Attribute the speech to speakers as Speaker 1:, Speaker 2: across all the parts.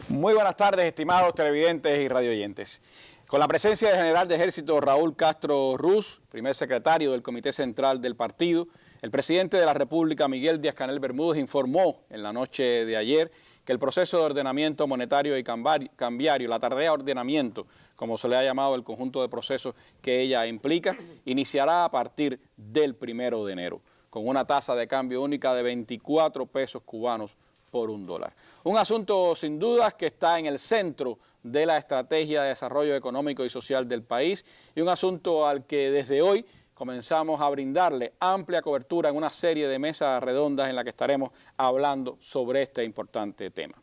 Speaker 1: Muy buenas tardes, estimados televidentes y radioyentes. Con la presencia del general de ejército Raúl Castro Ruz, primer secretario del Comité Central del partido, el presidente de la República, Miguel Díaz-Canel Bermúdez, informó en la noche de ayer que el proceso de ordenamiento monetario y cambiario, la tarea de ordenamiento, como se le ha llamado el conjunto de procesos que ella implica, iniciará a partir del 1 de enero, con una tasa de cambio única de 24 pesos cubanos por $1. Un asunto sin dudas que está en el centro de la estrategia de desarrollo económico y social del país y un asunto al que desde hoy comenzamos a brindarle amplia cobertura en una serie de mesas redondas en la que estaremos hablando sobre este importante tema.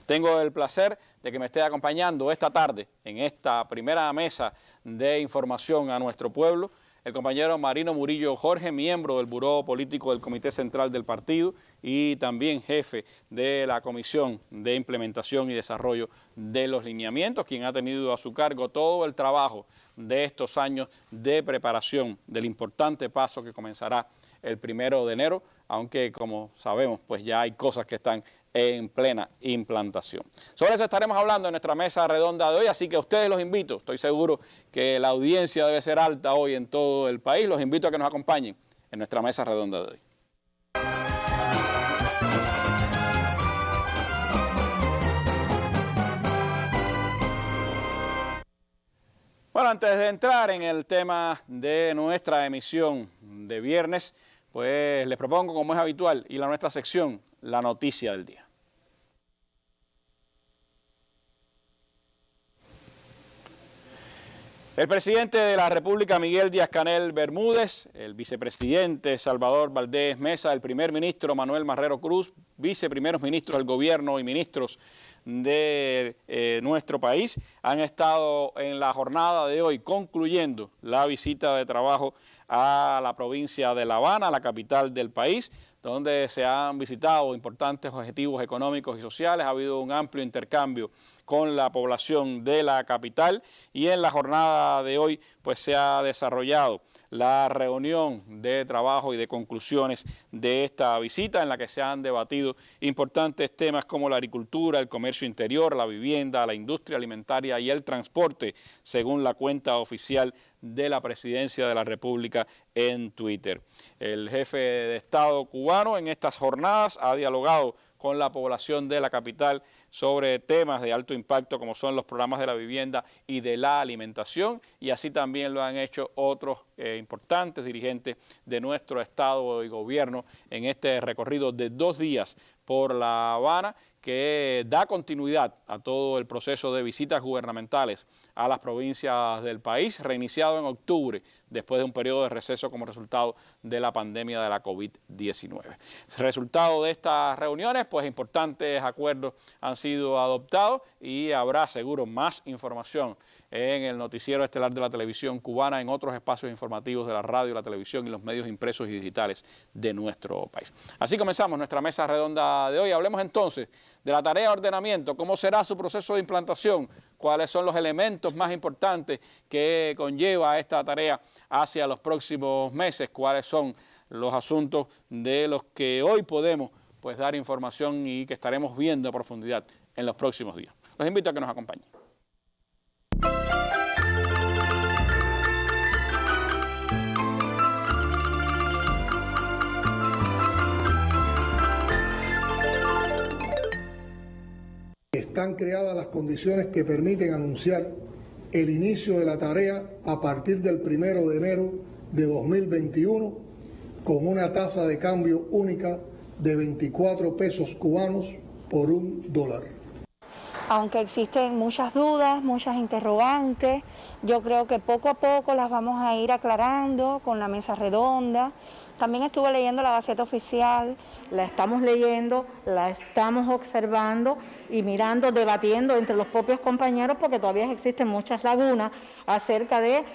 Speaker 1: Tengo el placer de que me esté acompañando esta tarde en esta primera mesa de información a nuestro pueblo el compañero Marino Murillo Jorge, miembro del Buró Político del Comité Central del partido y también jefe de la Comisión de Implementación y Desarrollo de los Lineamientos, quien ha tenido a su cargo todo el trabajo de estos años de preparación del importante paso que comenzará el 1 de enero, aunque como sabemos, pues ya hay cosas que están en plena implantación. Sobre eso estaremos hablando en nuestra mesa redonda de hoy, así que a ustedes los invito, estoy seguro que la audiencia debe ser alta hoy en todo el país, los invito a que nos acompañen en nuestra mesa redonda de hoy. Bueno, antes de entrar en el tema de nuestra emisión de viernes, pues les propongo, como es habitual, ir a nuestra sección, la noticia del día. El presidente de la República, Miguel Díaz-Canel Bermúdez, el vicepresidente Salvador Valdés Mesa, el primer ministro Manuel Marrero Cruz, viceprimeros ministros del gobierno y ministros de nuestro país, han estado en la jornada de hoy concluyendo la visita de trabajo a la provincia de La Habana, la capital del país, donde se han visitado importantes objetivos económicos y sociales. Ha habido un amplio intercambio con la población de la capital y en la jornada de hoy pues se ha desarrollado la reunión de trabajo y de conclusiones de esta visita en la que se han debatido importantes temas como la agricultura, el comercio interior, la vivienda, la industria alimentaria y el transporte, según la cuenta oficial de la Presidencia de la República en Twitter. El jefe de Estado cubano en estas jornadas ha dialogado con la población de la capital sobre temas de alto impacto como son los programas de la vivienda y de la alimentación, y así también lo han hecho otros importantes dirigentes de nuestro Estado y gobierno en este recorrido de 2 días por La Habana, que da continuidad a todo el proceso de visitas gubernamentales a las provincias del país, reiniciado en octubre, después de un periodo de receso como resultado de la pandemia de la COVID-19. Resultado de estas reuniones, pues importantes acuerdos han sido adoptados y habrá seguro más información en el noticiero estelar de la televisión cubana, en otros espacios informativos de la radio, la televisión y los medios impresos y digitales de nuestro país. Así comenzamos nuestra mesa redonda de hoy. Hablemos entonces de la tarea de ordenamiento, cómo será su proceso de implantación, cuáles son los elementos más importantes que conlleva esta tarea hacia los próximos meses, cuáles son los asuntos de los que hoy podemos pues dar información y que estaremos viendo a profundidad en los próximos días. Los invito a que nos acompañen.
Speaker 2: Están creadas las condiciones que permiten anunciar el inicio de la tarea a partir del 1 de enero de 2021 con una tasa de cambio única de 24 pesos cubanos por $1.
Speaker 3: Aunque existen muchas dudas, muchas interrogantes, yo creo que poco a poco las vamos a ir aclarando con la mesa redonda. También estuve leyendo la Gaceta Oficial. La estamos leyendo, la estamos observando y mirando, debatiendo entre los propios compañeros porque todavía existen muchas lagunas acerca de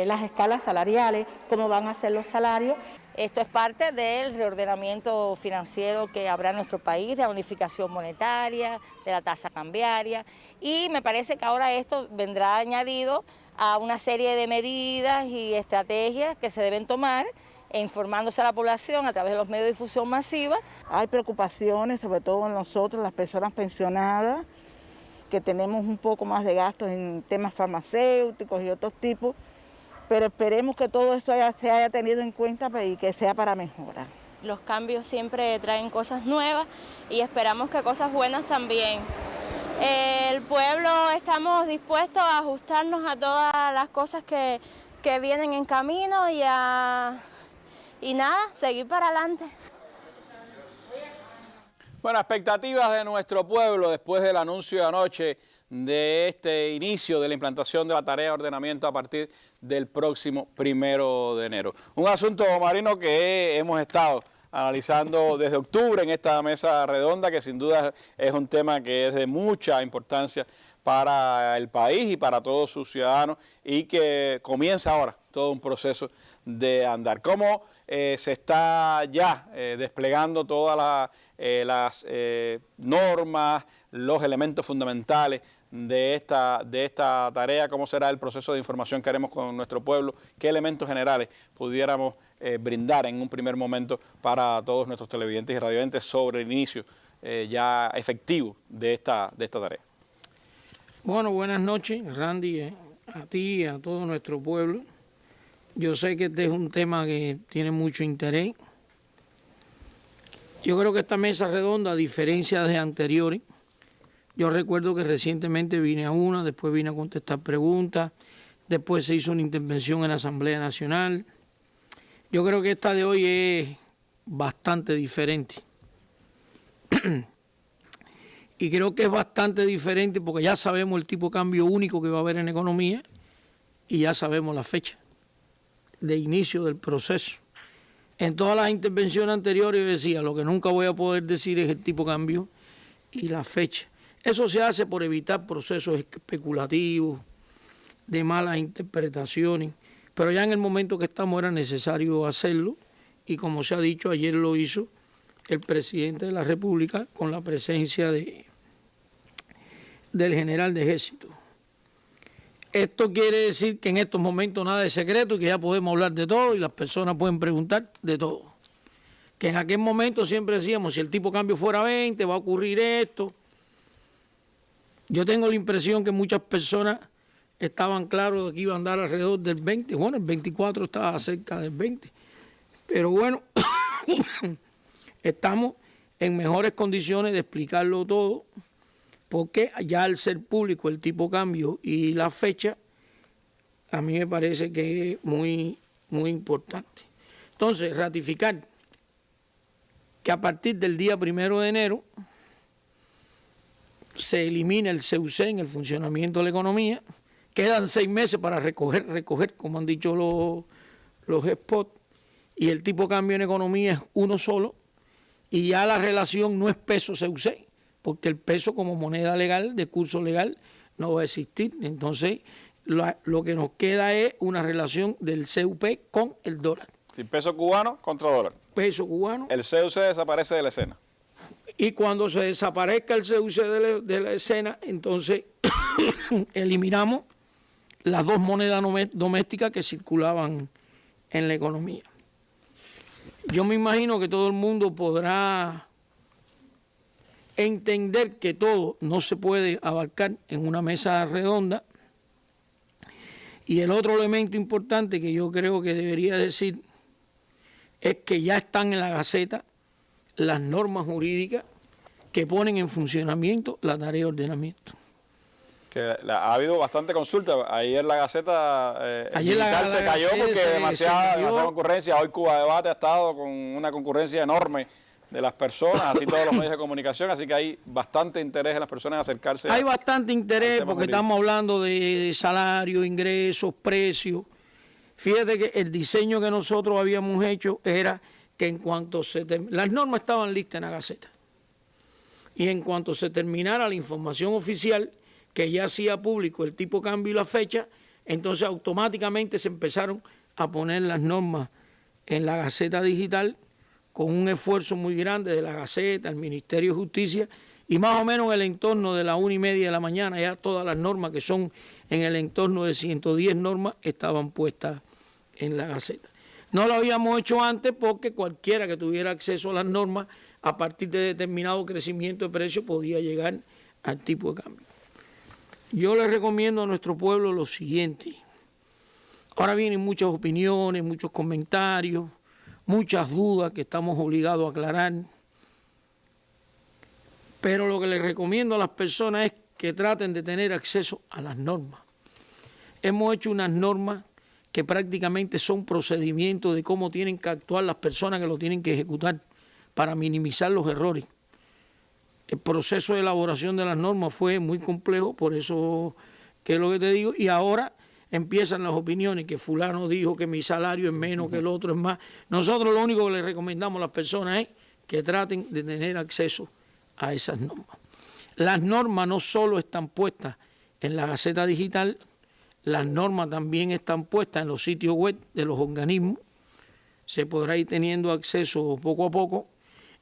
Speaker 3: las escalas salariales, cómo van a ser los salarios.
Speaker 4: Esto es parte del reordenamiento financiero que habrá en nuestro país, de la unificación monetaria, de la tasa cambiaria, y me parece que ahora esto vendrá añadido a una serie de medidas y estrategias que se deben tomar informándose a la población a través de los medios de difusión masiva.
Speaker 5: Hay preocupaciones, sobre todo en nosotros, las personas pensionadas, que tenemos un poco más de gastos en temas farmacéuticos y otros tipos, pero esperemos que todo eso se haya tenido en cuenta y que sea para mejorar.
Speaker 6: Los cambios siempre traen cosas nuevas y esperamos que cosas buenas también. El pueblo estamos dispuestos a ajustarnos a todas las cosas que vienen en camino y nada, seguir para adelante.
Speaker 1: Bueno, expectativas de nuestro pueblo después del anuncio de anoche de este inicio de la implantación de la tarea de ordenamiento a partir del próximo 1 de enero. Un asunto, Marino, que hemos estado analizando desde octubre en esta mesa redonda, que sin duda es un tema que es de mucha importancia para el país y para todos sus ciudadanos y que comienza ahora todo un proceso de andar. ¿Cómo se está ya desplegando todas las normas, los elementos fundamentales de esta tarea? ¿Cómo será el proceso de información que haremos con nuestro pueblo? ¿Qué elementos generales pudiéramos brindar en un primer momento para todos nuestros televidentes y radiovidentes sobre el inicio ya efectivo de esta tarea?
Speaker 7: Bueno, buenas noches, Randy, a ti y a todo nuestro pueblo. Yo sé que este es un tema que tiene mucho interés. Yo creo que esta mesa redonda, a diferencia de anteriores, yo recuerdo que recientemente vine a una, después vine a contestar preguntas, después se hizo una intervención en la Asamblea Nacional. Yo creo que esta de hoy es bastante diferente. Y creo que es bastante diferente porque ya sabemos el tipo de cambio único que va a haber en economía y ya sabemos la fecha de inicio del proceso. En todas las intervenciones anteriores yo decía, lo que nunca voy a poder decir es el tipo de cambio y la fecha. Eso se hace por evitar procesos especulativos, de malas interpretaciones, pero ya en el momento que estamos era necesario hacerlo y como se ha dicho, ayer lo hizo el presidente de la República con la presencia del general de ejército. Esto quiere decir que en estos momentos nada es secreto y que ya podemos hablar de todo y las personas pueden preguntar de todo. Que en aquel momento siempre decíamos, si el tipo de cambio fuera 20, va a ocurrir esto. Yo tengo la impresión que muchas personas estaban claros de que iba a andar alrededor del 20. Bueno, el 24 estaba cerca del 20. Pero bueno, estamos en mejores condiciones de explicarlo todo, porque ya al ser público el tipo de cambio y la fecha, a mí me parece que es muy, muy importante. Entonces, ratificar que a partir del día 1 de enero se elimina el CUC en el funcionamiento de la economía. Quedan 6 meses para recoger, como han dicho los spots, y el tipo de cambio en economía es uno solo, y ya la relación no es peso CUC, porque el peso como moneda legal, de curso legal, no va a existir. Entonces, lo que nos queda es una relación del CUP con el dólar.
Speaker 1: ¿Y peso cubano contra dólar?
Speaker 7: Peso cubano.
Speaker 1: El CUC desaparece de la escena.
Speaker 7: Y cuando se desaparezca el CUC de la escena, entonces eliminamos las dos monedas domésticas que circulaban en la economía. Yo me imagino que todo el mundo podrá entender que todo no se puede abarcar en una mesa redonda. Y el otro elemento importante que yo creo que debería decir es que ya están en la Gaceta las normas jurídicas que ponen en funcionamiento la tarea de ordenamiento. Que
Speaker 1: ha habido bastante consulta. Ayer la Gaceta se cayó porque demasiada concurrencia. Hoy Cuba Debate ha estado con una concurrencia enorme de las personas, así todos los medios de comunicación, así que hay bastante interés en las personas en acercarse.
Speaker 7: Hay bastante interés porque estamos hablando de salario, ingresos, precios. Fíjate que el diseño que nosotros habíamos hecho era que en cuanto las normas estaban listas en la Gaceta y en cuanto se terminara la información oficial que ya hacía público el tipo de cambio y la fecha, entonces automáticamente se empezaron a poner las normas en la Gaceta Digital con un esfuerzo muy grande de la Gaceta, el Ministerio de Justicia, y más o menos en el entorno de la 1:30 de la mañana ya todas las normas que son en el entorno de 110 normas estaban puestas en la Gaceta. No lo habíamos hecho antes porque cualquiera que tuviera acceso a las normas a partir de determinado crecimiento de precios podía llegar al tipo de cambio. Yo le recomiendo a nuestro pueblo lo siguiente. Ahora vienen muchas opiniones, muchos comentarios, muchas dudas que estamos obligados a aclarar. Pero lo que les recomiendo a las personas es que traten de tener acceso a las normas. Hemos hecho unas normas que prácticamente son procedimientos de cómo tienen que actuar las personas que lo tienen que ejecutar para minimizar los errores. El proceso de elaboración de las normas fue muy complejo, por eso que es lo que te digo, y ahora empiezan las opiniones, que fulano dijo que mi salario es menos, que el otro es más. Nosotros lo único que les recomendamos a las personas es que traten de tener acceso a esas normas. Las normas no solo están puestas en la Gaceta Digital, las normas también están puestas en los sitios web de los organismos, se podrá ir teniendo acceso poco a poco,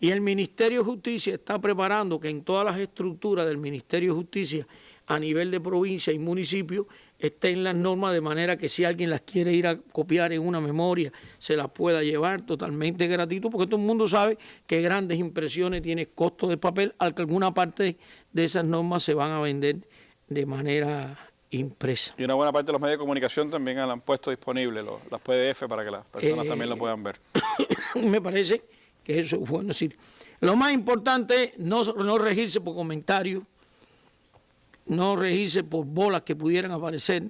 Speaker 7: y el Ministerio de Justicia está preparando que en todas las estructuras del Ministerio de Justicia a nivel de provincia y municipio estén las normas, de manera que si alguien las quiere ir a copiar en una memoria, se las pueda llevar totalmente gratuito, porque todo el mundo sabe que grandes impresiones tienen costo de papel, al que alguna parte de esas normas se van a vender de manera impresa. Y
Speaker 1: una buena parte de los medios de comunicación también han puesto disponibles las PDF para que las personas también lo puedan ver.
Speaker 7: Me parece que eso es bueno decir. Lo más importante es no regirse por comentarios, no regirse por bolas que pudieran aparecer.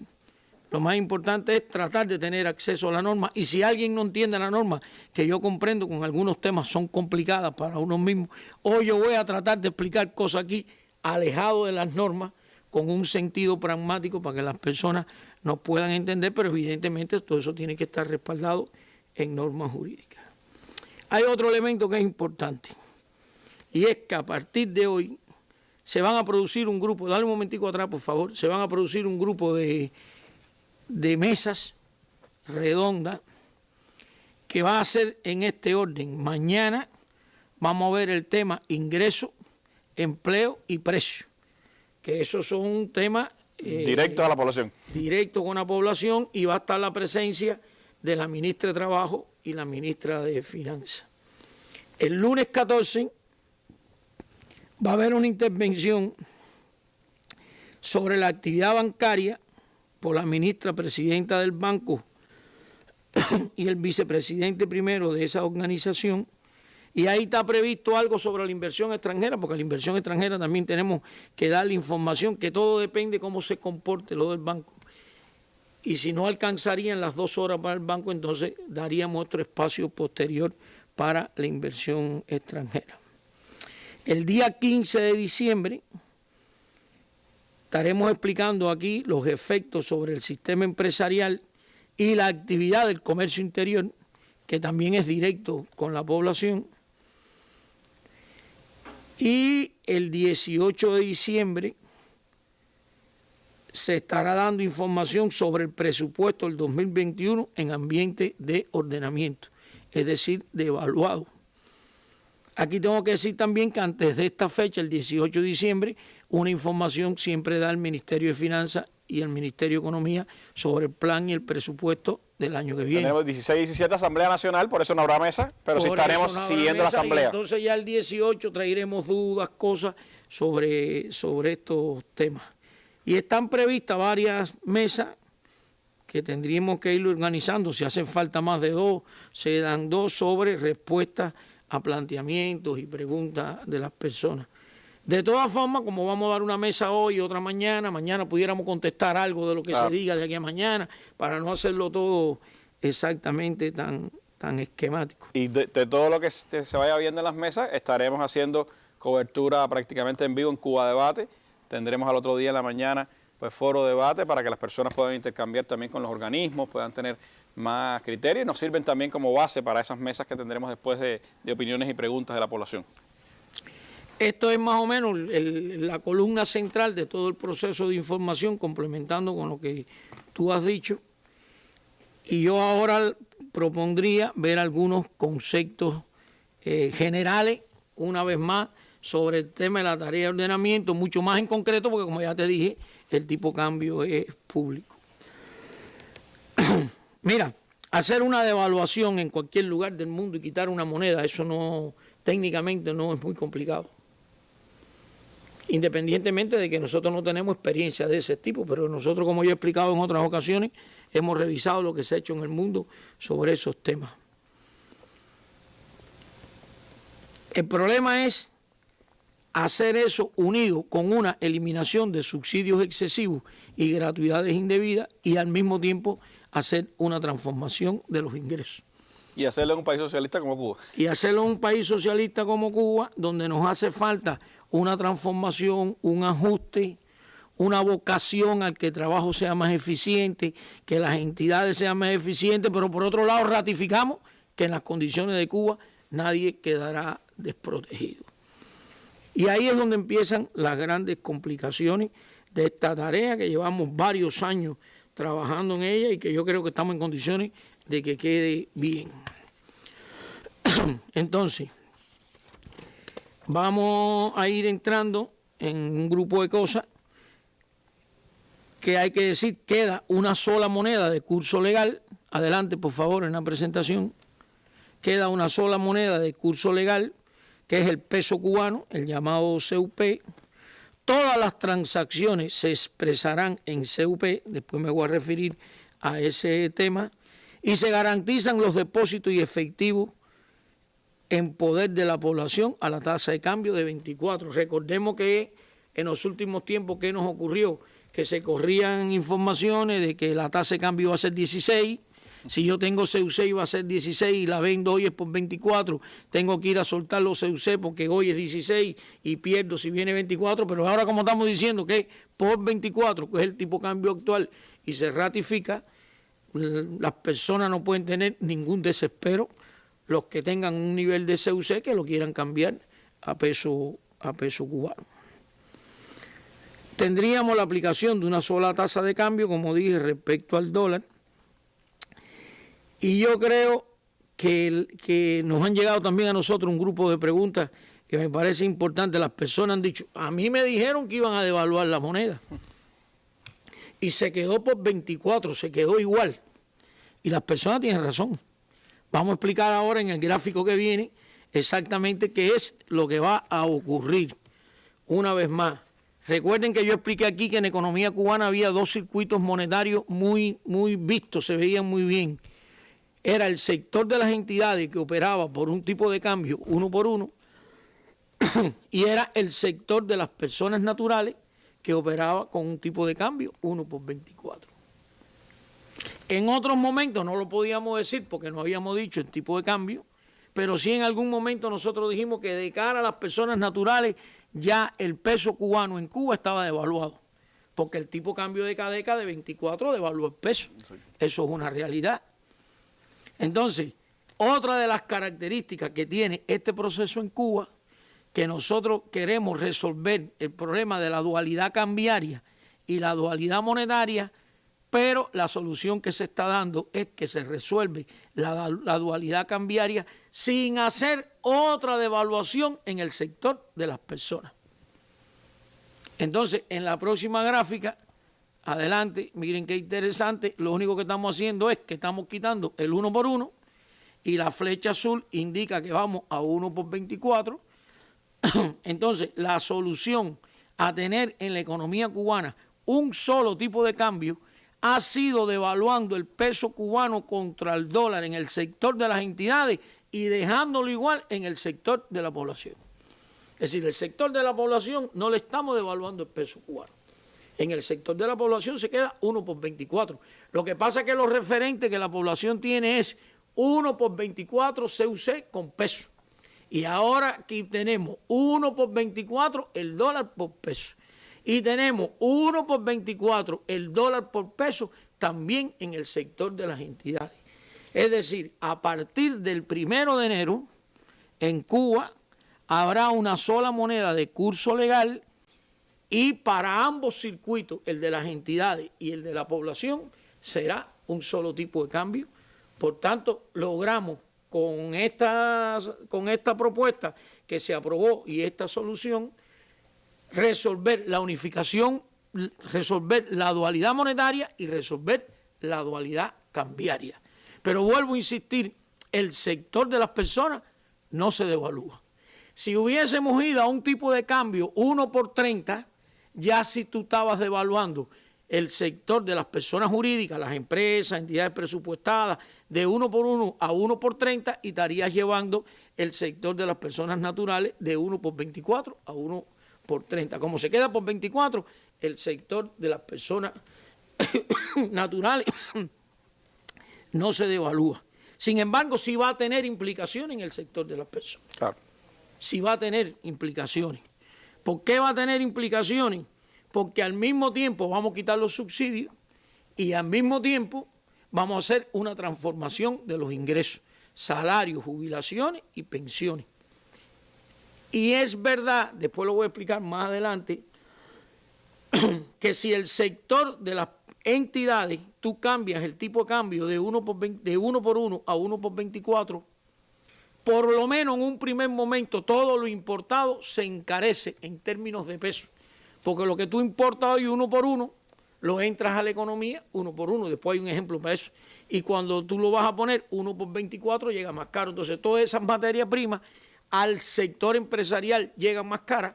Speaker 7: Lo más importante es tratar de tener acceso a la norma, y si alguien no entiende la norma, que yo comprendo con algunos temas son complicadas para uno mismo, hoy yo voy a tratar de explicar cosas aquí alejado de las normas, con un sentido pragmático para que las personas nos puedan entender, pero evidentemente todo eso tiene que estar respaldado en normas jurídicas. Hay otro elemento que es importante, y es que a partir de hoy se van a producir un grupo, dale un momentico atrás por favor, se van a producir un grupo de mesas redondas que va a ser en este orden. Mañana vamos a ver el tema ingreso, empleo y precio, que esos son un tema
Speaker 1: directo a la población.
Speaker 7: Directo con la población, y va a estar la presencia de la ministra de Trabajo y la ministra de Finanzas. El lunes 14 va a haber una intervención sobre la actividad bancaria por la ministra presidenta del banco y el vicepresidente primero de esa organización, y ahí está previsto algo sobre la inversión extranjera, porque la inversión extranjera también tenemos que darle información, que todo depende de cómo se comporte lo del banco. Y si no alcanzarían las 2 horas para el banco, entonces daríamos otro espacio posterior para la inversión extranjera. El día 15 de diciembre estaremos explicando aquí los efectos sobre el sistema empresarial y la actividad del comercio interior, que también es directo con la población. Y el 18 de diciembre se estará dando información sobre el presupuesto del 2021 en ambiente de ordenamiento, es decir, de evaluado. Aquí tengo que decir también que antes de esta fecha, el 18 de diciembre, una información siempre da el Ministerio de Finanzas y el Ministerio de Economía sobre el plan y el presupuesto del año que viene.
Speaker 1: Tenemos 16 y 17 Asamblea Nacional, por eso no habrá mesa, pero sí estaremos siguiendo la Asamblea.
Speaker 7: Entonces ya el 18 traeremos dudas, cosas sobre estos temas. Y están previstas varias mesas que tendríamos que ir organizando. Si hacen falta más de 2, se dan 2 sobre respuestas a planteamientos y preguntas de las personas. De todas formas, como vamos a dar una mesa hoy y otra mañana pudiéramos contestar algo de lo que se diga de aquí a mañana, para no hacerlo todo exactamente tan esquemático.
Speaker 1: Y de todo lo que se vaya viendo en las mesas, estaremos haciendo cobertura prácticamente en vivo en Cuba Debate. Tendremos al otro día en la mañana pues foro debate para que las personas puedan intercambiar también con los organismos, puedan tener más criterios, y nos sirven también como base para esas mesas que tendremos después de opiniones y preguntas de la población.
Speaker 7: Esto es más o menos la columna central de todo el proceso de información, complementando con lo que tú has dicho. Y yo ahora propondría ver algunos conceptos generales, una vez más, sobre el tema de la tarea de ordenamiento, mucho más en concreto, porque como ya te dije, el tipo de cambio es público. Mira, hacer una devaluación en cualquier lugar del mundo y quitar una moneda, eso no, técnicamente no es muy complicado. independientemente de que nosotros no tenemos experiencia de ese tipo, pero nosotros, como yo he explicado en otras ocasiones, hemos revisado lo que se ha hecho en el mundo sobre esos temas. El problema es hacer eso unido con una eliminación de subsidios excesivos y gratuidades indebidas y al mismo tiempo hacer una transformación de los ingresos.
Speaker 1: Y hacerlo en un país socialista como Cuba.
Speaker 7: Y hacerlo en un país socialista como Cuba, donde nos hace falta una transformación, un ajuste, una vocación al que el trabajo sea más eficiente, que las entidades sean más eficientes, pero por otro lado ratificamos que en las condiciones de Cuba nadie quedará desprotegido. Y ahí es donde empiezan las grandes complicaciones de esta tarea, que llevamos varios años trabajando en ella y que yo creo que estamos en condiciones de que quede bien. Entonces, vamos a ir entrando en un grupo de cosas que hay que decir. Queda una sola moneda de curso legal. Adelante, por favor, en la presentación. Queda una sola moneda de curso legal, que es el peso cubano, el llamado CUP. Todas las transacciones se expresarán en CUP, después me voy a referir a ese tema, y se garantizan los depósitos y efectivos en poder de la población a la tasa de cambio de 24. Recordemos que en los últimos tiempos, ¿qué nos ocurrió? Que se corrían informaciones de que la tasa de cambio iba a ser 16. Si yo tengo CUC iba a ser 16 y la vendo hoy es por 24, tengo que ir a soltar los CUC porque hoy es 16 y pierdo si viene 24, pero ahora como estamos diciendo que por 24, que es el tipo de cambio actual y se ratifica, las personas no pueden tener ningún desespero, los que tengan un nivel de CUC que lo quieran cambiar a peso cubano. Tendríamos la aplicación de una sola tasa de cambio, como dije, respecto al dólar. Y yo creo que nos han llegado también a nosotros un grupo de preguntas que me parece importante. Las personas han dicho, a mí me dijeron que iban a devaluar la moneda. Y se quedó por 24, se quedó igual. Y las personas tienen razón. Vamos a explicar ahora en el gráfico que viene exactamente qué es lo que va a ocurrir. Una vez más, recuerden que yo expliqué aquí que en economía cubana había dos circuitos monetarios muy vistos, se veían muy bien. Era el sector de las entidades que operaba por un tipo de cambio uno por uno y era el sector de las personas naturales que operaba con un tipo de cambio 1 por 24. En otros momentos no lo podíamos decir porque no habíamos dicho el tipo de cambio, pero sí en algún momento nosotros dijimos que de cara a las personas naturales ya el peso cubano en Cuba estaba devaluado, porque el tipo de cambio de cada década de 24 devaluó el peso. Eso es una realidad. Entonces, otra de las características que tiene este proceso en Cuba, que nosotros queremos resolver el problema de la dualidad cambiaria y la dualidad monetaria, pero la solución que se está dando es que se resuelve la dualidad cambiaria sin hacer otra devaluación en el sector de las personas. Entonces, en la próxima gráfica, adelante, miren qué interesante, lo único que estamos haciendo es que estamos quitando el 1 por 1 y la flecha azul indica que vamos a 1 por 24. Entonces, la solución a tener en la economía cubana un solo tipo de cambio ha sido devaluando el peso cubano contra el dólar en el sector de las entidades y dejándolo igual en el sector de la población. Es decir, el sector de la población no le estamos devaluando el peso cubano. En el sector de la población se queda 1 por 24. Lo que pasa es que los referentes que la población tiene es 1 por 24 CUC con peso. Y ahora aquí tenemos 1 por 24 el dólar por peso. Y tenemos 1 por 24 el dólar por peso también en el sector de las entidades. Es decir, a partir del 1 de enero, en Cuba habrá una sola moneda de curso legal y para ambos circuitos, el de las entidades y el de la población, será un solo tipo de cambio. Por tanto, logramos con esta propuesta que se aprobó y esta solución, resolver la unificación, resolver la dualidad monetaria y resolver la dualidad cambiaria. Pero vuelvo a insistir, el sector de las personas no se devalúa. Si hubiésemos ido a un tipo de cambio 1 por 30, ya si tú estabas devaluando el sector de las personas jurídicas, las empresas, entidades presupuestadas, de 1 por 1 a 1 por 30 y estarías llevando el sector de las personas naturales de 1 por 24 a 1 por 30. Como se queda por 24, el sector de las personas naturales no se devalúa. Sin embargo, sí va a tener implicaciones en el sector de las personas.
Speaker 1: Claro.
Speaker 7: Sí va a tener implicaciones. ¿Por qué va a tener implicaciones? Porque al mismo tiempo vamos a quitar los subsidios y al mismo tiempo vamos a hacer una transformación de los ingresos, salarios, jubilaciones y pensiones. Y es verdad, después lo voy a explicar más adelante, que si el sector de las entidades, tú cambias el tipo de cambio de 1 por 1 a 1 por 24, por lo menos en un primer momento todo lo importado se encarece en términos de peso. Porque lo que tú importas hoy 1 por 1, lo entras a la economía 1 por 1. Después hay un ejemplo para eso. Y cuando tú lo vas a poner 1 por 24 llega más caro. Entonces todas esas materias primas al sector empresarial llegan más caras.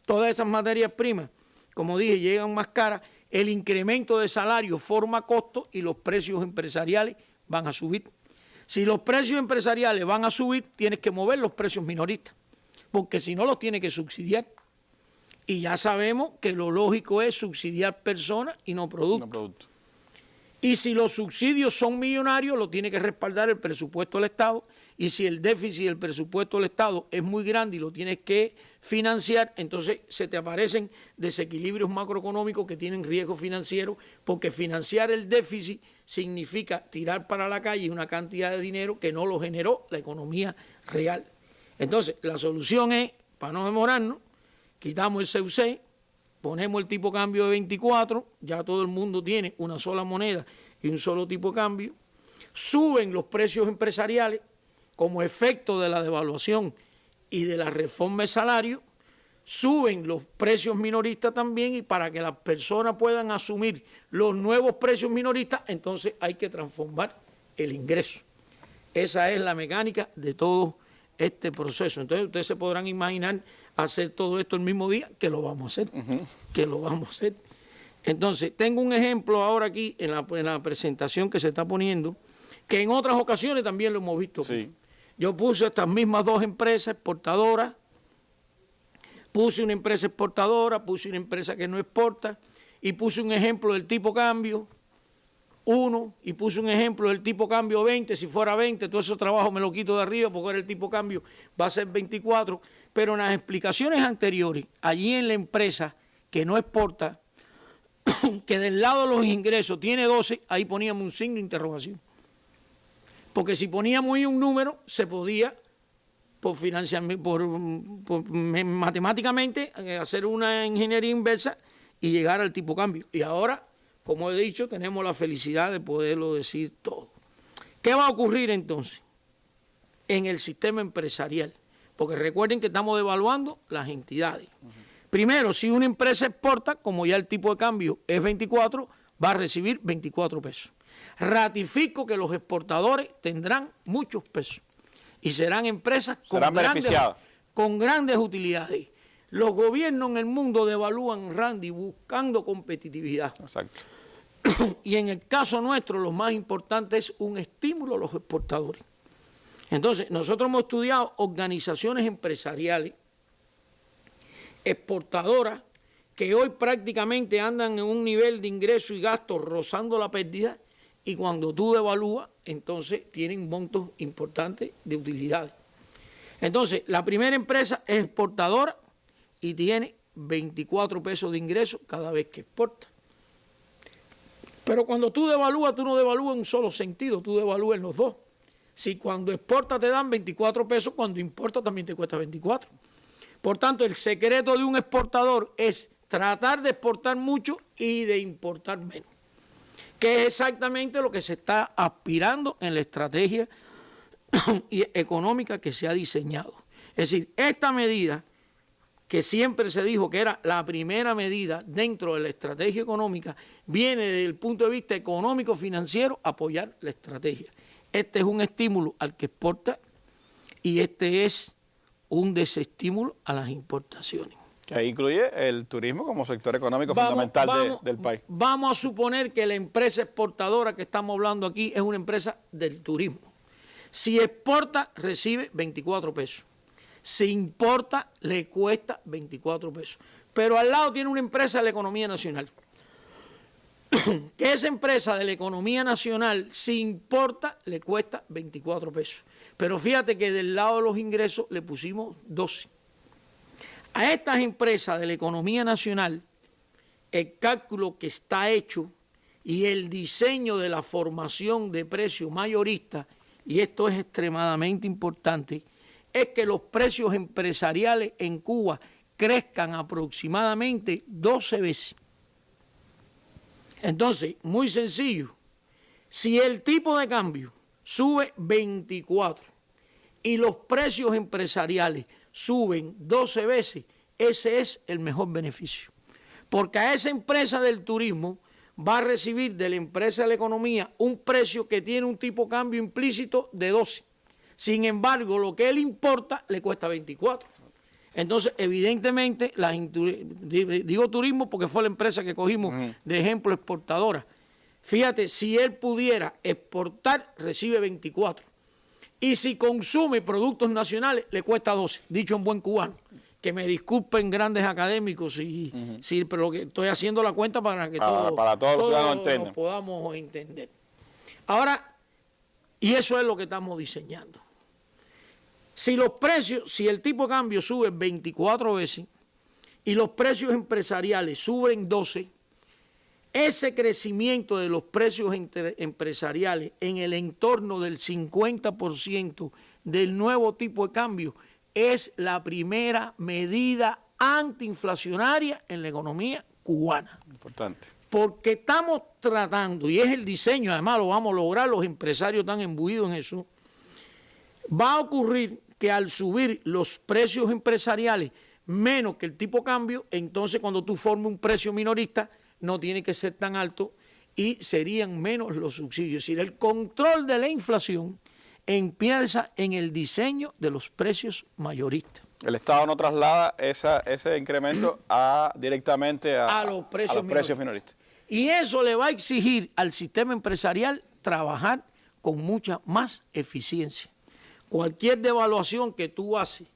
Speaker 7: Todas esas materias primas, como dije, llegan más caras. El incremento de salario forma costo y los precios empresariales van a subir. Si los precios empresariales van a subir, tienes que mover los precios minoristas, porque si no los tienes que subsidiar. Y ya sabemos que lo lógico es subsidiar personas y no productos. Y si los subsidios son millonarios, lo tiene que respaldar el presupuesto del Estado. Y si el déficit del presupuesto del Estado es muy grande y lo tienes que financiar, entonces se te aparecen desequilibrios macroeconómicos que tienen riesgo financiero, porque financiar el déficit significa tirar para la calle una cantidad de dinero que no lo generó la economía real. Entonces, la solución es, para no demorarnos, quitamos el CUC, ponemos el tipo de cambio de 24, ya todo el mundo tiene una sola moneda y un solo tipo de cambio, suben los precios empresariales como efecto de la devaluación y de la reforma de salario, suben los precios minoristas también, y para que las personas puedan asumir los nuevos precios minoristas, entonces hay que transformar el ingreso. Esa es la mecánica de todo este proceso. Entonces ustedes se podrán imaginar hacer todo esto el mismo día, que lo vamos a hacer, que lo vamos a hacer. Entonces, tengo un ejemplo ahora aquí en la presentación que se está poniendo, que en otras ocasiones también lo hemos visto. Sí. Yo puse estas mismas dos empresas exportadoras, puse una empresa exportadora, puse una empresa que no exporta, y puse un ejemplo del tipo cambio 1, y puse un ejemplo del tipo cambio 20, si fuera 20, todo ese trabajo me lo quito de arriba, porque ahora el tipo cambio va a ser 24, pero en las explicaciones anteriores, allí en la empresa que no exporta, que del lado de los ingresos tiene 12, ahí poníamos un signo de interrogación. Porque si poníamos ahí un número, se podía, matemáticamente, hacer una ingeniería inversa y llegar al tipo cambio. Y ahora, como he dicho, tenemos la felicidad de poderlo decir todo. ¿Qué va a ocurrir entonces en el sistema empresarial? Porque recuerden que estamos devaluando las entidades. Primero, si una empresa exporta, como ya el tipo de cambio es 24, va a recibir 24 pesos. Ratifico que los exportadores tendrán muchos pesos y serán empresas con grandes utilidades. Los gobiernos en el mundo devalúan, Randy, buscando competitividad. Exacto. Y en el caso nuestro, lo más importante es un estímulo a los exportadores. Entonces, nosotros hemos estudiado organizaciones empresariales, exportadoras, que hoy prácticamente andan en un nivel de ingresos y gastos rozando la pérdida, y cuando tú devalúas, entonces tienen montos importantes de utilidades. Entonces, la primera empresa es exportadora y tiene 24 pesos de ingresos cada vez que exporta. Pero cuando tú devalúas, tú no devalúas en un solo sentido, tú devalúas en los dos. Si cuando exporta te dan 24 pesos, cuando importa también te cuesta 24. Por tanto, el secreto de un exportador es tratar de exportar mucho y de importar menos, que es exactamente lo que se está aspirando en la estrategia económica que se ha diseñado. Es decir, esta medida, que siempre se dijo que era la primera medida dentro de la estrategia económica, viene desde el punto de vista económico-financiero a apoyar la estrategia. Este es un estímulo al que exporta, y este es un desestímulo a las importaciones.
Speaker 1: Que ahí incluye el turismo como sector económico fundamental del país.
Speaker 7: Vamos a suponer que la empresa exportadora que estamos hablando aquí es una empresa del turismo. Si exporta, recibe 24 pesos. Si importa, le cuesta 24 pesos. Pero al lado tiene una empresa de la economía nacional. Que esa empresa de la economía nacional, si importa, le cuesta 24 pesos. Pero fíjate que del lado de los ingresos le pusimos 12. A estas empresas de la economía nacional, el cálculo que está hecho y el diseño de la formación de precios mayoristas, y esto es extremadamente importante, es que los precios empresariales en Cuba crezcan aproximadamente 12 veces. Entonces, muy sencillo, si el tipo de cambio sube 24 y los precios empresariales suben 12 veces, ese es el mejor beneficio. Porque a esa empresa del turismo va a recibir de la empresa de la economía un precio que tiene un tipo de cambio implícito de 12. Sin embargo, lo que él importa le cuesta 24. Entonces, evidentemente, digo turismo porque fue la empresa que cogimos de ejemplo exportadora. Fíjate, si él pudiera exportar, recibe 24. Y si consume productos nacionales, le cuesta 12, dicho en buen cubano. Que me disculpen grandes académicos, pero lo que estoy haciendo la cuenta para que todos lo podamos entender. Ahora, y eso es lo que estamos diseñando. Si los precios, si el tipo de cambio sube 24 veces y los precios empresariales suben 12, ese crecimiento de los precios empresariales en el entorno del 50% del nuevo tipo de cambio es la primera medida antiinflacionaria en la economía cubana.
Speaker 1: Importante.
Speaker 7: Porque estamos tratando, y es el diseño, además lo vamos a lograr, los empresarios están imbuidos en eso, va a ocurrir que al subir los precios empresariales menos que el tipo de cambio, entonces cuando tú formes un precio minorista, no tiene que ser tan alto y serían menos los subsidios. Es decir, el control de la inflación empieza en el diseño de los precios mayoristas. El
Speaker 1: Estado no traslada ese incremento directamente a los precios minoristas.
Speaker 7: Y eso le va a exigir al sistema empresarial trabajar con mucha más eficiencia. Cualquier devaluación que tú haces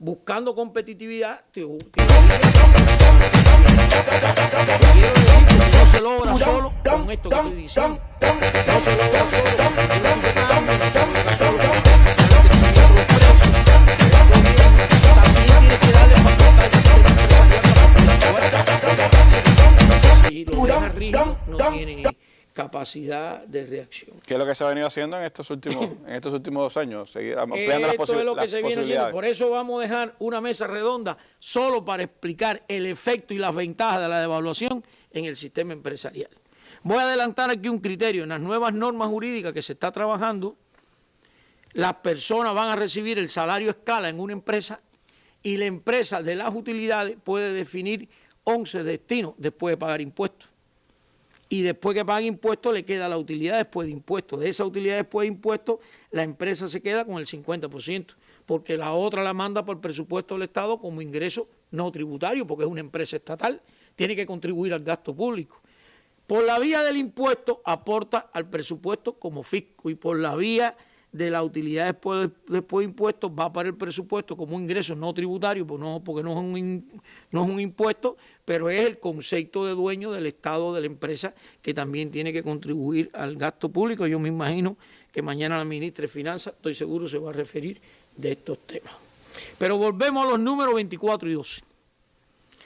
Speaker 7: buscando competitividad, quiero decir que no se logra solo con esto que estoy diciendo. No se logra solo con el tipo de cambio, no se logra solo con el crecimiento de los precios. También tiene que darle facultad al sistema empresarial. Si lo deja rígido, no tiene capacidad de reacción.
Speaker 1: ¿Qué es lo que se ha venido haciendo en estos últimos 2 años? Seguir ampliando las posibilidades.
Speaker 7: Esto es lo que se viene haciendo. Por eso vamos a dejar una mesa redonda solo para explicar el efecto y las ventajas de la devaluación en el sistema empresarial. Voy a adelantar aquí un criterio. En las nuevas normas jurídicas que se está trabajando, las personas van a recibir el salario escala en una empresa y la empresa de las utilidades puede definir 11 destinos después de pagar impuestos. Y después que pague impuestos le queda la utilidad después de impuestos. De esa utilidad después de impuestos, la empresa se queda con el 50%, porque la otra la manda por el presupuesto del Estado como ingreso no tributario, porque es una empresa estatal, tiene que contribuir al gasto público. Por la vía del impuesto aporta al presupuesto como fisco y por la vía de la utilidad después de impuestos va para el presupuesto como un ingreso no tributario, porque no es un impuesto, pero es el concepto de dueño del Estado de la empresa que también tiene que contribuir al gasto público. Yo me imagino que mañana la ministra de Finanzas, estoy seguro, se va a referir de estos temas. Pero volvemos a los números 24 y 12.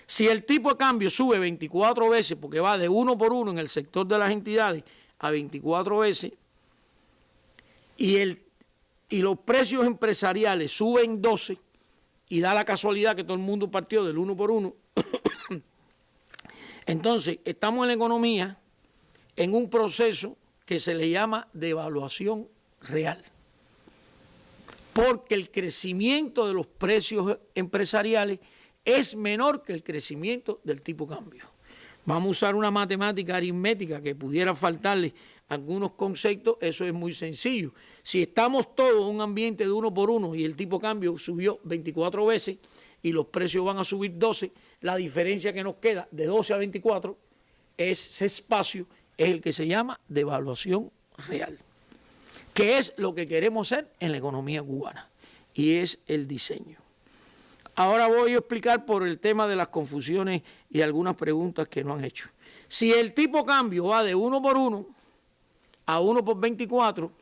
Speaker 7: Si el tipo de cambio sube 24 veces, porque va de 1 por 1 en el sector de las entidades a 24 veces, y los precios empresariales suben 12, y da la casualidad que todo el mundo partió del 1 por 1, entonces estamos en la economía en un proceso que se le llama devaluación real. Porque el crecimiento de los precios empresariales es menor que el crecimiento del tipo de cambio. Vamos a usar una matemática aritmética que pudiera faltarle algunos conceptos, eso es muy sencillo. Si estamos todos en un ambiente de 1 por 1 y el tipo de cambio subió 24 veces y los precios van a subir 12, la diferencia que nos queda de 12 a 24, ese espacio es el que se llama devaluación real, que es lo que queremos hacer en la economía cubana, y es el diseño. Ahora voy a explicar por el tema de las confusiones y algunas preguntas que no han hecho. Si el tipo de cambio va de 1 por 1 a 1 por 24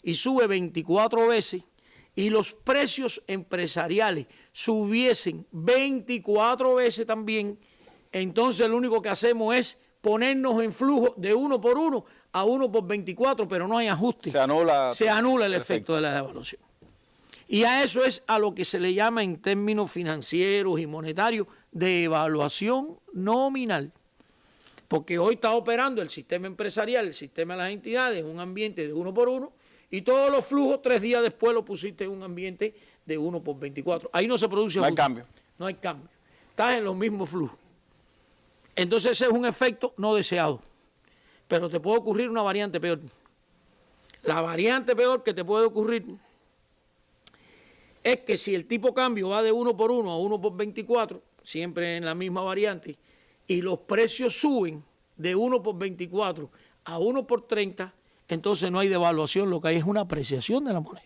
Speaker 7: y sube 24 veces y los precios empresariales subiesen 24 veces también, entonces lo único que hacemos es ponernos en flujo de 1 por 1 a 1 por 24, pero no hay ajuste. Se anula el efecto de la devaluación. Y a eso es a lo que se le llama en términos financieros y monetarios devaluación nominal. Porque hoy está operando el sistema empresarial, el sistema de las entidades, en un ambiente de 1 por 1, y todos los flujos 3 días después lo pusiste en un ambiente de 1 por 24. Ahí no se produce ajuste. No hay cambio. No hay cambio. Estás en los mismos flujos. Entonces ese es un efecto no deseado. Pero te puede ocurrir una variante peor. La variante peor que te puede ocurrir es que si el tipo de cambio va de 1 por 1 a 1 por 24, siempre en la misma variante, y los precios suben de 1 por 24 a 1 por 30, entonces no hay devaluación, lo que hay es una apreciación de la moneda.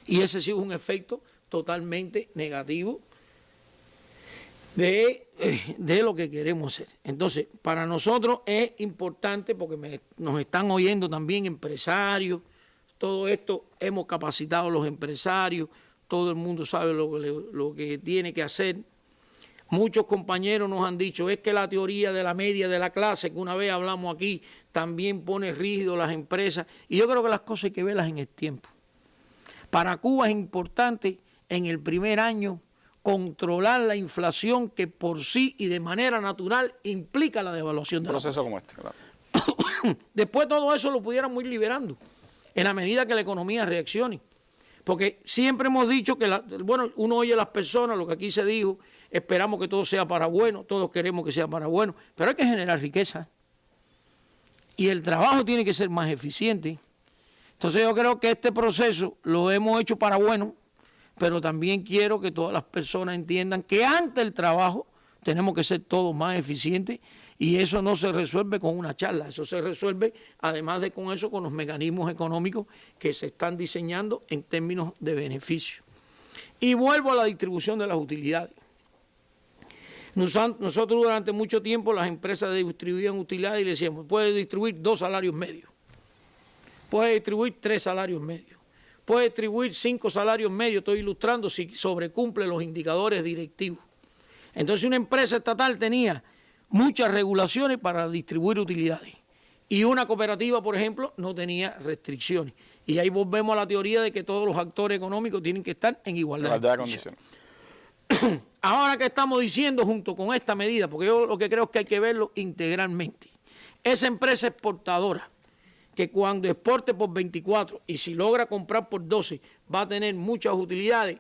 Speaker 7: Y ese sí es un efecto totalmente negativo de lo que queremos hacer. Entonces, para nosotros es importante, porque nos están oyendo también empresarios, todo esto hemos capacitado a los empresarios, todo el mundo sabe lo que tiene que hacer. Muchos compañeros nos han dicho, es que la teoría de la media de la clase, que una vez hablamos aquí, también pone rígido las empresas. Y yo creo que las cosas hay que verlas en el tiempo. Para Cuba es importante en el primer año controlar la inflación que por sí y de manera natural implica la devaluación de la moneda. Un proceso como este, claro. Después todo eso lo pudiéramos ir liberando en la medida que la economía reaccione. Porque siempre hemos dicho que, bueno, uno oye a las personas, lo que aquí se dijo, esperamos que todo sea para bueno, todos queremos que sea para bueno, pero hay que generar riqueza. Y el trabajo tiene que ser más eficiente. Entonces yo creo que este proceso lo hemos hecho para bueno, pero también quiero que todas las personas entiendan que ante el trabajo tenemos que ser todos más eficientes, y eso no se resuelve con una charla, eso se resuelve además de con eso, con los mecanismos económicos que se están diseñando en términos de beneficio. Y vuelvo a la distribución de las utilidades. Nosotros durante mucho tiempo las empresas distribuían utilidades y le decíamos, puede distribuir 2 salarios medios, puede distribuir 3 salarios medios, puede distribuir 5 salarios medios, estoy ilustrando si sobrecumple los indicadores directivos. Entonces una empresa estatal tenía muchas regulaciones para distribuir utilidades y una cooperativa, por ejemplo, no tenía restricciones. Y ahí volvemos a la teoría de que todos los actores económicos tienen que estar en igualdad de condiciones. Ahora que estamos diciendo junto con esta medida, porque yo lo que creo es que hay que verlo integralmente, esa empresa exportadora que cuando exporte por 24 y si logra comprar por 12 va a tener muchas utilidades,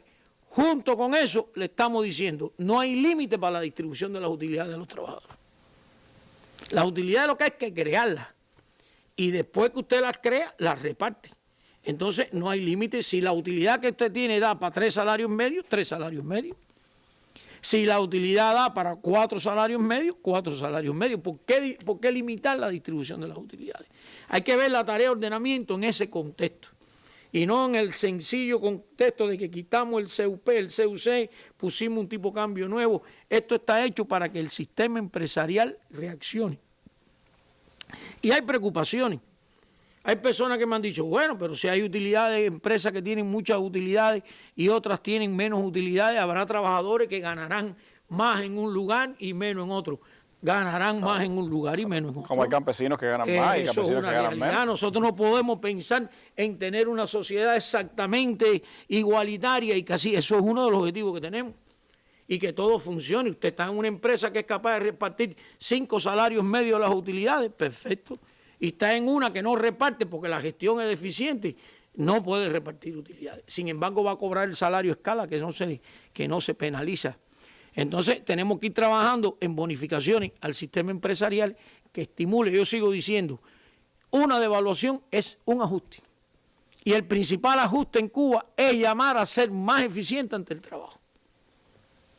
Speaker 7: junto con eso le estamos diciendo no hay límite para la distribución de las utilidades de los trabajadores. Las utilidades lo que hay que crearlas y después que usted las crea, las reparte. Entonces no hay límite. Si la utilidad que usted tiene da para 3 salarios medios, 3 salarios medios. Si la utilidad da para 4 salarios medios, 4 salarios medios. ¿Por qué limitar la distribución de las utilidades? Hay que ver la tarea de ordenamiento en ese contexto y no en el sencillo contexto de que quitamos el CUP, el CUC, pusimos un tipo de cambio nuevo. Esto está hecho para que el sistema empresarial reaccione. Y hay preocupaciones. Hay personas que me han dicho, bueno, pero si hay utilidades, empresas que tienen muchas utilidades y otras tienen menos utilidades, habrá trabajadores que ganarán más en un lugar y menos en otro. Ganarán más en un lugar y menos en otro.
Speaker 1: Como hay campesinos que ganan más y campesinos que ganan menos.
Speaker 7: Nosotros no podemos pensar en tener una sociedad exactamente igualitaria y casi eso es uno de los objetivos que tenemos. Y que todo funcione. Usted está en una empresa que es capaz de repartir 5 salarios medios de las utilidades, perfecto. Y está en una que no reparte porque la gestión es deficiente, no puede repartir utilidades. Sin embargo, va a cobrar el salario a escala que no se penaliza. Entonces, tenemos que ir trabajando en bonificaciones al sistema empresarial que estimule. Yo sigo diciendo, una devaluación es un ajuste. Y el principal ajuste en Cuba es llamar a ser más eficiente ante el trabajo.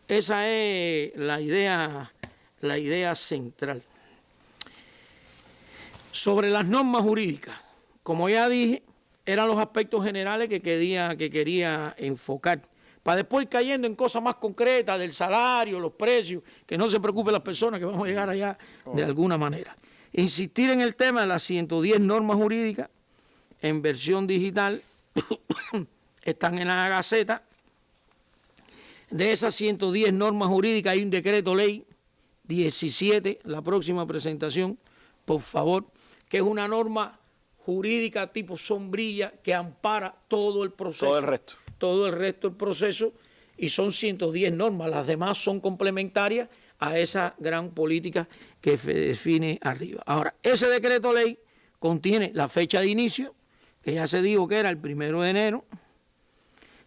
Speaker 7: Esa es la idea central. Sobre las normas jurídicas, como ya dije, eran los aspectos generales que quería enfocar, para después ir cayendo en cosas más concretas del salario, los precios, que no se preocupen las personas que vamos a llegar allá de alguna manera. Insistir en el tema de las 110 normas jurídicas en versión digital, están en la Gaceta. De esas 110 normas jurídicas hay un decreto ley 17, la próxima presentación, por favor, que es una norma jurídica tipo sombrilla que ampara todo el proceso.
Speaker 1: Todo el resto.
Speaker 7: Todo el resto del proceso, y son 110 normas, las demás son complementarias a esa gran política que se define arriba. Ahora, ese decreto ley contiene la fecha de inicio, que ya se dijo que era el 1 de enero,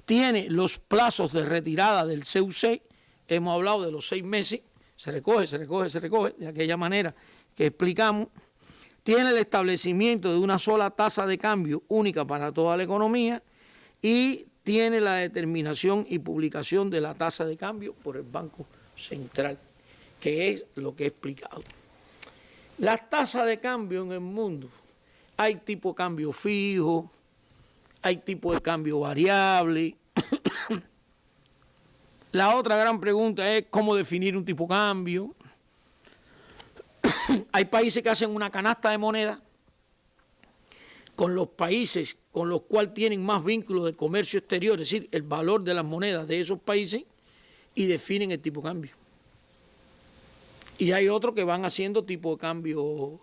Speaker 7: tiene los plazos de retirada del CUC, hemos hablado de los 6 meses, se recoge, de aquella manera que explicamos, tiene el establecimiento de una sola tasa de cambio única para toda la economía y tiene la determinación y publicación de la tasa de cambio por el Banco Central, que es lo que he explicado. Las tasas de cambio en el mundo, hay tipo de cambio fijo, hay tipo de cambio variable. La otra gran pregunta es cómo definir un tipo de cambio. Hay países que hacen una canasta de moneda con los países con los cuales tienen más vínculos de comercio exterior, es decir, el valor de las monedas de esos países, y definen el tipo de cambio. Y hay otros que van haciendo tipo de cambio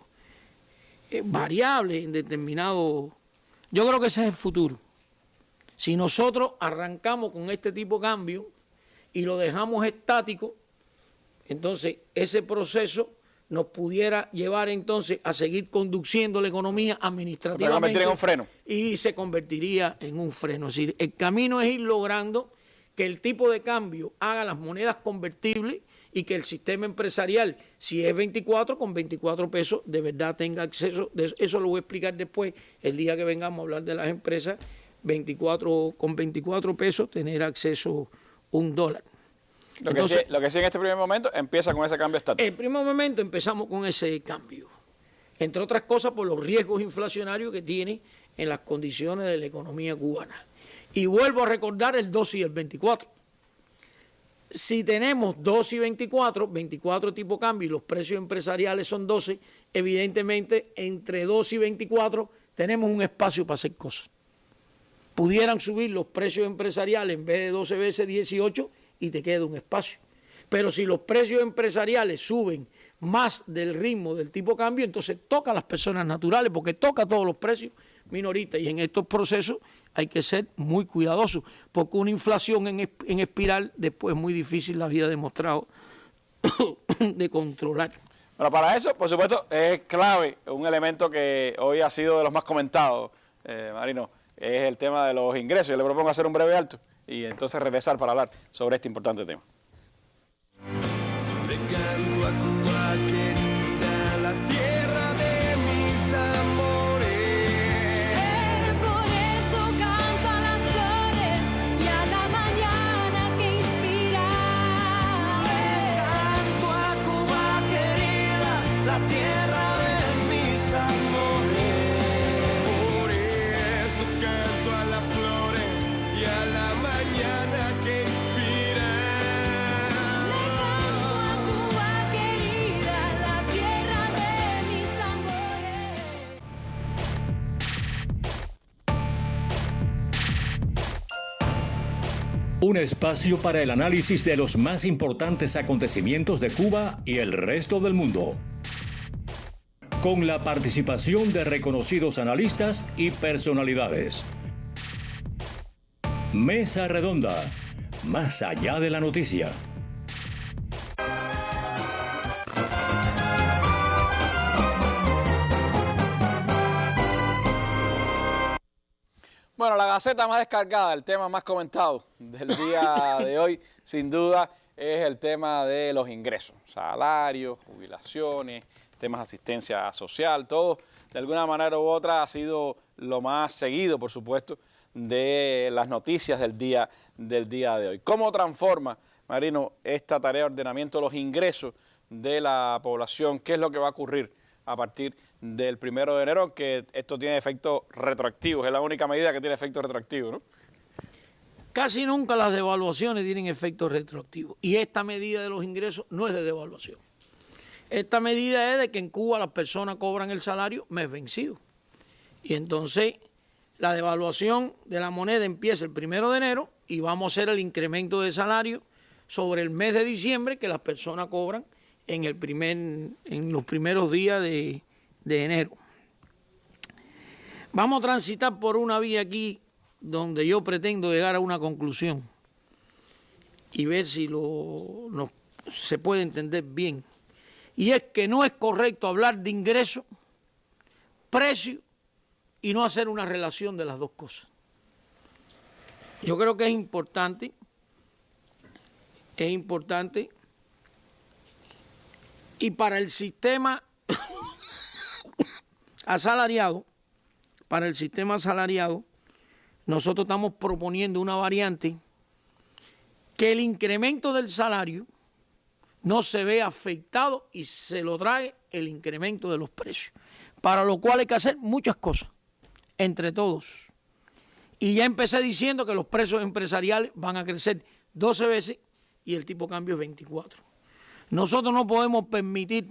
Speaker 7: variable en determinado. Yo creo que ese es el futuro. Si nosotros arrancamos con este tipo de cambio y lo dejamos estático, entonces ese proceso nos pudiera llevar entonces a seguir conduciendo la economía administrativamente
Speaker 1: en un freno.
Speaker 7: Y se convertiría en un freno. Es decir, el camino es ir logrando que el tipo de cambio haga las monedas convertibles y que el sistema empresarial, si es 24, con 24 pesos, de verdad tenga acceso. Eso lo voy a explicar después, el día que vengamos a hablar de las empresas, con 24 pesos tener acceso $1. Entonces,
Speaker 1: lo que sí en este primer momento empieza con ese cambio estático.
Speaker 7: En el primer momento empezamos con ese cambio, entre otras cosas por los riesgos inflacionarios que tiene en las condiciones de la economía cubana. Y vuelvo a recordar el 12 y el 24. Si tenemos 12 y 24 tipo cambio y los precios empresariales son 12, evidentemente entre 12 y 24 tenemos un espacio para hacer cosas. Pudieran subir los precios empresariales en vez de 12 veces 18 y te queda un espacio. Pero si los precios empresariales suben más del ritmo del tipo cambio, entonces toca a las personas naturales, porque toca a todos los precios minoristas, y en estos procesos hay que ser muy cuidadosos, porque una inflación en espiral después es muy difícil, la vida ha demostrado, de controlar.
Speaker 1: Bueno, para eso, por supuesto, es clave, un elemento que hoy ha sido de los más comentados, Marino, es el tema de los ingresos. Yo le propongo hacer un breve alto y entonces regresar para hablar sobre este importante tema.
Speaker 8: Le canto a Cuba querida, la tierra de mis amores.
Speaker 9: Por eso canto a las flores y a la mañana que inspira.
Speaker 8: Le canto a Cuba querida, la tierra de mis amores. Por eso canto a las flores y a la mañana que inspira.
Speaker 10: Un espacio para el análisis de los más importantes acontecimientos de Cuba y el resto del mundo. Con la participación de reconocidos analistas y personalidades. Mesa Redonda, más allá de la noticia.
Speaker 1: Bueno, la Gaceta más descargada, el tema más comentado del día de hoy, sin duda, es el tema de los ingresos, salarios, jubilaciones, temas de asistencia social, todo de alguna manera u otra ha sido lo más seguido, por supuesto, de las noticias del día de hoy. ¿Cómo transforma, Marino, esta tarea de ordenamiento de los ingresos de la población? ¿Qué es lo que va a ocurrir a partir del 1 de enero? Aunque esto tiene efectos retroactivos, es la única medida que tiene efectos retroactivos, ¿no?
Speaker 7: Casi nunca las devaluaciones tienen efectos retroactivos. Y esta medida de los ingresos no es de devaluación. Esta medida es de que en Cuba las personas cobran el salario mes vencido. Y entonces la devaluación de la moneda empieza el 1 de enero y vamos a hacer el incremento de salario sobre el mes de diciembre que las personas cobran en los primeros días de enero. Vamos a transitar por una vía aquí donde yo pretendo llegar a una conclusión y ver si se puede entender bien. Y es que no es correcto hablar de ingresos, precio y no hacer una relación de las dos cosas. Yo creo que es importante y para el sistema asalariado, nosotros estamos proponiendo una variante que el incremento del salario no se ve afectado y se lo trae el incremento de los precios, para lo cual hay que hacer muchas cosas, entre todos. Y ya empecé diciendo que los precios empresariales van a crecer 12 veces y el tipo de cambio es 24. Nosotros no podemos permitir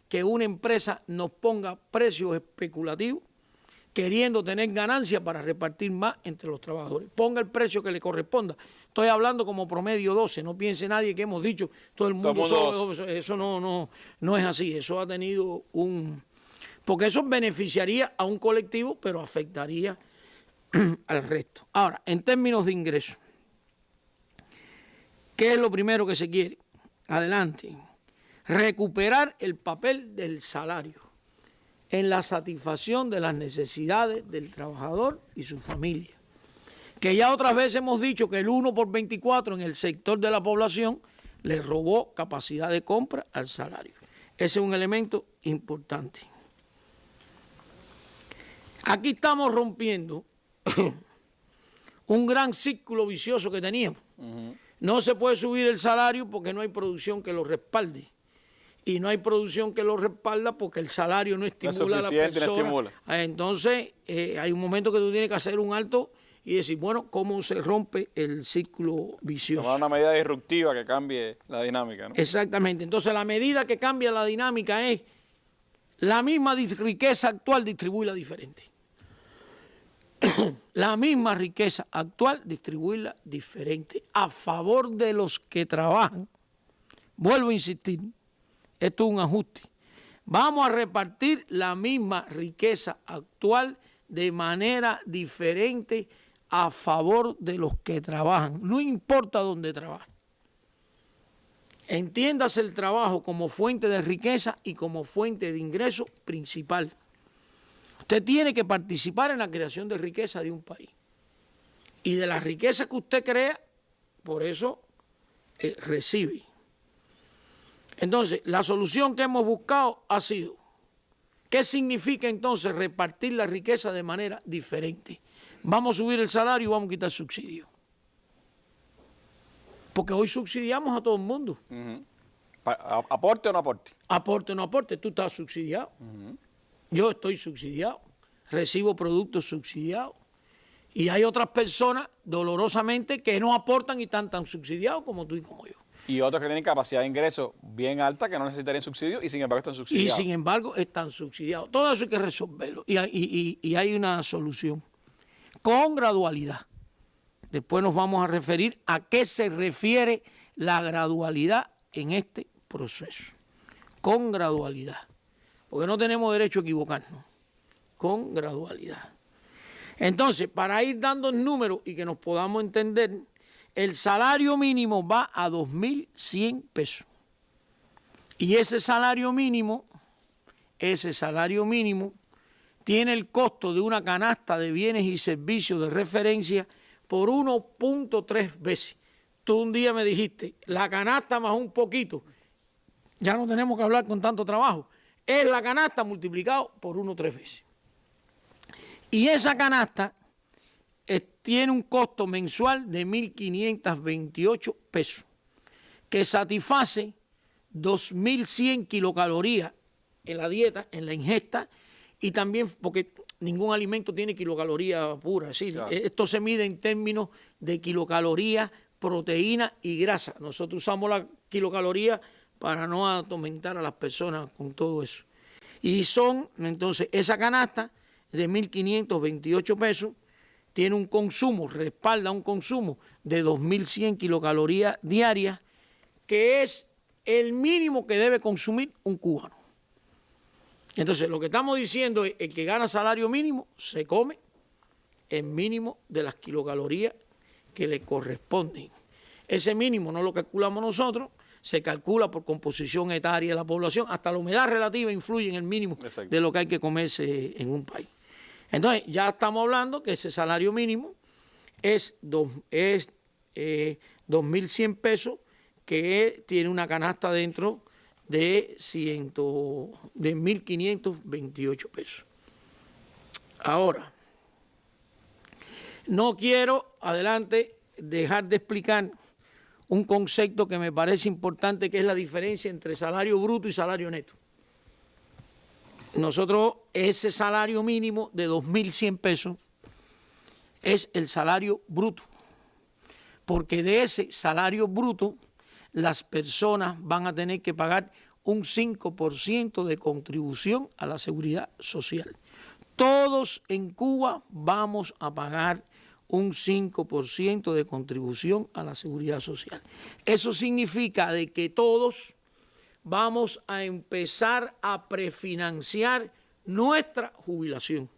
Speaker 7: que una empresa nos ponga precios especulativos queriendo tener ganancias para repartir más entre los trabajadores. Ponga el precio que le corresponda. Estoy hablando como promedio 12, no piense nadie que hemos dicho todo el mundo eso no es así. Eso ha tenido porque eso beneficiaría a un colectivo, pero afectaría al resto. Ahora, en términos de ingresos, ¿qué es lo primero que se quiere? Adelante. Recuperar el papel del salario en la satisfacción de las necesidades del trabajador y su familia. Que ya otras veces hemos dicho que el 1 por 24 en el sector de la población le robó capacidad de compra al salario. Ese es un elemento importante. Aquí estamos rompiendo un gran círculo vicioso que teníamos. No se puede subir el salario porque no hay producción que lo respalde. Y no hay producción que lo respalda porque el salario no estimula a la persona. No estimula. Entonces, hay un momento que tú tienes que hacer un alto y decir, bueno, ¿cómo se rompe el ciclo vicioso? Tomar
Speaker 1: una medida disruptiva que cambie la dinámica, ¿no?
Speaker 7: Exactamente. Entonces, la medida que cambia la dinámica es la misma riqueza actual, distribuirla diferente. La misma riqueza actual, distribuirla diferente a favor de los que trabajan. Vuelvo a insistir. Esto es un ajuste. Vamos a repartir la misma riqueza actual de manera diferente a favor de los que trabajan. No importa dónde trabajen. Entiéndase el trabajo como fuente de riqueza y como fuente de ingreso principal. Usted tiene que participar en la creación de riqueza de un país. Y de la riqueza que usted crea, por eso recibe. Entonces, la solución que hemos buscado ha sido, ¿qué significa entonces repartir la riqueza de manera diferente? Vamos a subir el salario y vamos a quitar subsidios. Porque hoy subsidiamos a todo el mundo.
Speaker 1: ¿Aporte o no aporte?
Speaker 7: Aporte o no aporte, tú estás subsidiado. Yo estoy subsidiado, recibo productos subsidiados. Y hay otras personas, dolorosamente, que no aportan y están tan subsidiados como tú y como yo.
Speaker 1: Y otros que tienen capacidad de ingreso bien alta, que no necesitarían subsidio y sin embargo están subsidiados.
Speaker 7: Y sin embargo están subsidiados. Todo eso hay que resolverlo. Y hay una solución. Con gradualidad. Después nos vamos a referir a qué se refiere la gradualidad en este proceso. Con gradualidad. Porque no tenemos derecho a equivocarnos. Con gradualidad. Entonces, para ir dando números y que nos podamos entender, el salario mínimo va a 2.100 pesos. Y ese salario mínimo tiene el costo de una canasta de bienes y servicios de referencia por 1.3 veces. Tú un día me dijiste, la canasta más un poquito, ya no tenemos que hablar con tanto trabajo. es la canasta multiplicado por 1 3 veces. Y esa canasta tiene un costo mensual de 1.528 pesos, que satisface 2.100 kilocalorías en la dieta, en la ingesta, y también porque ningún alimento tiene kilocaloría pura. ¿Sí? Claro. Esto se mide en términos de kilocalorías, proteína y grasa. Nosotros usamos la kilocaloría para no atormentar a las personas con todo eso. Y son, entonces, esa canasta de 1.528 pesos tiene un consumo, respalda un consumo de 2.100 kilocalorías diarias, que es el mínimo que debe consumir un cubano. Entonces, lo que estamos diciendo es que el que gana salario mínimo se come el mínimo de las kilocalorías que le corresponden. Ese mínimo no lo calculamos nosotros, se calcula por composición etaria de la población, hasta la humedad relativa influye en el mínimo de lo que hay que comerse en un país. Entonces, ya estamos hablando que ese salario mínimo es 2.100 pesos, que tiene una canasta dentro de 1.528 pesos. Ahora, no quiero, adelante, dejar de explicar un concepto que me parece importante, que es la diferencia entre salario bruto y salario neto. Nosotros, ese salario mínimo de 2.100 pesos es el salario bruto, porque de ese salario bruto las personas van a tener que pagar un 5% de contribución a la seguridad social. Todos en Cuba vamos a pagar un 5% de contribución a la seguridad social. Eso significa de que todos vamos a empezar a prefinanciar nuestra jubilación,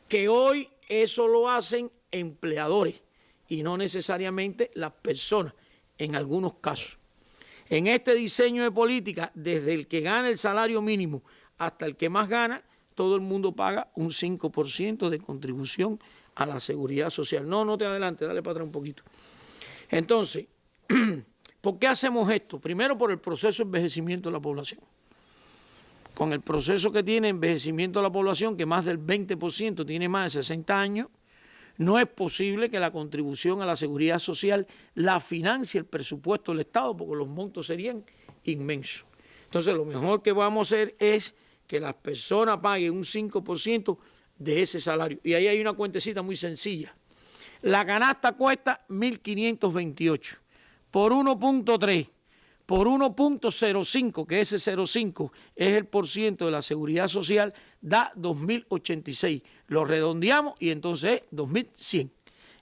Speaker 7: que hoy eso lo hacen empleadores y no necesariamente las personas en algunos casos. En este diseño de política, desde el que gana el salario mínimo hasta el que más gana, todo el mundo paga un 5% de contribución a la seguridad social. No te adelante, dale para atrás un poquito. Entonces, ¿por qué hacemos esto? Primero, por el proceso de envejecimiento de la población. Con el proceso que tiene envejecimiento de la población, que más del 20% tiene más de 60 años, no es posible que la contribución a la seguridad social la financie el presupuesto del Estado, porque los montos serían inmensos. Entonces, lo mejor que vamos a hacer es que las personas paguen un 5% de ese salario. Y ahí hay una cuentecita muy sencilla. La canasta cuesta 1.528 por 1.3, por 1.05, que ese 0.5 es el % de la seguridad social, da 2.086. Lo redondeamos y entonces es 2.100.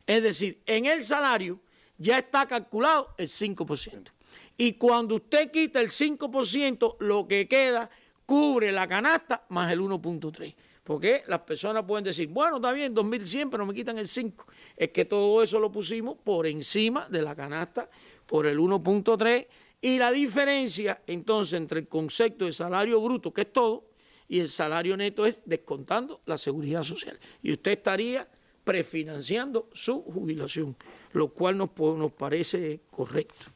Speaker 7: Es decir, en el salario ya está calculado el 5%. Y cuando usted quita el 5%, lo que queda cubre la canasta más el 1.3. Porque las personas pueden decir, bueno, está bien, 2.100, pero me quitan el 5. Es que todo eso lo pusimos por encima de la canasta, por el 1.3, y la diferencia entonces entre el concepto de salario bruto, que es todo, y el salario neto es descontando la seguridad social. Y usted estaría prefinanciando su jubilación, lo cual nos parece correcto.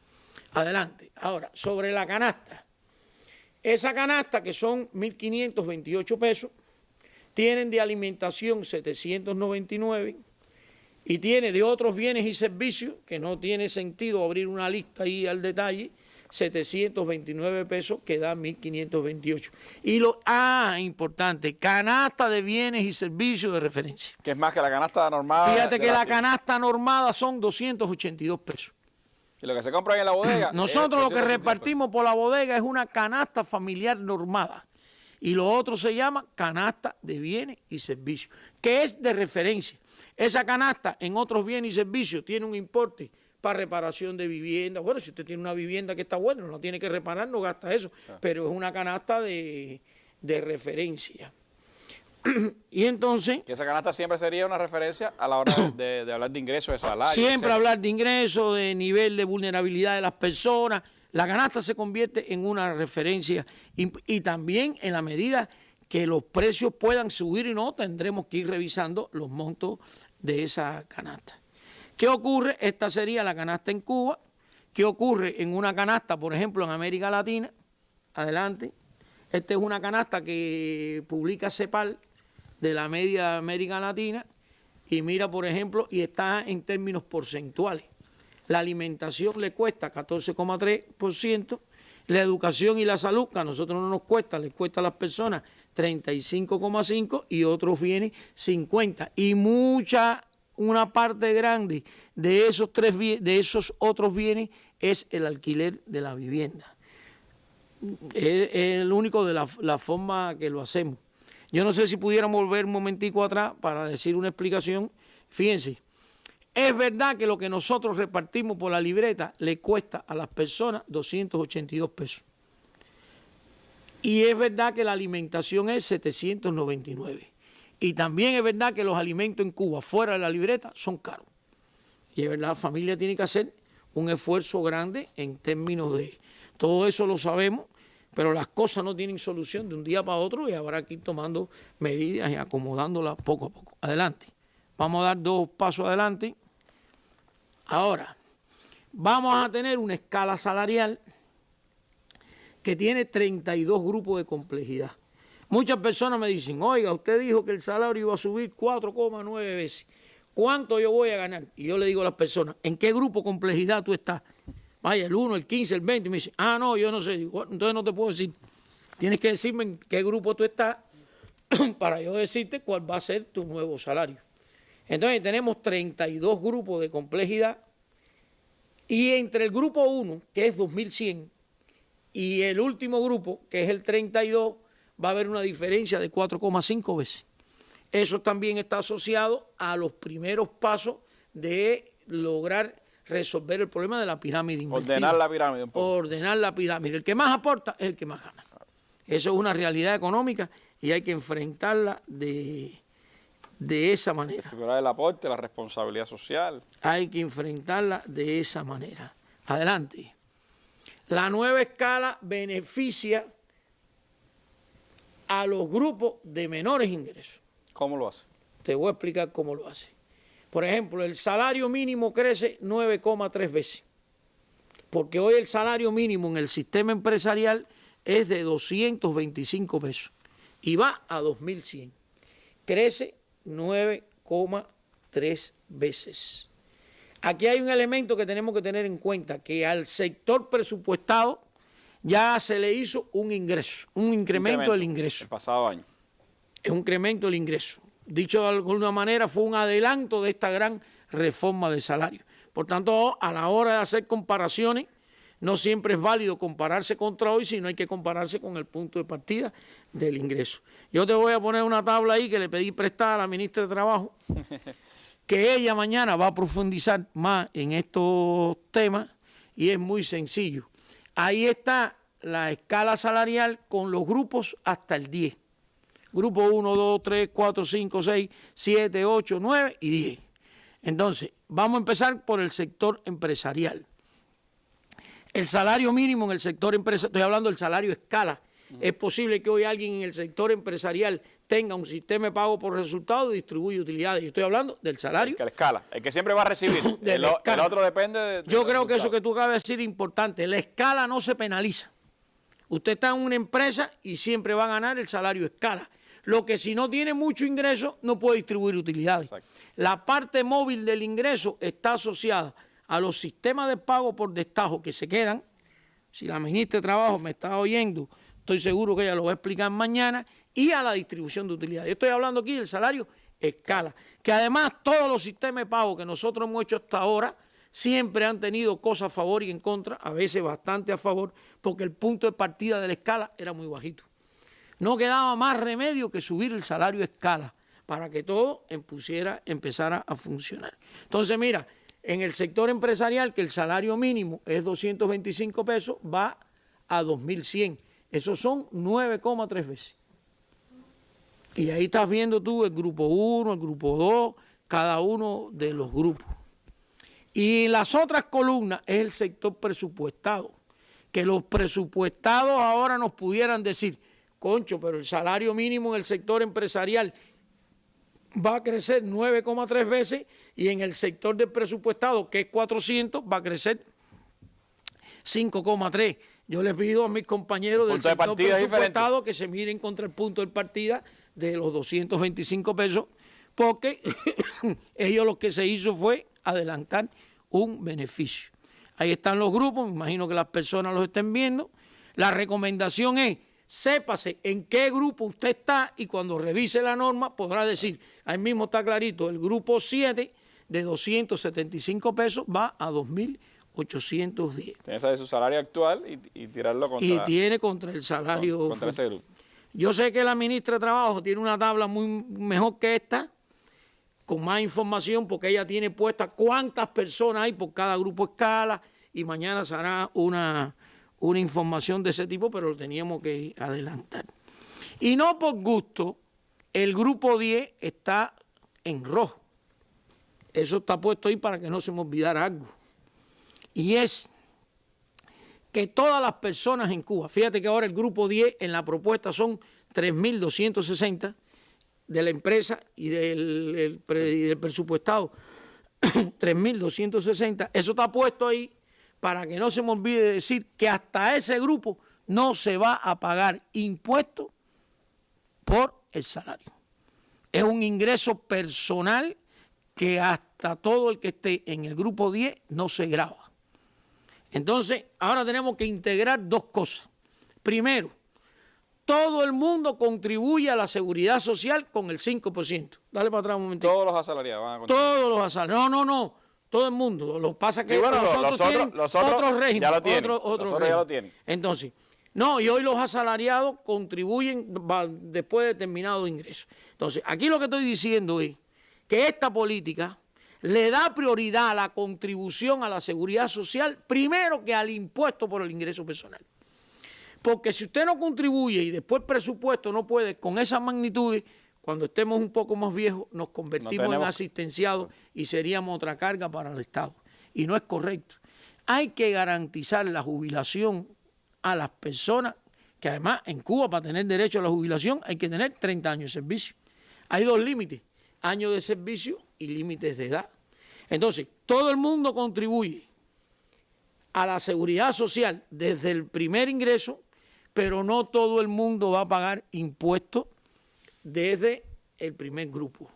Speaker 7: Adelante. Ahora, sobre la canasta. Esa canasta, que son 1.528 pesos, tienen de alimentación 799 y tiene de otros bienes y servicios, que no tiene sentido abrir una lista ahí al detalle, 729 pesos, que da 1.528. Y importante, canasta de bienes y servicios de referencia.
Speaker 1: Que es más que la canasta normada.
Speaker 7: Fíjate que la canasta normada son 282 pesos.
Speaker 1: Y lo que se compra en la bodega.
Speaker 7: Nosotros lo que repartimos por la bodega es una canasta familiar normada. Y lo otro se llama canasta de bienes y servicios, que es de referencia. Esa canasta en otros bienes y servicios tiene un importe para reparación de vivienda. Bueno, si usted tiene una vivienda que está buena, no la tiene que reparar, no gasta eso. Pero es una canasta de referencia. Y entonces...
Speaker 1: Que esa canasta siempre sería una referencia a la hora de hablar de ingresos, de salario.
Speaker 7: Siempre hablar de ingresos, de nivel de vulnerabilidad de las personas. La canasta se convierte en una referencia y también en la medida que los precios puedan subir y no, tendremos que ir revisando los montos de esa canasta. ¿Qué ocurre? Esta sería la canasta en Cuba. ¿Qué ocurre en una canasta, por ejemplo, en América Latina? Adelante. Esta es una canasta que publica CEPAL de la media de América Latina y mira, por ejemplo, y está en términos porcentuales. La alimentación le cuesta 14,3%, la educación y la salud, que a nosotros no nos cuesta, les cuesta a las personas 35,5% y otros bienes 50%. Y una parte grande de esos otros bienes es el alquiler de la vivienda. Es el único de la forma que lo hacemos. Yo no sé si pudiéramos volver un momentico atrás para decir una explicación. Fíjense, es verdad que lo que nosotros repartimos por la libreta le cuesta a las personas 282 pesos. Y es verdad que la alimentación es 799. Y también es verdad que los alimentos en Cuba, fuera de la libreta, son caros. Y es verdad, la familia tiene que hacer un esfuerzo grande en términos de... Todo eso lo sabemos, pero las cosas no tienen solución de un día para otro y habrá que ir tomando medidas y acomodándolas poco a poco. Adelante. Vamos a dar 2 pasos adelante. Ahora, vamos a tener una escala salarial que tiene 32 grupos de complejidad. Muchas personas me dicen, oiga, usted dijo que el salario iba a subir 4,9 veces. ¿Cuánto yo voy a ganar? Y yo le digo a las personas, ¿en qué grupo de complejidad tú estás? Vaya, el 1, el 15, el 20. Y me dicen, no, yo no sé. Digo, entonces no te puedo decir. Tienes que decirme en qué grupo tú estás para yo decirte cuál va a ser tu nuevo salario. Entonces tenemos 32 grupos de complejidad y entre el grupo 1, que es 2100, y el último grupo, que es el 32, va a haber una diferencia de 4,5 veces. Eso también está asociado a los primeros pasos de lograr resolver el problema de la pirámide invertida.
Speaker 1: Ordenar la pirámide un poco.
Speaker 7: Ordenar la pirámide. El que más aporta es el que más gana. Eso es una realidad económica y hay que enfrentarla de esa manera.
Speaker 1: El aporte, la responsabilidad social.
Speaker 7: Hay que enfrentarla de esa manera. Adelante. La nueva escala beneficia a los grupos de menores ingresos.
Speaker 1: ¿Cómo lo hace?
Speaker 7: Te voy a explicar cómo lo hace. Por ejemplo, el salario mínimo crece 9,3 veces. Porque hoy el salario mínimo en el sistema empresarial es de 225 pesos y va a 2.100. Crece 9,3 veces. Aquí hay un elemento que tenemos que tener en cuenta, que al sector presupuestado ya se le hizo un ingreso, un incremento del ingreso.
Speaker 1: El pasado año.
Speaker 7: Es un incremento del ingreso. Dicho de alguna manera, fue un adelanto de esta gran reforma de salario. Por tanto, a la hora de hacer comparaciones, no siempre es válido compararse contra hoy, sino hay que compararse con el punto de partida del ingreso. Yo te voy a poner una tabla ahí que le pedí prestada a la ministra de Trabajo, que ella mañana va a profundizar más en estos temas y es muy sencillo. Ahí está la escala salarial con los grupos hasta el 10. Grupo 1, 2, 3, 4, 5, 6, 7, 8, 9 y 10. Entonces, vamos a empezar por el sector empresarial. El salario mínimo en el sector empresarial, estoy hablando del salario escala. Es posible que hoy alguien en el sector empresarial tenga un sistema de pago por resultado y distribuye utilidades. Yo estoy hablando del salario.
Speaker 1: La escala, el que siempre va a recibir. el otro depende de...
Speaker 7: Yo creo que eso que tú acabas de decir es importante. La escala no se penaliza. Usted está en una empresa y siempre va a ganar el salario escala. Lo que si no tiene mucho ingreso no puede distribuir utilidades. Exacto. La parte móvil del ingreso está asociada a los sistemas de pago por destajo que se quedan. Si la ministra de Trabajo me está oyendo, estoy seguro que ella lo va a explicar mañana, y a la distribución de utilidades. Yo estoy hablando aquí del salario escala, que además todos los sistemas de pago que nosotros hemos hecho hasta ahora siempre han tenido cosas a favor y en contra, a veces bastante a favor, porque el punto de partida de la escala era muy bajito. No quedaba más remedio que subir el salario escala para que todo empezara a funcionar. Entonces, mira, en el sector empresarial, que el salario mínimo es 225 pesos, va a 2.100. Esos son 9,3 veces. Y ahí estás viendo tú el grupo 1, el grupo 2, cada uno de los grupos. Y las otras columnas es el sector presupuestado. Que los presupuestados ahora nos pudieran decir, concho, pero el salario mínimo en el sector empresarial va a crecer 9,3 veces y en el sector del presupuestado, que es 400, va a crecer 5,3. Yo les pido a mis compañeros del sector presupuestado que se miren contra el punto de partida de los 225 pesos, porque ellos lo que se hizo fue adelantar un beneficio. Ahí están los grupos, me imagino que las personas los estén viendo. La recomendación es, sépase en qué grupo usted está y cuando revise la norma podrá decir, ahí mismo está clarito, el grupo 7 de 275 pesos va a 2.810.
Speaker 1: Tiene esa de su salario actual y tirarlo contra...
Speaker 7: Y tiene contra el salario...
Speaker 1: Contra ese grupo.
Speaker 7: Yo sé que la ministra de Trabajo tiene una tabla muy mejor que esta, con más información, porque ella tiene puesta cuántas personas hay por cada grupo escala, y mañana se hará una información de ese tipo, pero lo teníamos que adelantar. Y no por gusto, el grupo 10 está en rojo. Eso está puesto ahí para que no se me olvidara algo. Y es que todas las personas en Cuba, fíjate que ahora el grupo 10 en la propuesta son 3.260 de la empresa y del presupuestado 3.260, eso está puesto ahí para que no se me olvide decir que hasta ese grupo no se va a pagar impuesto por el salario. Es un ingreso personal que hasta todo el que esté en el grupo 10 no se grava. Entonces, ahora tenemos que integrar dos cosas. Primero, todo el mundo contribuye a la seguridad social con el 5%. Dale para atrás un momentito.
Speaker 1: Todos los asalariados van a contribuir.
Speaker 7: Todos los asalariados. No. Todo el mundo. Lo que pasa es que los otros tienen otro régimen.
Speaker 1: Ya lo tienen.
Speaker 7: Otro
Speaker 1: régimen. Ya lo tienen.
Speaker 7: Entonces, no, y hoy los asalariados contribuyen después de determinado ingreso. Entonces, aquí lo que estoy diciendo es que esta política le da prioridad a la contribución a la seguridad social primero que al impuesto por el ingreso personal. Porque si usted no contribuye y después el presupuesto no puede con esas magnitudes, cuando estemos un poco más viejos nos convertimos en asistenciados y seríamos otra carga para el Estado. Y no es correcto. Hay que garantizar la jubilación a las personas, que además en Cuba para tener derecho a la jubilación hay que tener 30 años de servicio. Hay dos límites, años de servicio y límites de edad. Entonces, todo el mundo contribuye a la seguridad social desde el primer ingreso, pero no todo el mundo va a pagar impuestos desde el primer grupo.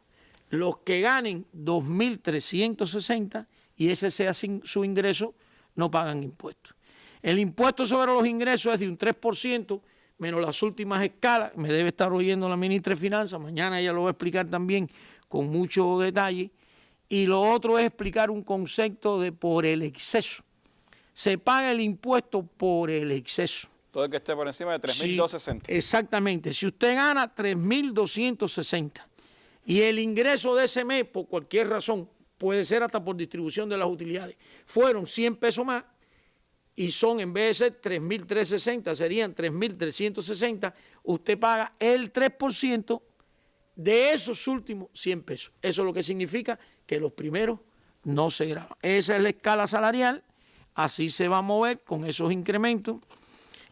Speaker 7: Los que ganen 2.360 y ese sea su ingreso, no pagan impuestos. El impuesto sobre los ingresos es de un 3%, menos las últimas escalas. Me debe estar oyendo la ministra de Finanzas, mañana ella lo va a explicar también con mucho detalle. Y lo otro es explicar un concepto de por el exceso. Se paga el impuesto por el exceso.
Speaker 1: Todo el que esté por encima de 3.260.
Speaker 7: Exactamente. Si usted gana 3.260 y el ingreso de ese mes, por cualquier razón, puede ser hasta por distribución de las utilidades, fueron 100 pesos más y son, en vez de ser 3.360, serían 3.360, usted paga el 3% de esos últimos 100 pesos. Eso es lo que significa que los primeros no se graban. Esa es la escala salarial, así se va a mover con esos incrementos.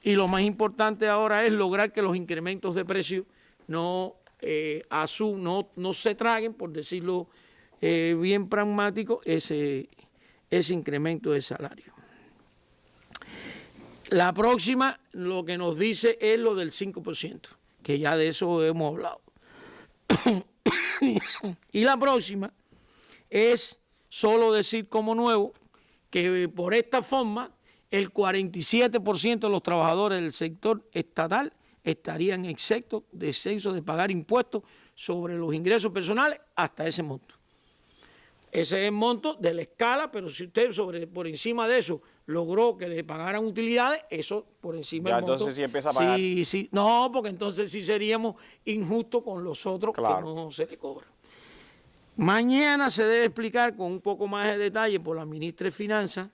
Speaker 7: Y lo más importante ahora es lograr que los incrementos de precio no se traguen, por decirlo bien pragmático, ese incremento de salario. La próxima lo que nos dice es lo del 5%, que ya de eso hemos hablado. Y la próxima es solo decir como nuevo que por esta forma el 47% de los trabajadores del sector estatal estarían exentos de pagar impuestos sobre los ingresos personales hasta ese monto. Ese es el monto de la escala, pero si usted por encima de eso logró que le pagaran utilidades, eso por encima del monto.
Speaker 1: Entonces sí empieza a pagar.
Speaker 7: Sí, no, porque entonces sí seríamos injustos con los otros, claro, que no se le cobra. Mañana se debe explicar con un poco más de detalle por la ministra de Finanzas,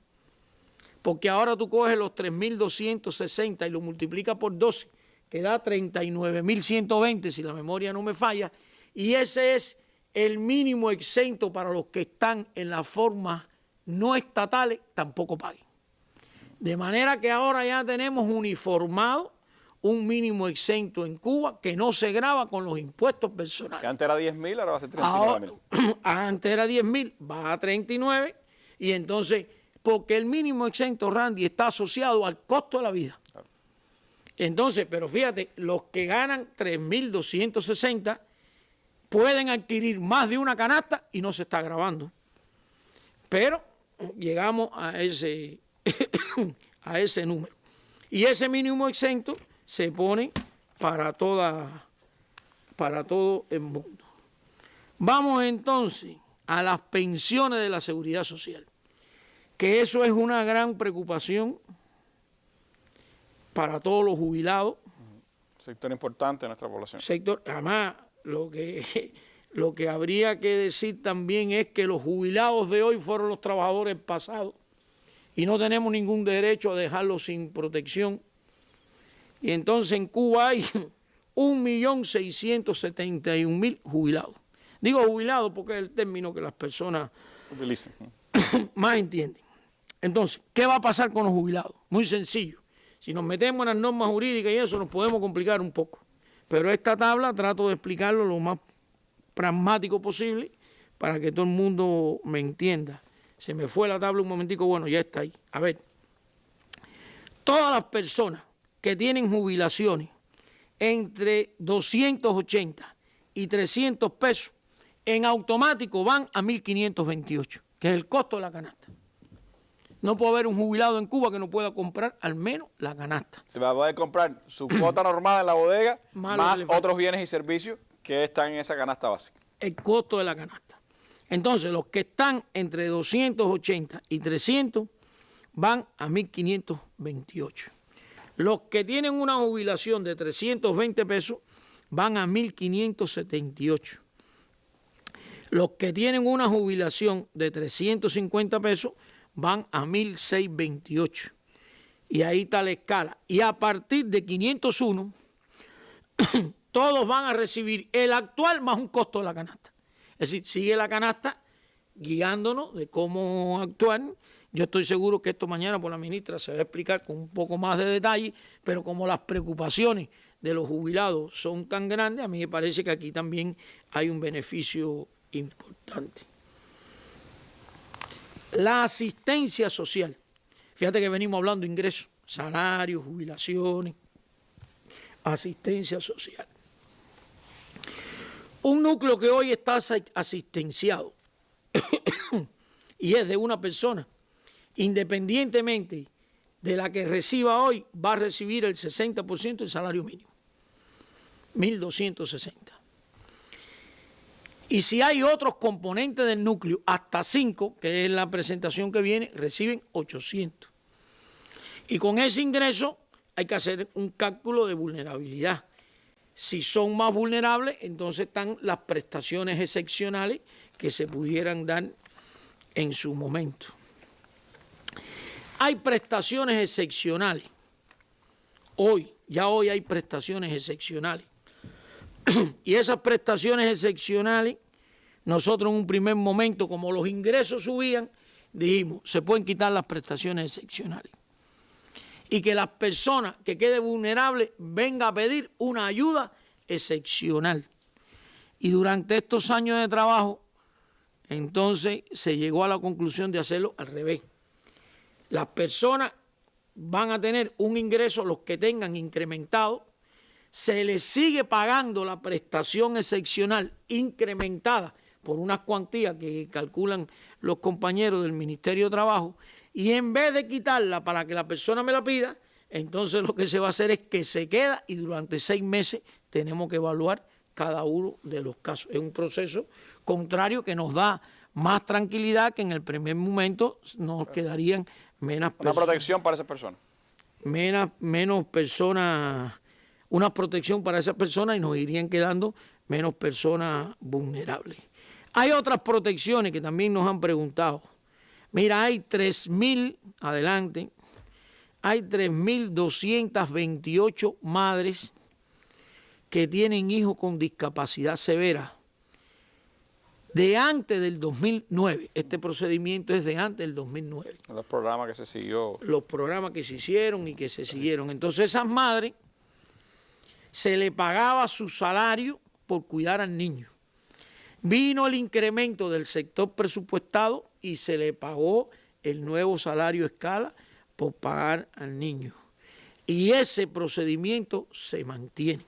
Speaker 7: porque ahora tú coges los 3.260 y lo multiplicas por 12, que da 39.120, si la memoria no me falla, y ese es el mínimo exento para los que están en las formas no estatales, tampoco paguen. De manera que ahora ya tenemos uniformado un mínimo exento en Cuba que no se grava con los impuestos personales.
Speaker 1: Que antes era 10.000, ahora va a ser 39.000.
Speaker 7: Antes era 10.000, va a 39, y entonces porque el mínimo exento, Randy, está asociado al costo de la vida. Entonces, pero fíjate, los que ganan 3.260 pueden adquirir más de una canasta y no se está gravando. Pero llegamos a ese, a ese número. Y ese mínimo exento se pone para todo el mundo. Vamos entonces a las pensiones de la Seguridad Social, que eso es una gran preocupación para todos los jubilados.
Speaker 1: Sector importante de nuestra población.
Speaker 7: Sector, además, lo que habría que decir también es que los jubilados de hoy fueron los trabajadores pasados y no tenemos ningún derecho a dejarlos sin protección. Y entonces en Cuba hay 1.671.000 jubilados. Digo jubilados porque es el término que las personas
Speaker 1: utilizan,
Speaker 7: más entienden. Entonces, ¿qué va a pasar con los jubilados? Muy sencillo. Si nos metemos en las normas jurídicas y eso, nos podemos complicar un poco. Pero esta tabla trato de explicarlo lo más pragmático posible para que todo el mundo me entienda. Se me fue la tabla un momentico, bueno, ya está ahí. A ver, todas las personas que tienen jubilaciones entre 280 y 300 pesos, en automático van a 1.528, que es el costo de la canasta. No puede haber un jubilado en Cuba que no pueda comprar al menos la canasta.
Speaker 1: Se va a poder comprar su cuota normal en la bodega, más otros bienes y servicios que están en esa canasta básica.
Speaker 7: El costo de la canasta. Entonces, los que están entre 280 y 300 van a 1.528. Los que tienen una jubilación de 320 pesos van a 1.578. Los que tienen una jubilación de 350 pesos van a 1.628. Y ahí está la escala. Y a partir de 501, todos van a recibir el actual más un costo de la canasta. Es decir, sigue la canasta guiándonos de cómo actuar. Yo estoy seguro que esto mañana por la ministra se va a explicar con un poco más de detalle, pero como las preocupaciones de los jubilados son tan grandes, a mí me parece que aquí también hay un beneficio importante. La asistencia social. Fíjate que venimos hablando de ingresos, salarios, jubilaciones, asistencia social. Un núcleo que hoy está asistenciado y es de una persona, independientemente de la que reciba hoy, va a recibir el 60% del salario mínimo, 1.260. Y si hay otros componentes del núcleo, hasta 5, que es la presentación que viene, reciben 800. Y con ese ingreso hay que hacer un cálculo de vulnerabilidad. Si son más vulnerables, entonces están las prestaciones excepcionales que se pudieran dar en su momento. Hay prestaciones excepcionales. Ya hoy hay prestaciones excepcionales. Y esas prestaciones excepcionales, nosotros en un primer momento, como los ingresos subían, dijimos, se pueden quitar las prestaciones excepcionales. Y que las personas que queden vulnerables vengan a pedir una ayuda excepcional. Y durante estos años de trabajo, entonces se llegó a la conclusión de hacerlo al revés. Las personas van a tener un ingreso, los que tengan incrementado, se les sigue pagando la prestación excepcional incrementada por unas cuantías que calculan los compañeros del Ministerio de Trabajo, y en vez de quitarla para que la persona me la pida, entonces lo que se va a hacer es que se queda y durante 6 meses tenemos que evaluar cada uno de los casos. Es un proceso contrario que nos da más tranquilidad, que en el primer momento nos quedarían menos personas.
Speaker 1: Una protección para esas personas.
Speaker 7: Menos personas, una protección para esas personas, y nos irían quedando menos personas vulnerables. Hay otras protecciones que también nos han preguntado. Mira, hay 3.000, adelante, hay 3.228 madres que tienen hijos con discapacidad severa de antes del 2009. Este procedimiento es de antes del 2009.
Speaker 1: Los programas que se siguió.
Speaker 7: Los programas que se hicieron y que se siguieron. Entonces esas madres se le pagaba su salario por cuidar al niño. Vino el incremento del sector presupuestado y se le pagó el nuevo salario escala por pagar al niño. Y ese procedimiento se mantiene.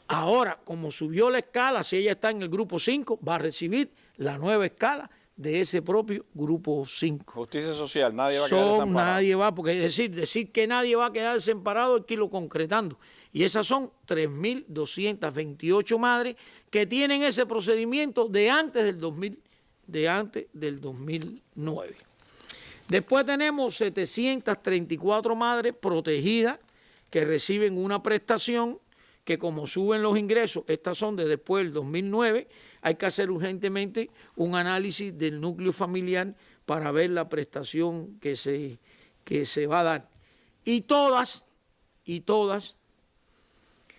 Speaker 7: Ahora, como subió la escala, si ella está en el grupo 5, va a recibir la nueva escala de ese propio grupo 5.
Speaker 1: Justicia social, nadie va a quedar desamparado. Nadie
Speaker 7: va, porque decir que nadie va a quedar desamparado hay que irlo concretando. Y esas son 3.228 madres que tienen ese procedimiento de antes del 2009. Después tenemos 734 madres protegidas que reciben una prestación que, como suben los ingresos, estas son de después del 2009, hay que hacer urgentemente un análisis del núcleo familiar para ver la prestación que se va a dar. Y todas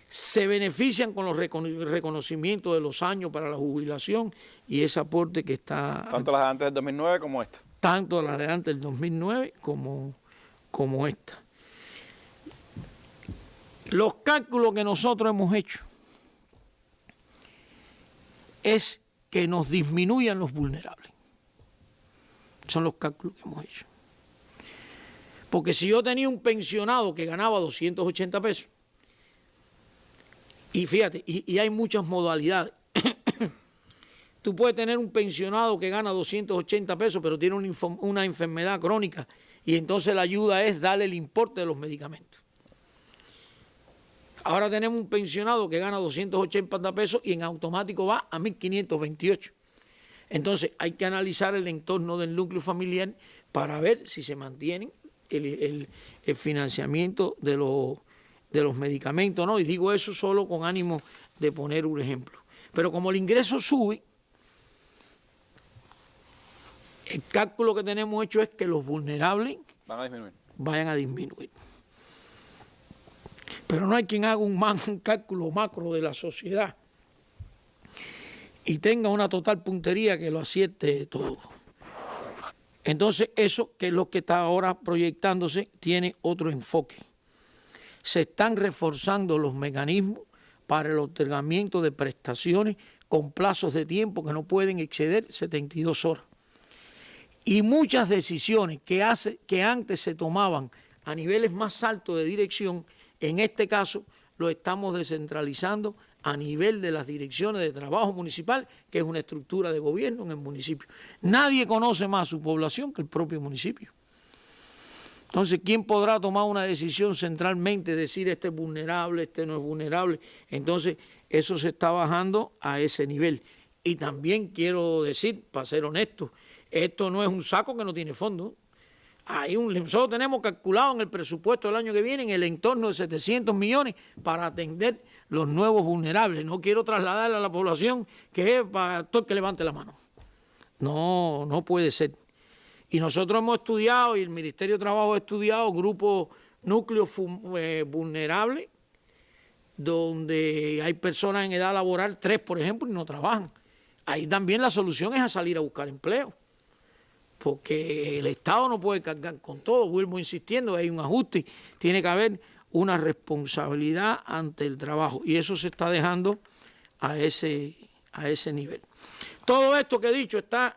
Speaker 7: se benefician con los reconocimientos de los años para la jubilación y ese aporte que está...
Speaker 1: Tanto las de antes del 2009 como esta.
Speaker 7: Tanto las de antes del 2009 como esta. Los cálculos que nosotros hemos hecho es que nos disminuyan los vulnerables. Son los cálculos que hemos hecho. Porque si yo tenía un pensionado que ganaba 280 pesos, y fíjate, y hay muchas modalidades. Tú puedes tener un pensionado que gana 280 pesos, pero tiene una enfermedad crónica, y entonces la ayuda es darle el importe de los medicamentos. Ahora tenemos un pensionado que gana 280 pesos y en automático va a 1.528. Entonces hay que analizar el entorno del núcleo familiar para ver si se mantiene el financiamiento de los medicamentos, ¿no? Y digo eso solo con ánimo de poner un ejemplo. Pero como el ingreso sube, el cálculo que tenemos hecho es que los vulnerables vayan a disminuir. Pero no hay quien haga un cálculo macro de la sociedad y tenga una total puntería que lo acierte todo. Entonces eso, que es lo que está ahora proyectándose, tiene otro enfoque. Se están reforzando los mecanismos para el otorgamiento de prestaciones con plazos de tiempo que no pueden exceder 72 horas. Y muchas decisiones que antes se tomaban a niveles más altos de dirección, en este caso lo estamos descentralizando a nivel de las direcciones de trabajo municipal, que es una estructura de gobierno en el municipio. Nadie conoce más a su población que el propio municipio. Entonces, ¿quién podrá tomar una decisión centralmente, decir este es vulnerable, este no es vulnerable? Entonces, eso se está bajando a ese nivel. Y también quiero decir, para ser honesto, esto no es un saco que no tiene fondo. Nosotros tenemos calculado en el presupuesto del año que viene en el entorno de 700 millones para atender los nuevos vulnerables. No quiero trasladarle a la población que es para todo el que levante la mano. No puede ser. Y nosotros hemos estudiado, y el Ministerio de Trabajo ha estudiado, grupos, núcleos vulnerables, donde hay personas en edad laboral, 3 por ejemplo, y no trabajan. Ahí también la solución es a salir a buscar empleo. Porque el Estado no puede cargar con todo, vuelvo insistiendo, hay un ajuste, tiene que haber una responsabilidad ante el trabajo y eso se está dejando a ese nivel. Todo esto que he dicho está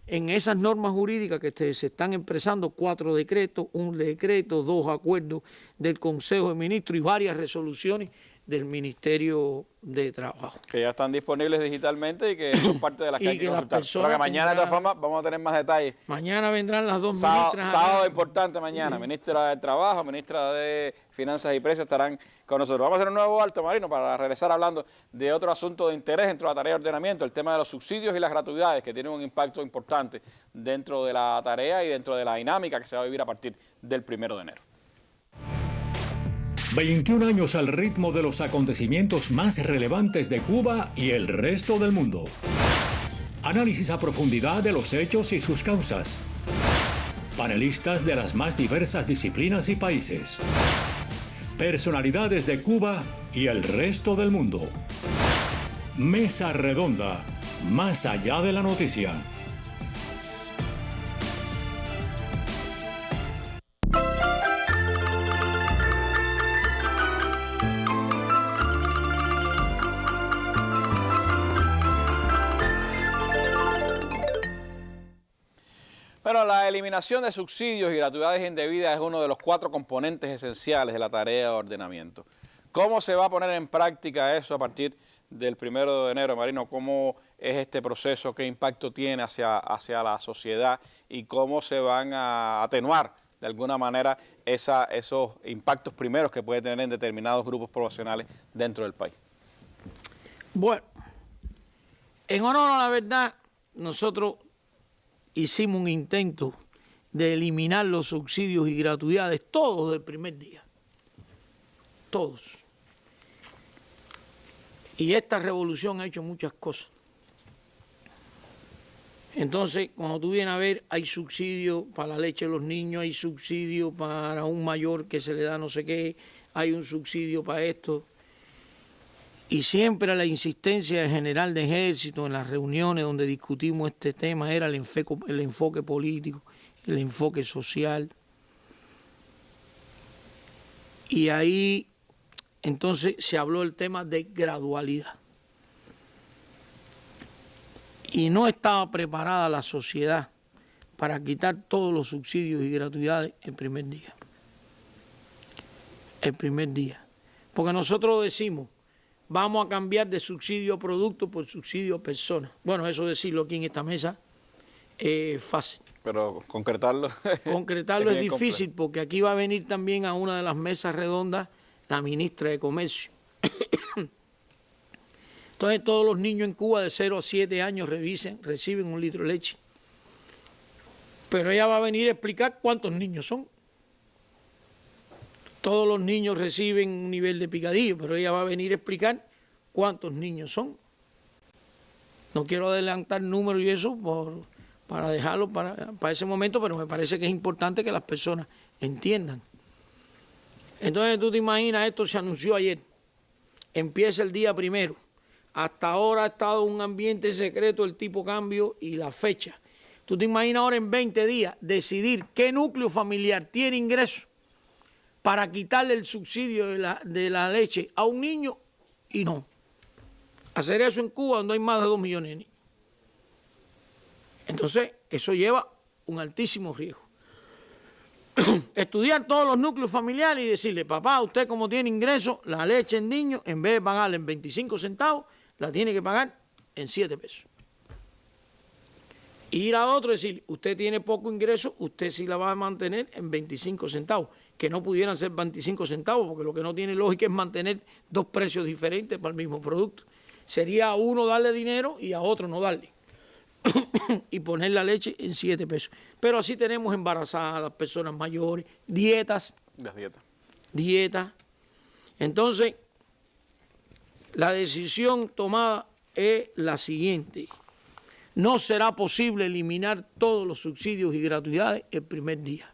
Speaker 7: en esas normas jurídicas que se están expresando, 4 decretos, 1 decreto, 2 acuerdos del Consejo de Ministros y varias resoluciones del Ministerio de Trabajo.
Speaker 1: Que ya están disponibles digitalmente y que son parte de las que hay que consultar. Pero que mañana, de todas formas, vamos a tener más detalles.
Speaker 7: Mañana vendrán las dos ministras.
Speaker 1: Sábado importante mañana. Sí. Ministra de Trabajo, ministra de Finanzas y Precios estarán con nosotros. Vamos a hacer un nuevo alto, Marino, para regresar hablando de otro asunto de interés dentro de la tarea de ordenamiento, el tema de los subsidios y las gratuidades, que tienen un impacto importante dentro de la tarea y dentro de la dinámica que se va a vivir a partir del 1 de enero.
Speaker 10: 21 años al ritmo de los acontecimientos más relevantes de Cuba y el resto del mundo. Análisis a profundidad de los hechos y sus causas. Panelistas de las más diversas disciplinas y países. Personalidades de Cuba y el resto del mundo. Mesa redonda, más allá de la noticia.
Speaker 1: Bueno, Bueno, la eliminación de subsidios y gratuidades indebidas es uno de los 4 componentes esenciales de la tarea de ordenamiento. ¿Cómo se va a poner en práctica eso a partir del 1 de enero, Marino? ¿Cómo es este proceso? ¿Qué impacto tiene hacia la sociedad? ¿Y cómo se van a atenuar de alguna manera esos impactos primeros que puede tener en determinados grupos poblacionales dentro del país?
Speaker 7: Bueno, en honor a la verdad, nosotros hicimos un intento de eliminar los subsidios y gratuidades todos del primer día. Todos. Y esta revolución ha hecho muchas cosas. Entonces, cuando tú vienes a ver, hay subsidio para la leche de los niños, hay subsidio para un mayor que se le da no sé qué, hay un subsidio para esto. Y siempre la insistencia del general de ejército en las reuniones donde discutimos este tema era el enfoque político, el enfoque social. Y ahí entonces se habló del tema de gradualidad. Y no estaba preparada la sociedad para quitar todos los subsidios y gratuidades el primer día. El primer día. Porque nosotros decimos, vamos a cambiar de subsidio a producto por subsidio a persona. Bueno, eso decirlo aquí en esta mesa es fácil.
Speaker 1: Pero concretarlo...
Speaker 7: Concretarlo es difícil complejo. Porque aquí va a venir también a una de las mesas redondas la ministra de Comercio. Entonces todos los niños en Cuba de 0 a 7 años reciben 1 litro de leche. Pero ella va a venir a explicar cuántos niños son. Todos los niños reciben un nivel de picadillo, pero ella va a venir a explicar cuántos niños son. No quiero adelantar números y eso para dejarlo para ese momento, pero me parece que es importante que las personas entiendan. Entonces tú te imaginas, esto se anunció ayer, empieza el día 1. Hasta ahora ha estado un ambiente secreto el tipo cambio y la fecha. Tú te imaginas ahora en 20 días decidir qué núcleo familiar tiene ingresos para quitarle el subsidio de la leche a un niño y no. Hacer eso en Cuba donde hay más de 2 millones de niños. Entonces, eso lleva un altísimo riesgo. Estudiar todos los núcleos familiares y decirle, papá, usted como tiene ingresos, la leche en niño, en vez de pagarla en 25 centavos, la tiene que pagar en 7 pesos. Ir a otro y decir, usted tiene poco ingreso, usted sí la va a mantener en 25 centavos, que no pudieran ser 25 centavos, porque lo que no tiene lógica es mantener 2 precios diferentes para el mismo producto. Sería a uno darle dinero y a otro no darle. Y poner la leche en 7 pesos. Pero así tenemos embarazadas, personas mayores, dietas.
Speaker 1: Las dietas.
Speaker 7: Dietas. Entonces, la decisión tomada es la siguiente. No será posible eliminar todos los subsidios y gratuidades el primer día.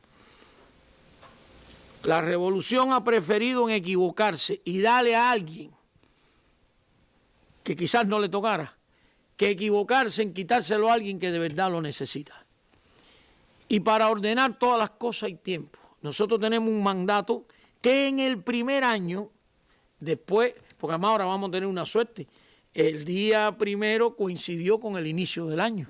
Speaker 7: La revolución ha preferido en equivocarse y darle a alguien que quizás no le tocara, que equivocarse en quitárselo a alguien que de verdad lo necesita. Y para ordenar todas las cosas hay tiempo. Nosotros tenemos un mandato que en el primer año, después, porque además ahora vamos a tener una suerte, el día 1 coincidió con el inicio del año,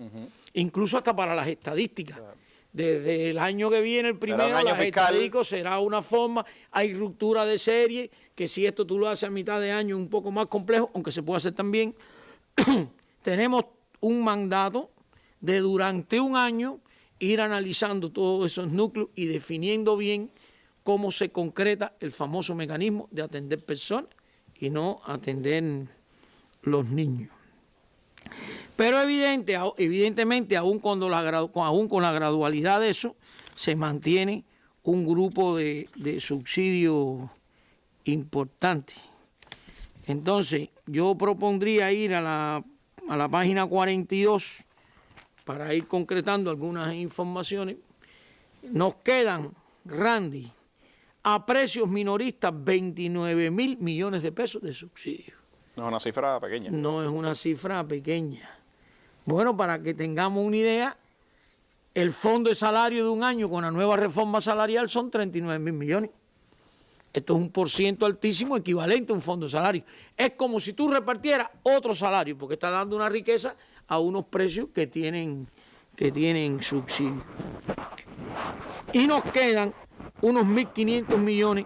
Speaker 7: incluso hasta para las estadísticas. Claro. Desde el año que viene, el primero, las estadísticas será una forma, hay ruptura de serie, que si esto tú lo haces a mitad de año es un poco más complejo, aunque se puede hacer también. Tenemos un mandato de durante un año ir analizando todos esos núcleos y definiendo bien cómo se concreta el famoso mecanismo de atender personas y no atender los niños. Pero evidentemente, aún con la gradualidad de eso, se mantiene un grupo de subsidios importante. Entonces, yo propondría ir a la página 42 para ir concretando algunas informaciones. Nos quedan, Randy, a precios minoristas 29.000 millones de pesos de subsidios.
Speaker 1: No es una cifra pequeña.
Speaker 7: No es una cifra pequeña. Bueno, para que tengamos una idea, el fondo de salario de un año con la nueva reforma salarial son 39.000 millones. Esto es un % altísimo, equivalente a un fondo de salario. Es como si tú repartieras otro salario, porque está dando una riqueza a unos precios que tienen que tienen subsidio. Y nos quedan unos 1.500 millones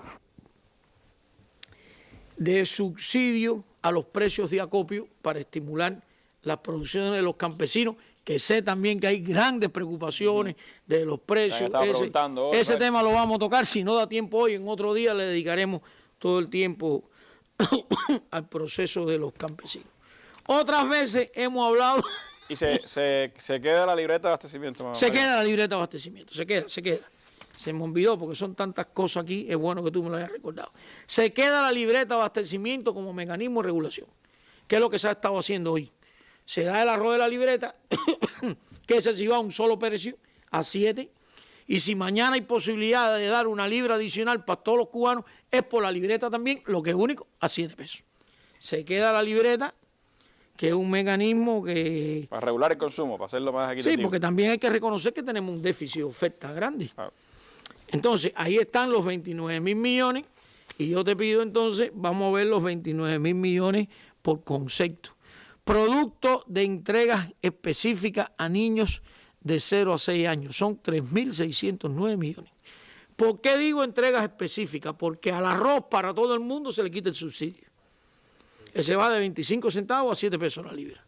Speaker 7: de subsidio a los precios de acopio para estimular las producciones de los campesinos, que sé también que hay grandes preocupaciones de los precios. Ese tema lo vamos a tocar, si no da tiempo hoy, en otro día le dedicaremos todo el tiempo al proceso de los campesinos. Otras veces hemos hablado...
Speaker 1: ¿Y se queda la libreta de abastecimiento?
Speaker 7: Se queda la libreta de abastecimiento, se queda. Se me olvidó porque son tantas cosas aquí, es bueno que tú me lo hayas recordado. Se queda la libreta de abastecimiento como mecanismo de regulación, que es lo que se ha estado haciendo hoy. Se da el arroz de la libreta, que se va a un solo precio, a 7, y si mañana hay posibilidad de dar una libra adicional para todos los cubanos, es por la libreta también, lo que es único, a 7 pesos. Se queda la libreta, que es un mecanismo que...
Speaker 1: Para regular el consumo, para hacerlo más equitativo.
Speaker 7: Sí, porque también hay que reconocer que tenemos un déficit de oferta grande. Entonces, ahí están los 29.000 millones, y yo te pido entonces, vamos a ver los 29.000 millones por concepto. Producto de entregas específicas a niños de 0 a 6 años, son 3.609 millones. ¿Por qué digo entregas específicas? Porque al arroz para todo el mundo se le quita el subsidio. Ese va de 25 centavos a 7 pesos la libra.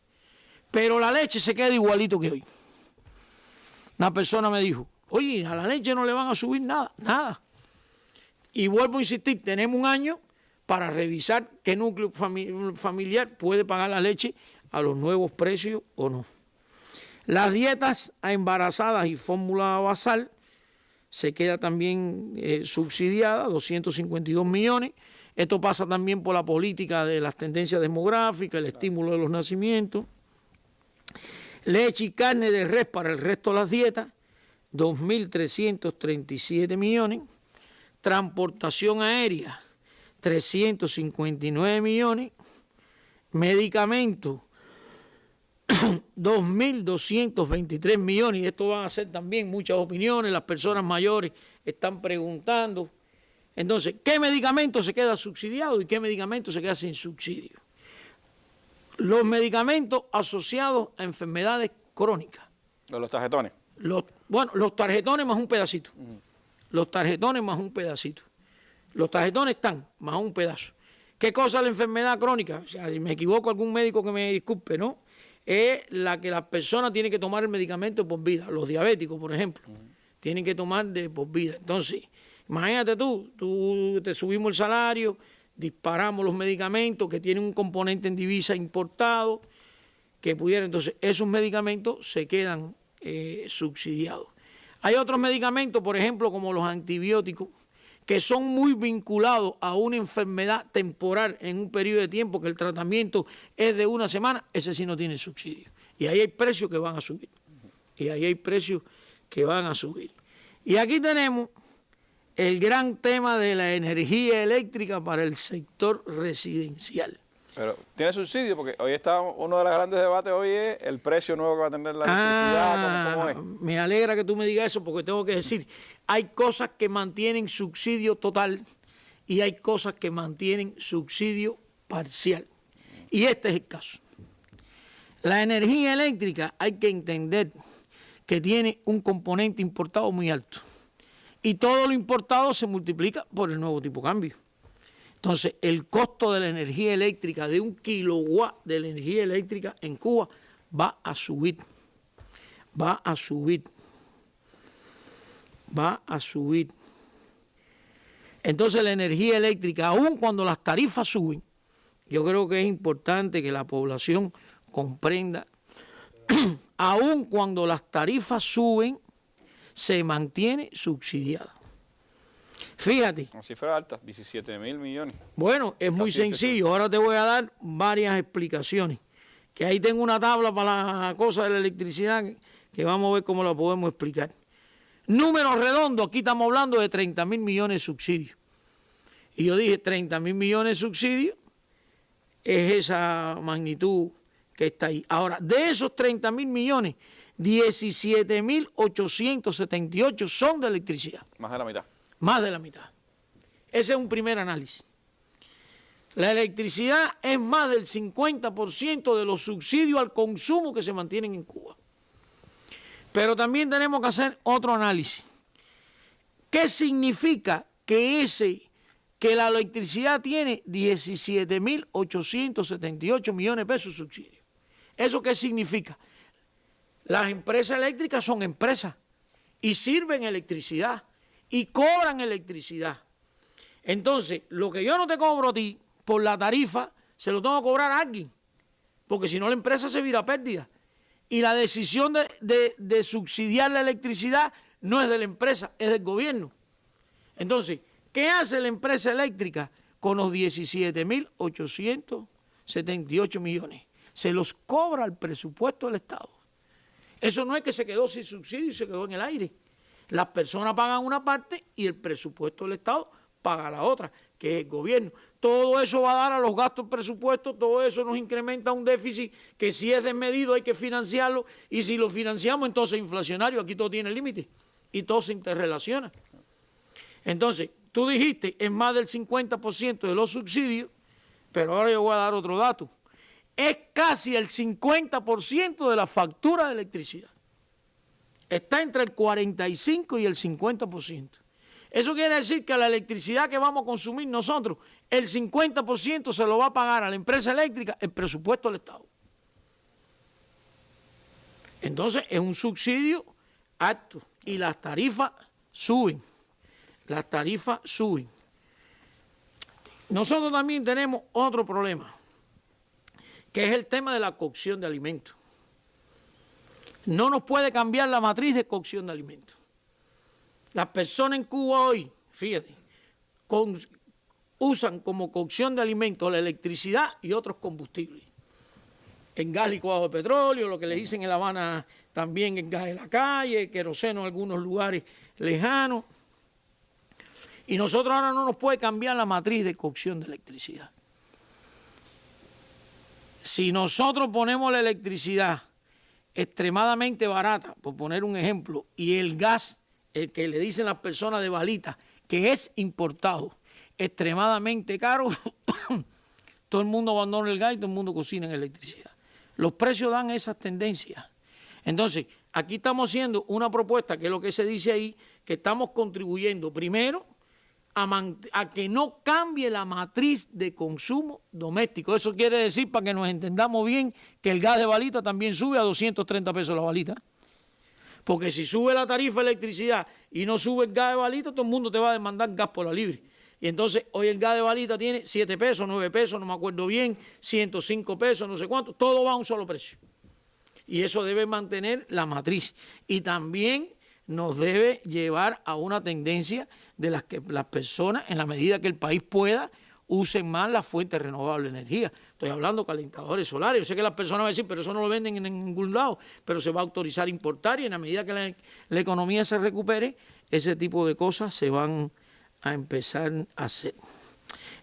Speaker 7: Pero la leche se queda igualito que hoy. Una persona me dijo, oye, a la leche no le van a subir nada. Y vuelvo a insistir, tenemos un año para revisar qué núcleo familiar puede pagar la leche a los nuevos precios o no. Las dietas a embarazadas y fórmula basal se queda también subsidiada, 252 millones. Esto pasa también por la política de las tendencias demográficas, el estímulo de los nacimientos. Leche y carne de res para el resto de las dietas, 2.337 millones. Transportación aérea, 359 millones. Medicamentos, 2.223 millones. Y esto van a ser también muchas opiniones. Las personas mayores están preguntando. Entonces, ¿qué medicamento se queda subsidiado y qué medicamento se queda sin subsidio? Los medicamentos asociados a enfermedades crónicas.
Speaker 1: Los tarjetones.
Speaker 7: Los tarjetones más un pedacito. Los tarjetones más un pedacito. Los tarjetones están más un pedazo. ¿Qué cosa es la enfermedad crónica? O sea, si me equivoco, algún médico que me disculpe, ¿no? Es la que la persona tiene que tomar el medicamento por vida. Los diabéticos, por ejemplo, tienen que tomar de por vida. Entonces, imagínate tú te subimos el salario, disparamos los medicamentos que tienen un componente en divisa importado, que pudieran, entonces esos medicamentos se quedan subsidiados. Hay otros medicamentos, por ejemplo, como los antibióticos, que son muy vinculados a una enfermedad temporal en un periodo de tiempo, que el tratamiento es de una semana, ese sí no tiene subsidio. Y ahí hay precios que van a subir. Y aquí tenemos el gran tema de la energía eléctrica para el sector residencial.
Speaker 1: Pero tiene subsidio, porque hoy está uno de los grandes debates, hoy es el precio nuevo que va a tener la electricidad, ¿cómo es?
Speaker 7: Me alegra que tú me digas eso, porque tengo que decir, hay cosas que mantienen subsidio total y hay cosas que mantienen subsidio parcial. Y este es el caso. La energía eléctrica hay que entender que tiene un componente importado muy alto. Y todo lo importado se multiplica por el nuevo tipo de cambio. Entonces, el costo de la energía eléctrica, de 1 kilowatt de la energía eléctrica en Cuba, va a subir. Entonces, la energía eléctrica, aun cuando las tarifas suben, yo creo que es importante que la población comprenda, aun cuando las tarifas suben, se mantiene subsidiada. Fíjate.
Speaker 1: Una cifra alta, 17.000 millones.
Speaker 7: Bueno, es muy sencillo. Ahora te voy a dar varias explicaciones. Que ahí tengo una tabla para la cosa de la electricidad que vamos a ver cómo la podemos explicar. Números redondos, aquí estamos hablando de 30.000 millones de subsidios. Y yo dije 30.000 millones de subsidios es esa magnitud que está ahí. Ahora, de esos 30.000 millones, 17.878 son de electricidad.
Speaker 1: Más de la mitad.
Speaker 7: Más de la mitad. Ese es un primer análisis. La electricidad es más del 50% de los subsidios al consumo que se mantienen en Cuba. Pero también tenemos que hacer otro análisis. ¿Qué significa que la electricidad tiene 17.878 millones de pesos de subsidio? ¿Eso qué significa? Las empresas eléctricas son empresas y sirven electricidad y cobran electricidad. Entonces, lo que yo no te cobro a ti por la tarifa, se lo tengo que cobrar a alguien, porque si no la empresa se vira a pérdida. Y la decisión de subsidiar la electricidad no es de la empresa, es del gobierno. Entonces, ¿qué hace la empresa eléctrica con los 17.878 millones? Se los cobra al presupuesto del Estado. Eso no es que se quedó sin subsidio y se quedó en el aire. Las personas pagan una parte y el presupuesto del Estado paga la otra, que es el gobierno. Todo eso va a dar a los gastos del presupuesto, todo eso nos incrementa un déficit que si es desmedido hay que financiarlo, y si lo financiamos entonces es inflacionario, aquí todo tiene límite y todo se interrelaciona. Entonces, tú dijiste, es más del 50% de los subsidios, pero ahora yo voy a dar otro dato. Es casi el 50% de la factura de electricidad. Está entre el 45 y el 50%. Eso quiere decir que a la electricidad que vamos a consumir nosotros, el 50% se lo va a pagar a la empresa eléctrica el presupuesto del Estado. Entonces, es un subsidio alto y las tarifas suben. Las tarifas suben. Nosotros también tenemos otro problema, que es el tema de la cocción de alimentos. No nos puede cambiar la matriz de cocción de alimentos. Las personas en Cuba hoy, fíjate, usan como cocción de alimentos la electricidad y otros combustibles. En gas licuado de petróleo, lo que le dicen en La Habana también en gas de la calle, queroseno en algunos lugares lejanos. Y nosotros ahora no nos puede cambiar la matriz de cocción de electricidad. Si nosotros ponemos la electricidad extremadamente barata, por poner un ejemplo, y el gas, el que le dicen las personas de balita, que es importado, extremadamente caro, todo el mundo abandona el gas y todo el mundo cocina en electricidad. Los precios dan esas tendencias. Entonces, aquí estamos haciendo una propuesta, que es lo que se dice ahí, que estamos contribuyendo primero a que no cambie la matriz de consumo doméstico. Eso quiere decir, para que nos entendamos bien, que el gas de balita también sube a 230 pesos la balita. Porque si sube la tarifa de electricidad y no sube el gas de balita, todo el mundo te va a demandar gas por la libre. Y entonces hoy el gas de balita tiene 7 pesos, 9 pesos, no me acuerdo bien, 105 pesos, no sé cuánto, todo va a un solo precio. Y eso debe mantener la matriz. Y también nos debe llevar a una tendencia de las que las personas, en la medida que el país pueda, usen más las fuentes renovables de energía. Estoy hablando de calentadores solares. Yo sé que las personas van a decir, pero eso no lo venden en ningún lado, pero se va a autorizar importar y en la medida que la economía se recupere, ese tipo de cosas se van a empezar a hacer.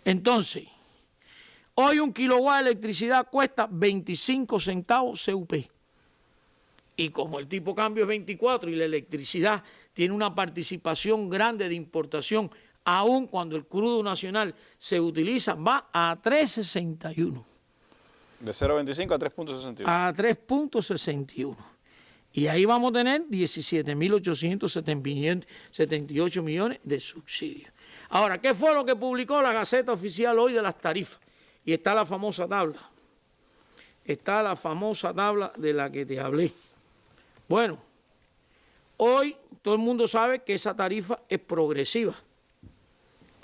Speaker 7: Entonces, hoy un kilowatt de electricidad cuesta 25 centavos CUP. Y como el tipo de cambio es 24 y la electricidad tiene una participación grande de importación, aun cuando el crudo nacional se utiliza, va a 3.61.
Speaker 1: De 0.25 a 3.61.
Speaker 7: A 3.61. Y ahí vamos a tener 17.878 millones de subsidios. Ahora, ¿qué fue lo que publicó la Gaceta Oficial hoy de las tarifas? Y está la famosa tabla. Está la famosa tabla de la que te hablé. Bueno, hoy todo el mundo sabe que esa tarifa es progresiva.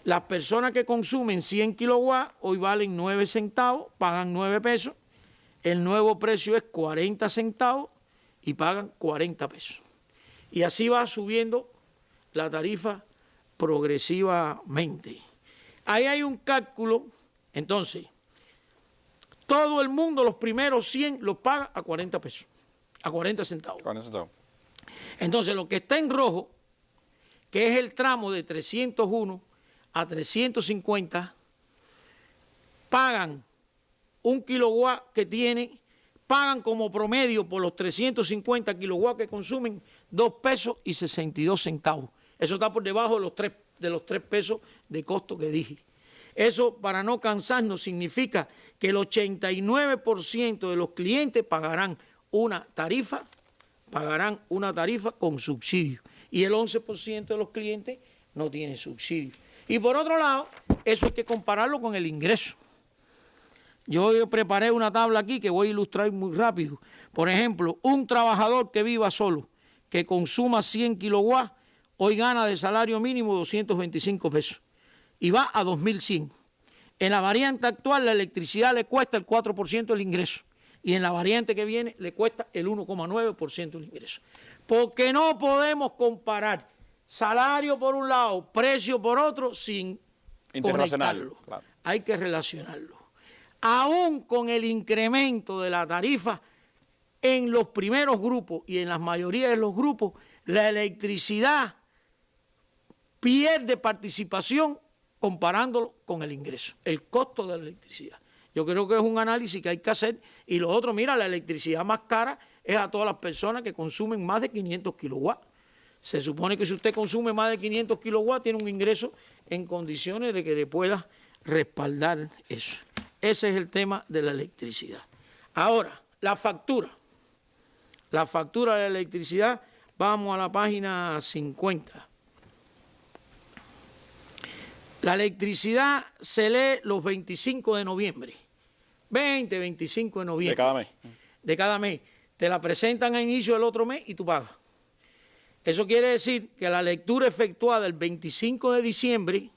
Speaker 7: Las personas que consumen 100 kilowatts hoy valen 9 centavos, pagan 9 pesos. El nuevo precio es 40 centavos y pagan 40 pesos. Y así va subiendo la tarifa progresivamente. Ahí hay un cálculo. Entonces, todo el mundo los primeros 100 los paga a 40 pesos, a 40 centavos.
Speaker 1: 40 centavos.
Speaker 7: Entonces, lo que está en rojo, que es el tramo de 301 a 350, pagan un kilowatt que tiene, pagan como promedio por los 350 kilowatts que consumen 2 pesos y 62 centavos. Eso está por debajo de los 3 pesos de costo que dije. Eso, para no cansarnos, significa que el 89% de los clientes pagarán una tarifa pagarán una tarifa con subsidio y el 11% de los clientes no tiene subsidio. Y por otro lado, eso hay que compararlo con el ingreso. Yo preparé una tabla aquí que voy a ilustrar muy rápido. Por ejemplo, un trabajador que viva solo, que consuma 100 kilowatts, hoy gana de salario mínimo 225 pesos y va a 2.100. En la variante actual la electricidad le cuesta el 4% del ingreso y en la variante que viene le cuesta el 1,9% del ingreso. Porque no podemos comparar salario por un lado, precio por otro sin conectarlo. Claro. Hay que relacionarlo. Aún con el incremento de la tarifa en los primeros grupos y en la mayoría de los grupos, la electricidad pierde participación comparándolo con el ingreso, el costo de la electricidad. Yo creo que es un análisis que hay que hacer. Y lo otro, mira, la electricidad más cara es a todas las personas que consumen más de 500 kilowatts. Se supone que si usted consume más de 500 kilowatts, tiene un ingreso en condiciones de que le pueda respaldar eso. Ese es el tema de la electricidad. Ahora, la factura. La factura de la electricidad, vamos a la página 50. La electricidad se lee los 25 de noviembre. 25 de noviembre.
Speaker 1: De cada mes.
Speaker 7: De cada mes. Te la presentan a inicio del otro mes y tú pagas. Eso quiere decir que la lectura efectuada el 25 de diciembre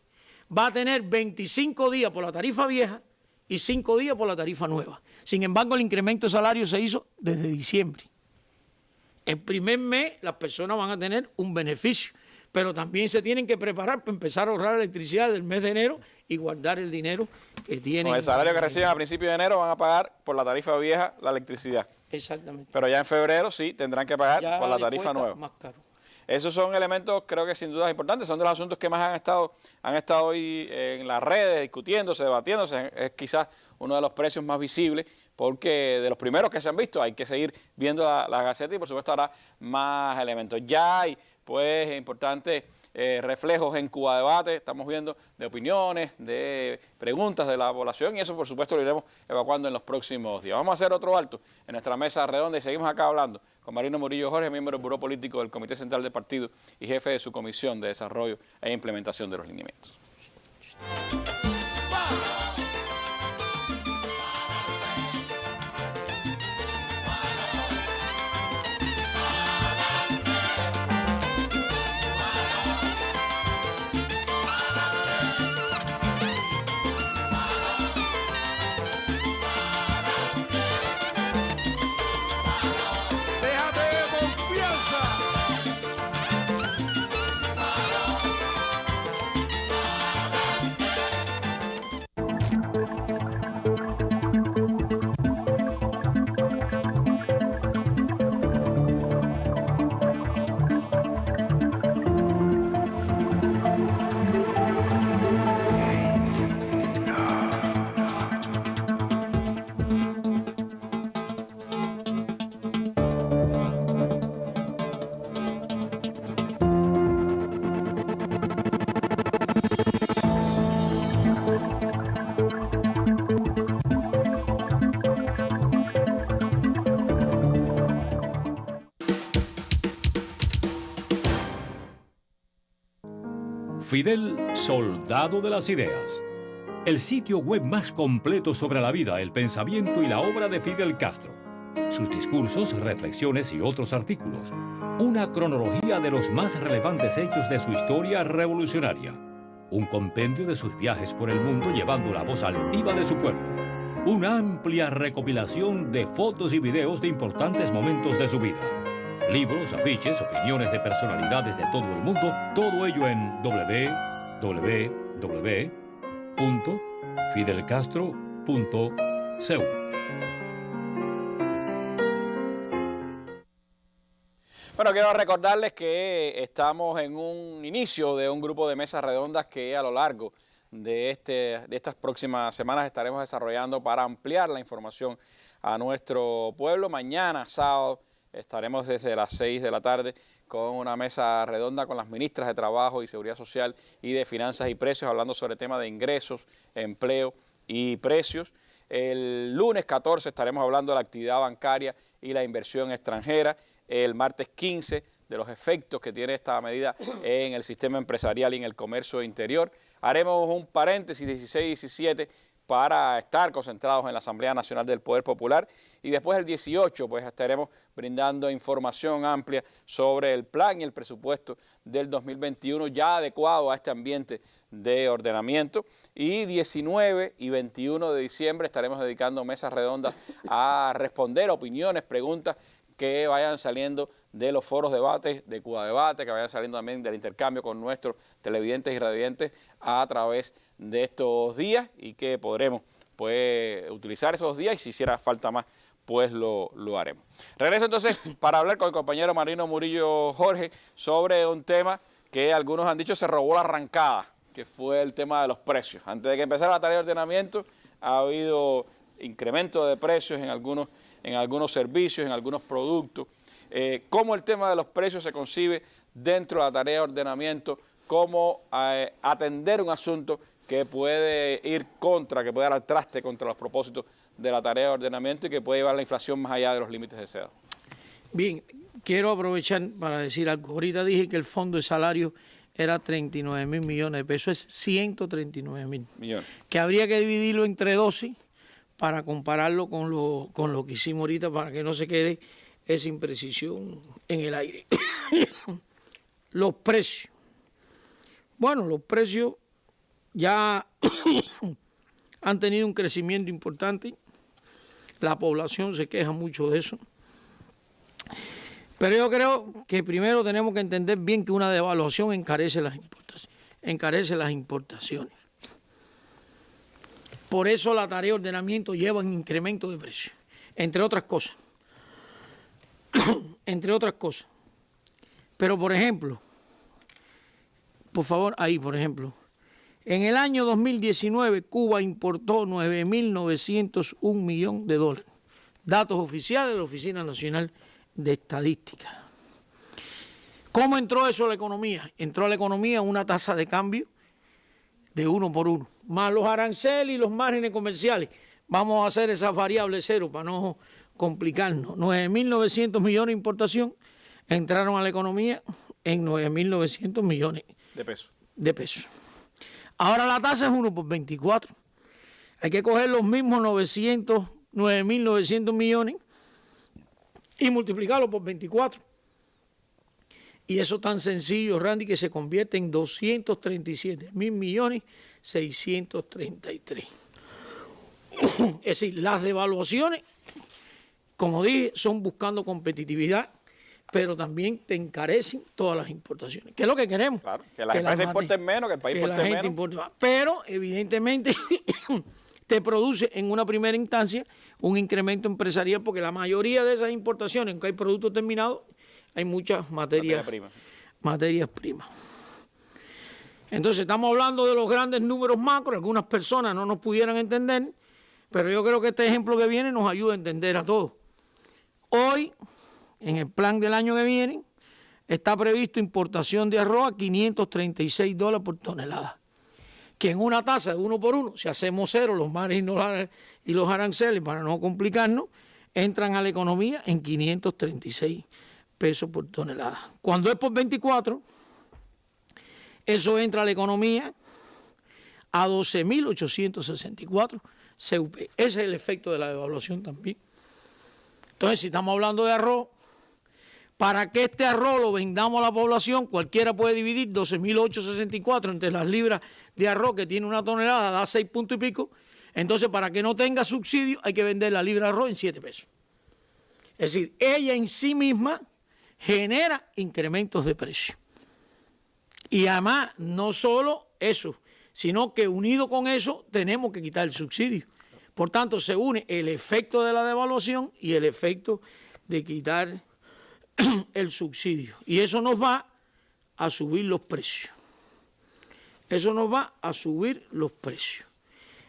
Speaker 7: va a tener 25 días por la tarifa vieja y 5 días por la tarifa nueva. Sin embargo, el incremento de salario se hizo desde diciembre. El primer mes las personas van a tener un beneficio, pero también se tienen que preparar para empezar a ahorrar electricidad del mes de enero y guardar el dinero que tienen.
Speaker 1: Con el salario que reciben a principios de enero van a pagar por la tarifa vieja la electricidad.
Speaker 7: Exactamente.
Speaker 1: Pero ya en febrero sí tendrán que pagar
Speaker 7: ya
Speaker 1: por la tarifa nueva.
Speaker 7: Más caro.
Speaker 1: Esos son elementos, creo que sin duda importantes, son de los asuntos que más han estado hoy en las redes discutiéndose, debatiéndose. Es quizás uno de los precios más visibles, porque de los primeros que se han visto. Hay que seguir viendo la Gaceta y por supuesto habrá más elementos. Ya hay pues importantes reflejos en Cuba Debate, estamos viendo de opiniones, de preguntas de la población, y eso por supuesto lo iremos evacuando en los próximos días. Vamos a hacer otro alto en nuestra mesa redonda y seguimos acá hablando con Marino Murillo Jorge, miembro del Buró Político del Comité Central del Partido y jefe de su Comisión de Desarrollo e Implementación de los Lineamientos.
Speaker 10: Fidel, soldado de las ideas. El sitio web más completo sobre la vida, el pensamiento y la obra de Fidel Castro. Sus discursos, reflexiones y otros artículos. Una cronología de los más relevantes hechos de su historia revolucionaria. Un compendio de sus viajes por el mundo llevando la voz altiva de su pueblo. Una amplia recopilación de fotos y videos de importantes momentos de su vida. Libros, afiches, opiniones de personalidades de todo el mundo, todo ello en www.fidelcastro.cu.
Speaker 1: Bueno, quiero recordarles que estamos en un inicio de un grupo de mesas redondas que a lo largo de estas próximas semanas estaremos desarrollando para ampliar la información a nuestro pueblo. Mañana, sábado, estaremos desde las 6 de la tarde con una mesa redonda con las ministras de Trabajo y Seguridad Social y de Finanzas y Precios, hablando sobre el tema de ingresos, empleo y precios. El lunes 14 estaremos hablando de la actividad bancaria y la inversión extranjera. el martes 15 de los efectos que tiene esta medida en el sistema empresarial y en el comercio interior. Haremos un paréntesis 16 y 17 para estar concentrados en la Asamblea Nacional del Poder Popular, y después el 18 pues estaremos brindando información amplia sobre el plan y el presupuesto del 2021 ya adecuado a este ambiente de ordenamiento, y 19 y 21 de diciembre estaremos dedicando mesas redondas a responder opiniones, preguntas que vayan saliendo de los foros debates, de Cuba Debate, que vayan saliendo también del intercambio con nuestros televidentes y radiovidentes a través de estos días, y que podremos pues utilizar esos días, y si hiciera falta más pues lo haremos. Regreso entonces para hablar con el compañero Marino Murillo Jorge sobre un tema que algunos han dicho se robó la arrancada, que fue el tema de los precios. Antes de que empezara la tarea de ordenamiento ha habido incremento de precios en algunos servicios, en algunos productos. Cómo el tema de los precios se concibe dentro de la tarea de ordenamiento, cómo atender un asunto que puede ir que puede dar al traste contra los propósitos de la tarea de ordenamiento y que puede llevar la inflación más allá de los límites deseados.
Speaker 7: Bien, quiero aprovechar para decir algo. Ahorita dije que el fondo de salario era 39.000 millones de pesos, es 139.000 millones. Que habría que dividirlo entre 12 para compararlo con lo que hicimos ahorita, para que no se quede esa imprecisión en el aire. Los precios. Bueno, los precios ya han tenido un crecimiento importante. La población se queja mucho de eso. Pero yo creo que primero tenemos que entender bien que una devaluación encarece las importaciones. Por eso la tarea de ordenamiento lleva un incremento de precios, entre otras cosas. Entre otras cosas. Pero, por ejemplo, por favor, ahí, por ejemplo, en el año 2019 Cuba importó 9.901 millones de dólares. Datos oficiales de la Oficina Nacional de Estadística. ¿Cómo entró eso a la economía? Entró a la economía una tasa de cambio de 1 por 1, más los aranceles y los márgenes comerciales. Vamos a hacer esas variables cero para no complicarnos. 9.900 millones de importación entraron a la economía en 9.900 millones de pesos. Ahora la tasa es 1 por 24. Hay que coger los mismos 9.900 millones y multiplicarlo por 24. Y eso es tan sencillo, Randy, que se convierte en 237.000 millones 633. Es decir, las devaluaciones, como dije, son buscando competitividad, pero también te encarecen todas las importaciones. ¿Qué es lo que queremos?
Speaker 1: Claro, que las empresas importen menos, que el país importe menos.
Speaker 7: Importe más. Pero, evidentemente, te produce en una primera instancia un incremento empresarial, porque la mayoría de esas importaciones, aunque hay productos terminados, hay muchas materias primas. Entonces, estamos hablando de los grandes números macro. Algunas personas no nos pudieran entender, pero yo creo que este ejemplo que viene nos ayuda a entender a todos. Hoy, en el plan del año que viene, está previsto importación de arroz a $536 por tonelada. Que en una tasa de 1 por 1, si hacemos cero los márgenes y los aranceles para no complicarnos, entran a la economía en 536 pesos por tonelada. Cuando es por 24, eso entra a la economía a 12.864 CUP. Ese es el efecto de la devaluación también. Entonces, si estamos hablando de arroz, para que este arroz lo vendamos a la población, cualquiera puede dividir 12.864 entre las libras de arroz que tiene una tonelada, da 6 puntos y pico. Entonces, para que no tenga subsidio, hay que vender la libra de arroz en 7 pesos. Es decir, ella en sí misma genera incrementos de precio. Y además, no solo eso, sino que unido con eso tenemos que quitar el subsidio. Por tanto, se une el efecto de la devaluación y el efecto de quitar el subsidio. Y eso nos va a subir los precios. Eso nos va a subir los precios.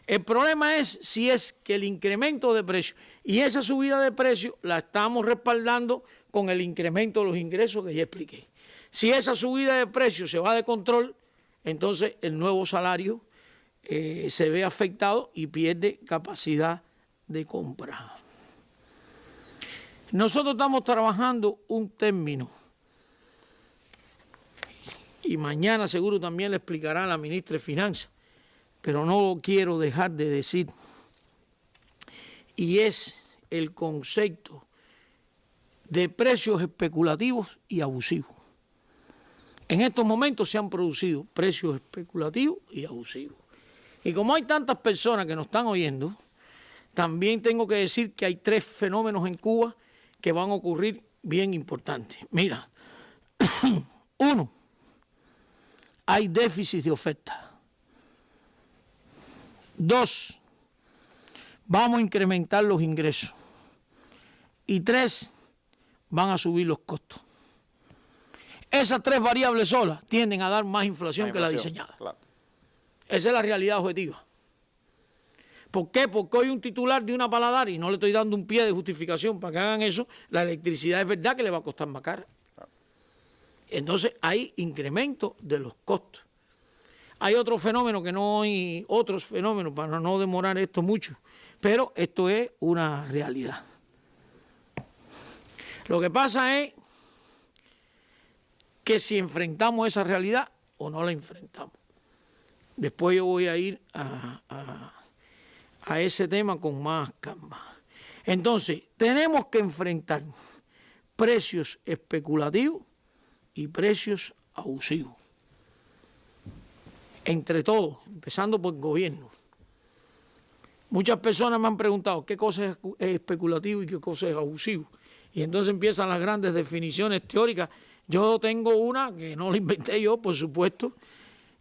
Speaker 7: El problema es si es que el incremento de precios y esa subida de precios la estamos respaldando con el incremento de los ingresos que ya expliqué. Si esa subida de precios se va de control, entonces el nuevo salario se ve afectado y pierde capacidad de compra. Nosotros estamos trabajando un término y mañana seguro también le explicará a la ministra de Finanzas, pero no lo quiero dejar de decir, y es el concepto de precios especulativos y abusivos. En estos momentos se han producido precios especulativos y abusivos. Y como hay tantas personas que nos están oyendo, también tengo que decir que hay 3 fenómenos en Cuba que van a ocurrir bien importantes. Mira, 1, hay déficit de oferta. 2, vamos a incrementar los ingresos. Y 3, van a subir los costos. Esas 3 variables solas tienden a dar más inflación que la diseñada. Claro. Esa es la realidad objetiva. ¿Por qué? Porque hoy un titular de una paladar, y no le estoy dando un pie de justificación para que hagan eso, la electricidad es verdad que le va a costar más cara. Claro. Entonces hay incremento de los costos. Hay otro fenómeno que no hay, otros fenómenos, para no demorar esto mucho, pero esto es una realidad. Lo que pasa es que si enfrentamos esa realidad o no la enfrentamos. Después yo voy a ir a ese tema con más calma. Entonces, tenemos que enfrentar precios especulativos y precios abusivos. Entre todos, empezando por el gobierno. Muchas personas me han preguntado qué cosa es especulativo y qué cosa es abusivo. Y entonces empiezan las grandes definiciones teóricas. Yo tengo una que no la inventé yo, por supuesto,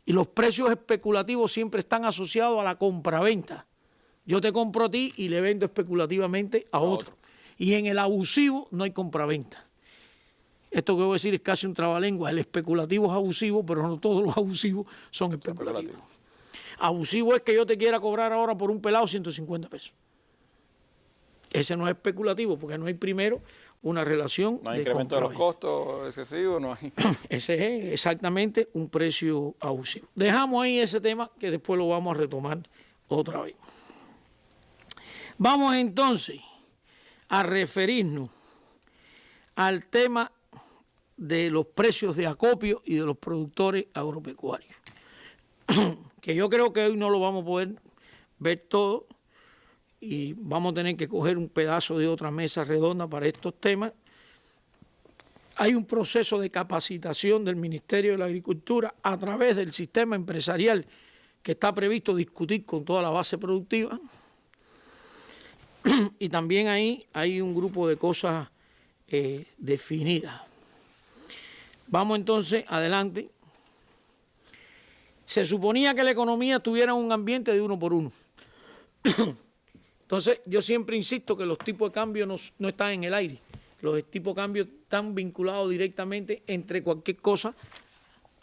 Speaker 7: y los precios especulativos siempre están asociados a la compraventa. Yo te compro a ti y le vendo especulativamente a otro. Y en el abusivo no hay compraventa. Esto que voy a decir es casi un trabalengua. El especulativo es abusivo, pero no todos los abusivos son especulativos. Abusivo es que yo te quiera cobrar ahora por un pelado 150 pesos. Ese no es especulativo, porque no hay primero una relación.
Speaker 1: No hay incremento de los costos excesivos, no hay.
Speaker 7: Ese es exactamente un precio abusivo. Dejamos ahí ese tema que después lo vamos a retomar otra vez. Vamos entonces a referirnos al tema de los precios de acopio y de los productores agropecuarios, que yo creo que hoy no lo vamos a poder ver todo y vamos a tener que coger un pedazo de otra mesa redonda para estos temas. Hay un proceso de capacitación del Ministerio de la Agricultura a través del sistema empresarial que está previsto discutir con toda la base productiva. Y también ahí hay un grupo de cosas definidas. Vamos entonces adelante. Se suponía que la economía estuviera en un ambiente de 1 por 1. Entonces yo siempre insisto que los tipos de cambio no están en el aire. Los tipos de cambio están vinculados directamente entre cualquier cosa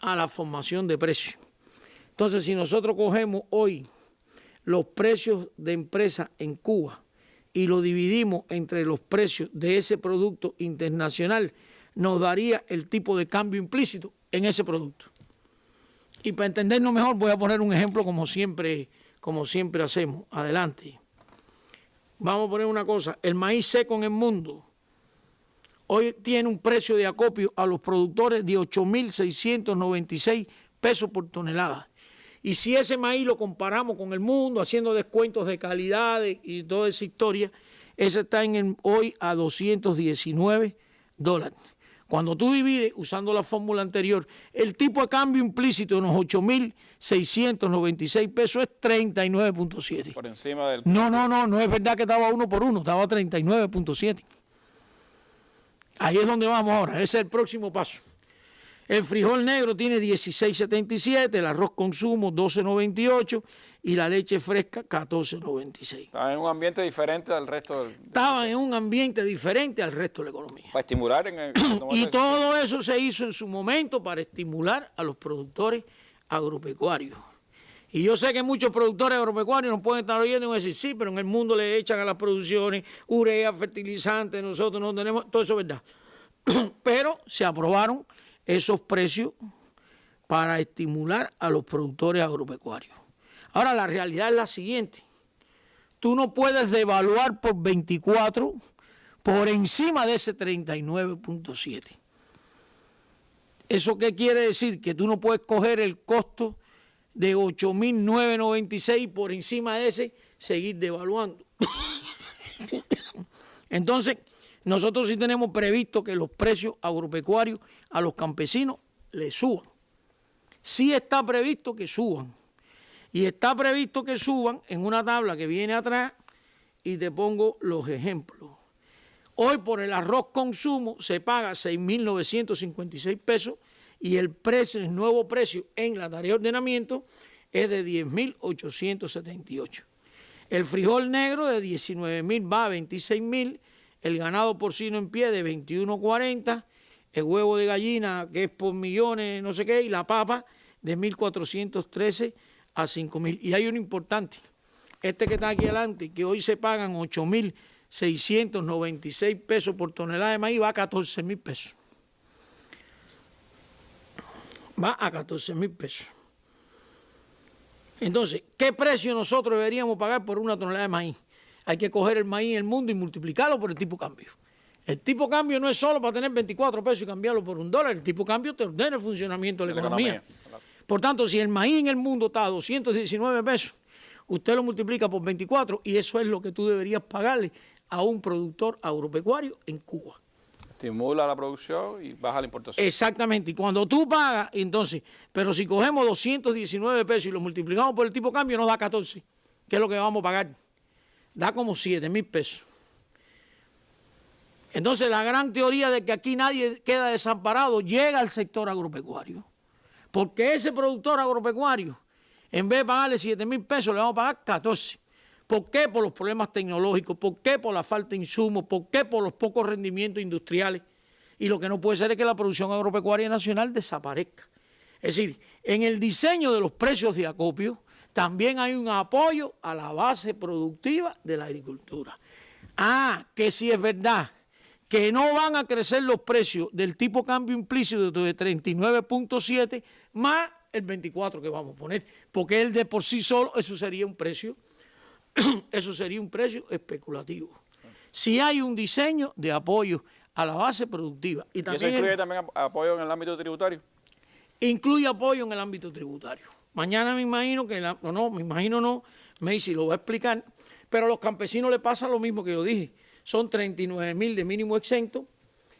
Speaker 7: a la formación de precios. Entonces si nosotros cogemos hoy los precios de empresa en Cuba y lo dividimos entre los precios de ese producto internacional, nos daría el tipo de cambio implícito en ese producto. Y para entendernos mejor voy a poner un ejemplo como siempre hacemos. Adelante. Vamos a poner una cosa. El maíz seco en el mundo hoy tiene un precio de acopio a los productores de 8.696 pesos por tonelada. Y si ese maíz lo comparamos con el mundo, haciendo descuentos de calidad y toda esa historia, ese está hoy a $219. Cuando tú divides, usando la fórmula anterior, el tipo de cambio implícito en los 8.696 pesos es 39.7.
Speaker 1: Por encima del...
Speaker 7: No es verdad que estaba 1 por 1, estaba 39.7. Ahí es donde vamos ahora, ese es el próximo paso. El frijol negro tiene 16.77, el arroz consumo 12.98 y la leche fresca 14.96.
Speaker 1: Estaba en un ambiente diferente al resto del...
Speaker 7: Estaban en un ambiente diferente al resto de la economía.
Speaker 1: Para estimular en el...
Speaker 7: Y todo eso se hizo en su momento para estimular a los productores agropecuarios. Y yo sé que muchos productores agropecuarios nos pueden estar oyendo y decir, sí, pero en el mundo le echan a las producciones urea, fertilizantes, nosotros no tenemos, todo eso es verdad. Pero se aprobaron esos precios para estimular a los productores agropecuarios. Ahora, la realidad es la siguiente. Tú no puedes devaluar por 24 por encima de ese 39.7. ¿Eso qué quiere decir? Que tú no puedes coger el costo de 8.996 y por encima de ese seguir devaluando. Entonces, nosotros sí tenemos previsto que los precios agropecuarios a los campesinos les suban. Sí está previsto que suban. Y está previsto que suban en una tabla que viene atrás y te pongo los ejemplos. Hoy por el arroz consumo se paga 6.956 pesos y el precio, el nuevo precio en la tarea de ordenamiento es de 10.878. El frijol negro de 19.000 va a 26.000, el ganado porcino en pie de 21.40, el huevo de gallina que es por millones, no sé qué, y la papa de 1.413 a 5.000. Y hay uno importante, este que está aquí adelante, que hoy se pagan 8.696 pesos por tonelada de maíz, va a 14.000 pesos. Va a 14.000 pesos. Entonces, ¿qué precio nosotros deberíamos pagar por una tonelada de maíz? Hay que coger el maíz en el mundo y multiplicarlo por el tipo de cambio. El tipo de cambio no es solo para tener 24 pesos y cambiarlo por $1. El tipo de cambio te ordena el funcionamiento de la economía. Por tanto, si el maíz en el mundo está a 219 pesos, usted lo multiplica por 24 y eso es lo que tú deberías pagarle a un productor agropecuario en Cuba.
Speaker 1: Estimula la producción y baja la importación.
Speaker 7: Exactamente. Y cuando tú pagas, entonces, pero si cogemos 219 pesos y lo multiplicamos por el tipo de cambio, nos da 14. ¿Qué es lo que vamos a pagar? Da como 7.000 pesos. Entonces, la gran teoría de que aquí nadie queda desamparado llega al sector agropecuario. Porque ese productor agropecuario, en vez de pagarle 7.000 pesos, le vamos a pagar 14. ¿Por qué? Por los problemas tecnológicos. ¿Por qué? Por la falta de insumos. ¿Por qué? Por los pocos rendimientos industriales. Y lo que no puede ser es que la producción agropecuaria nacional desaparezca. Es decir, en el diseño de los precios de acopio también hay un apoyo a la base productiva de la agricultura. Ah, que si es verdad que no van a crecer los precios del tipo cambio implícito de 39.7 más el 24 que vamos a poner, porque él de por sí solo, eso sería un precio especulativo. Si hay un diseño de apoyo a la base productiva. ¿Y
Speaker 1: eso incluye también apoyo en el ámbito tributario?
Speaker 7: Incluye apoyo en el ámbito tributario. Mañana me imagino que, Macy lo va a explicar, pero a los campesinos les pasa lo mismo que yo dije. Son 39.000 de mínimo exento,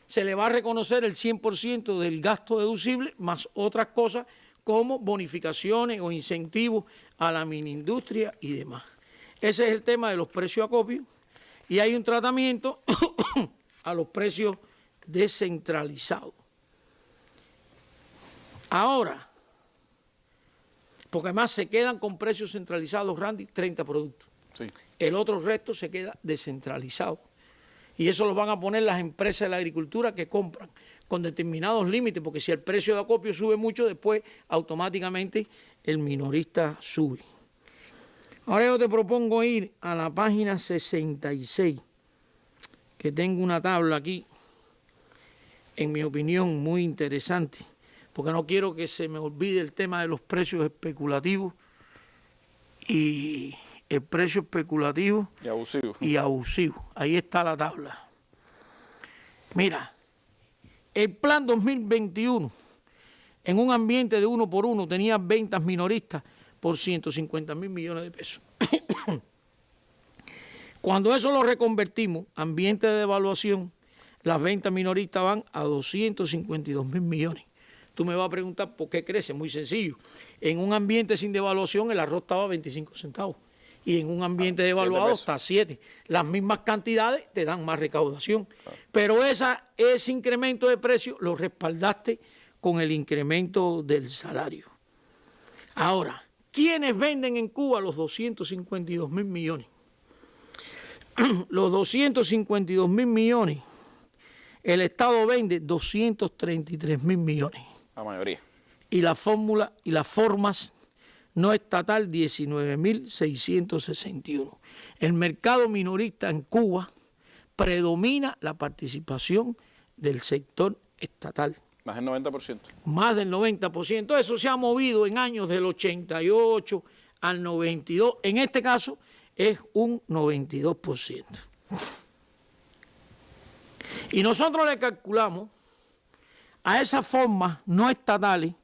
Speaker 7: se le va a reconocer el 100% del gasto deducible, más otras cosas como bonificaciones o incentivos a la miniindustria y demás. Ese es el tema de los precios acopio y hay un tratamiento a los precios descentralizados. Ahora, porque además se quedan con precios centralizados, Randy, 30 productos. Sí. El otro resto se queda descentralizado. Y eso lo van a poner las empresas de la agricultura que compran con determinados límites, porque si el precio de acopio sube mucho, después automáticamente el minorista sube. Ahora yo te propongo ir a la página 66, que tengo una tabla aquí, en mi opinión, muy interesante, porque no quiero que se me olvide el tema de los precios especulativos y el precio especulativo y abusivo. Ahí está la tabla. Mira, el plan 2021, en un ambiente de 1 por 1, tenía ventas minoristas por 150.000 millones de pesos. Cuando eso lo reconvertimos, ambiente de devaluación, las ventas minoristas van a 252.000 millones. Tú me vas a preguntar por qué crece. Muy sencillo. En un ambiente sin devaluación el arroz estaba a 25 centavos. Y en un ambiente devaluado está a 7. Las mismas cantidades te dan más recaudación. Pero ese incremento de precio lo respaldaste con el incremento del salario. Ahora, ¿quiénes venden en Cuba los 252.000 millones? Los 252.000 millones, el Estado vende 233.000 millones.
Speaker 1: La mayoría.
Speaker 7: Y la fórmula y las formas no estatal 19.661. El mercado minorista en Cuba predomina la participación del sector estatal.
Speaker 1: Más del 90%.
Speaker 7: Más del 90%. Eso se ha movido en años del 88 al 92. En este caso es un 92%. Y nosotros le calculamos a esas formas no estatales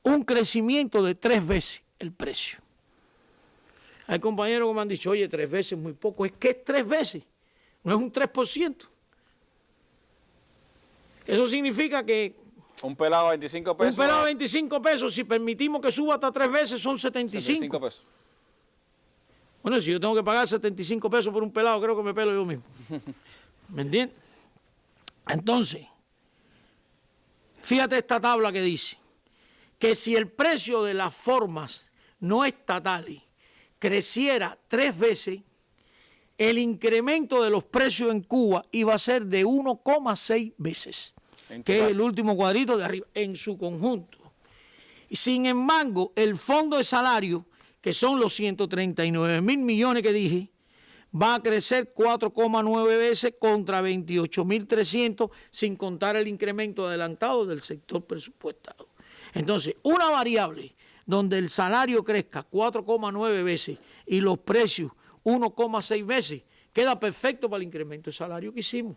Speaker 7: un crecimiento de 3 veces el precio. Hay compañeros que me han dicho, oye, 3 veces es muy poco. Es que es 3 veces, no es un 3%. Eso significa que
Speaker 1: un pelado a 25 pesos.
Speaker 7: Un pelado a 25 pesos, si permitimos que suba hasta 3 veces, son 75
Speaker 1: pesos.
Speaker 7: Bueno, si yo tengo que pagar 75 pesos por un pelado, creo que me pelo yo mismo. ¿Me entiendes? Entonces, fíjate esta tabla que dice que si el precio de las formas no estatales creciera 3 veces, el incremento de los precios en Cuba iba a ser de 1,6 veces, que es el último cuadrito de arriba, en su conjunto. Y sin embargo, el fondo de salario, que son los 139.000 millones que dije, va a crecer 4,9 veces contra 28.300, sin contar el incremento adelantado del sector presupuestado. Entonces, una variable donde el salario crezca 4,9 veces y los precios 1,6 veces, queda perfecto para el incremento de salario que hicimos.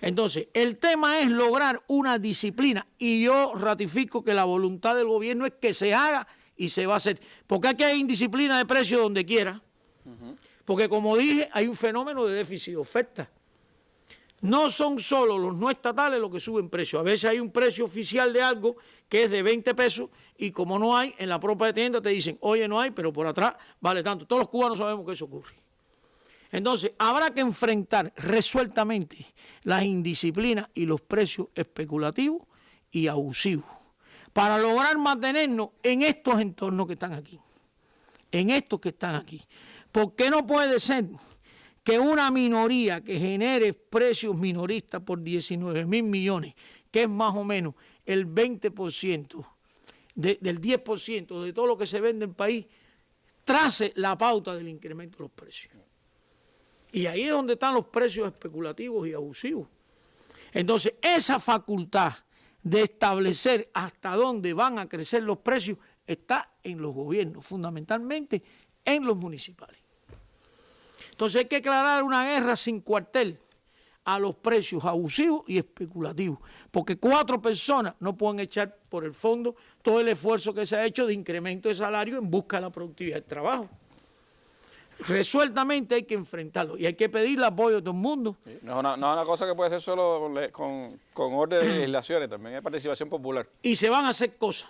Speaker 7: Entonces, el tema es lograr una disciplina, y yo ratifico que la voluntad del gobierno es que se haga y se va a hacer. Porque aquí hay indisciplina de precios donde quiera. Porque como dije, hay un fenómeno de déficit de oferta. No son solo los no estatales los que suben precios. A veces hay un precio oficial de algo que es de 20 pesos y como no hay, en la propia tienda te dicen, oye, no hay, pero por atrás vale tanto. Todos los cubanos sabemos que eso ocurre. Entonces, habrá que enfrentar resueltamente las indisciplinas y los precios especulativos y abusivos para lograr mantenernos en estos entornos que están aquí. En estos que están aquí. Porque no puede ser que una minoría que genere precios minoristas por 19.000 millones, que es más o menos el 20% del 10% de todo lo que se vende en el país, trace la pauta del incremento de los precios. Y ahí es donde están los precios especulativos y abusivos. Entonces, esa facultad de establecer hasta dónde van a crecer los precios está en los gobiernos, fundamentalmente en los municipales. Entonces hay que declarar una guerra sin cuartel a los precios abusivos y especulativos, porque 4 personas no pueden echar por el fondo todo el esfuerzo que se ha hecho de incremento de salario en busca de la productividad del trabajo. Resueltamente hay que enfrentarlo y hay que pedir el apoyo de todo el mundo.
Speaker 1: Sí, no es una cosa que puede ser solo con orden de legislaciones, también hay participación popular.
Speaker 7: Y se van a hacer cosas,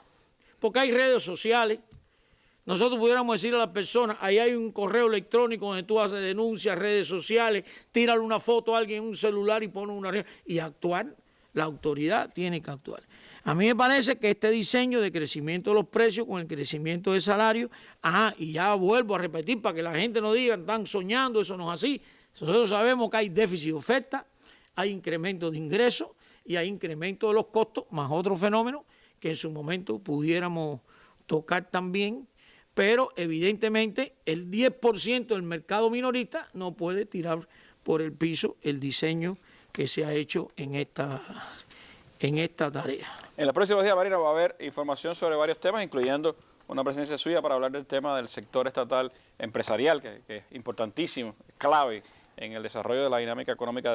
Speaker 7: porque hay redes sociales. Nosotros pudiéramos decir a las personas, ahí hay un correo electrónico donde tú haces denuncias, redes sociales, tírale una foto a alguien en un celular y pone una red, y actuar, la autoridad tiene que actuar. A mí me parece que este diseño de crecimiento de los precios con el crecimiento de salario, y ya vuelvo a repetir para que la gente no diga, están soñando, eso no es así. Nosotros sabemos que hay déficit de oferta, hay incremento de ingresos y hay incremento de los costos, más otro fenómeno que en su momento pudiéramos tocar también, pero evidentemente el 10% del mercado minorista no puede tirar por el piso el diseño que se ha hecho en esta tarea. En
Speaker 1: los próximos días, Marina, va a haber información sobre varios temas, incluyendo una presencia suya para hablar del tema del sector estatal empresarial, que es importantísimo, clave en el desarrollo de la dinámica económica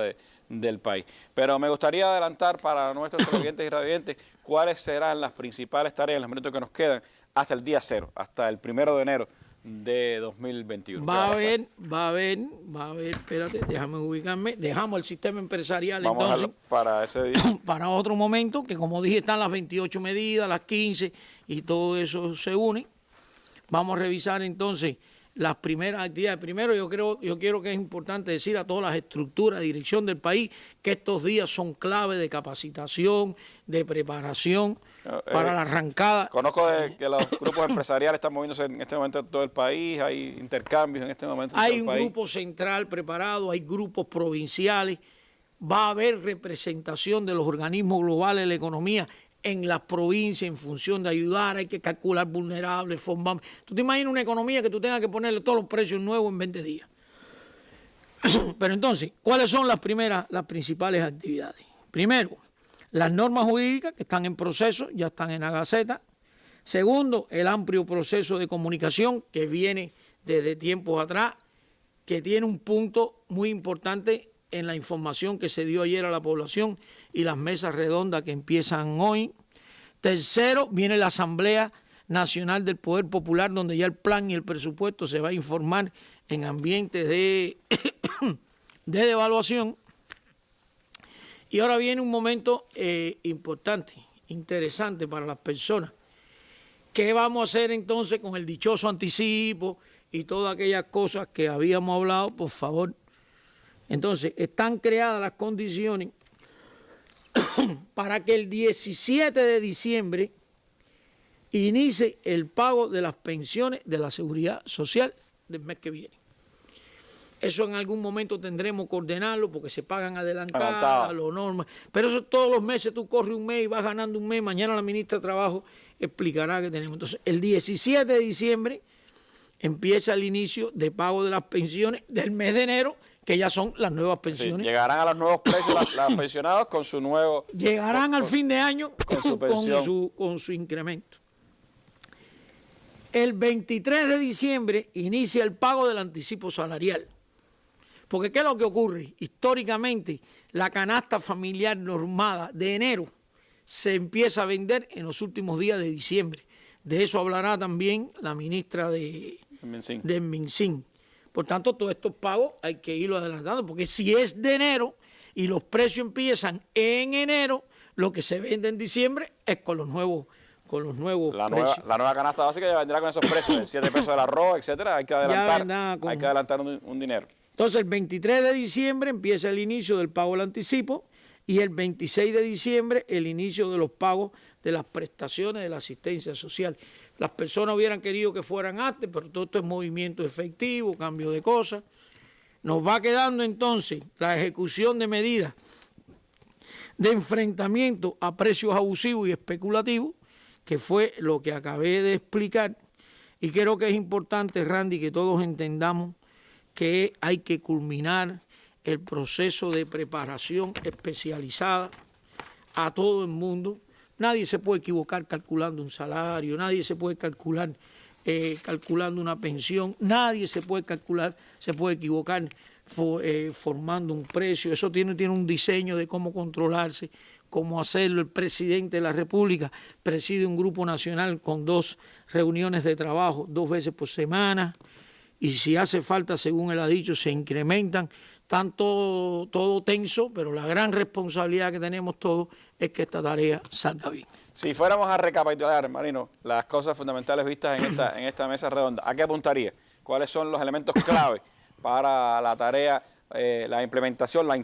Speaker 1: del país. Pero me gustaría adelantar para nuestros televidentes y radiovidentes cuáles serán las principales tareas en los minutos que nos quedan hasta el día 0, hasta el 1 de enero de 2021.
Speaker 7: Va a haber, espérate, déjame ubicarme, dejamos el sistema empresarial.
Speaker 1: Vamos entonces para ese día.
Speaker 7: Para otro momento, que como dije están las 28 medidas, las 15 y todo eso se une. Vamos a revisar entonces las primeras actividades. Primero yo quiero que es importante decir a todas las estructuras de dirección del país que estos días son clave de capacitación, de preparación para la arrancada.
Speaker 1: Conozco que los grupos empresariales están moviéndose en este momento en todo el país, hay intercambios en este momento en todo el país.
Speaker 7: Hay un grupo central preparado, hay grupos provinciales, va a haber representación de los organismos globales de la economía en las provincias en función de ayudar, hay que calcular vulnerables, formar. ¿Tú te imaginas una economía que tú tengas que ponerle todos los precios nuevos en 20 días? Pero entonces, ¿cuáles son las principales actividades? Primero, las normas jurídicas que están en proceso, ya están en la Gaceta. Segundo, el amplio proceso de comunicación que viene desde tiempos atrás, que tiene un punto muy importante en la información que se dio ayer a la población y las mesas redondas que empiezan hoy. Tercero, viene la Asamblea Nacional del Poder Popular, donde ya el plan y el presupuesto se va a informar en ambientes de devaluación. Y ahora viene un momento importante, interesante para las personas. ¿Qué vamos a hacer entonces con el dichoso anticipo y todas aquellas cosas que habíamos hablado? Por favor. Entonces, están creadas las condiciones para que el 17 de diciembre inicie el pago de las pensiones de la Seguridad Social del mes que viene. Eso en algún momento tendremos que ordenarlo porque se pagan adelantadas, lo normal. Pero eso todos los meses tú corres un mes y vas ganando un mes. Mañana la ministra de Trabajo explicará que tenemos. Entonces, el 17 de diciembre empieza el inicio de pago de las pensiones del mes de enero, que ya son las nuevas pensiones.
Speaker 1: Sí, llegarán a los nuevos precios las pensionados con su nuevo...
Speaker 7: Llegarán al fin de año
Speaker 1: con su pensión.
Speaker 7: con su incremento. El 23 de diciembre inicia el pago del anticipo salarial. Porque ¿qué es lo que ocurre? Históricamente, la canasta familiar normada de enero se empieza a vender en los últimos días de diciembre. De eso hablará también la ministra de MinSIN. Por tanto, todos estos pagos hay que irlos adelantando, porque si es de enero y los precios empiezan en enero, lo que se vende en diciembre es con los nuevos precios.
Speaker 1: La nueva canasta básica ya vendrá con esos precios, de 7 pesos del arroz, etcétera. Hay que adelantar un dinero.
Speaker 7: Entonces, el 23 de diciembre empieza el inicio del pago del anticipo y el 26 de diciembre el inicio de los pagos de las prestaciones de la asistencia social. Las personas hubieran querido que fueran antes, pero todo esto es movimiento efectivo, cambio de cosas. Nos va quedando entonces la ejecución de medidas de enfrentamiento a precios abusivos y especulativos, que fue lo que acabé de explicar. Y creo que es importante, Randy, que todos entendamos que hay que culminar el proceso de preparación especializada a todo el mundo. Nadie se puede equivocar calculando un salario, nadie se puede calcular calculando una pensión, nadie se puede equivocar formando un precio. Eso tiene un diseño de cómo controlarse, cómo hacerlo. El presidente de la República preside un grupo nacional con 2 reuniones de trabajo 2 veces por semana, y si hace falta, según él ha dicho, se incrementan. Tanto todo tenso, pero la gran responsabilidad que tenemos todos es que esta tarea salga bien.
Speaker 1: Si fuéramos a recapitular, Marino, las cosas fundamentales vistas en esta mesa redonda, ¿a qué apuntaría? ¿Cuáles son los elementos clave para la tarea, la implantación de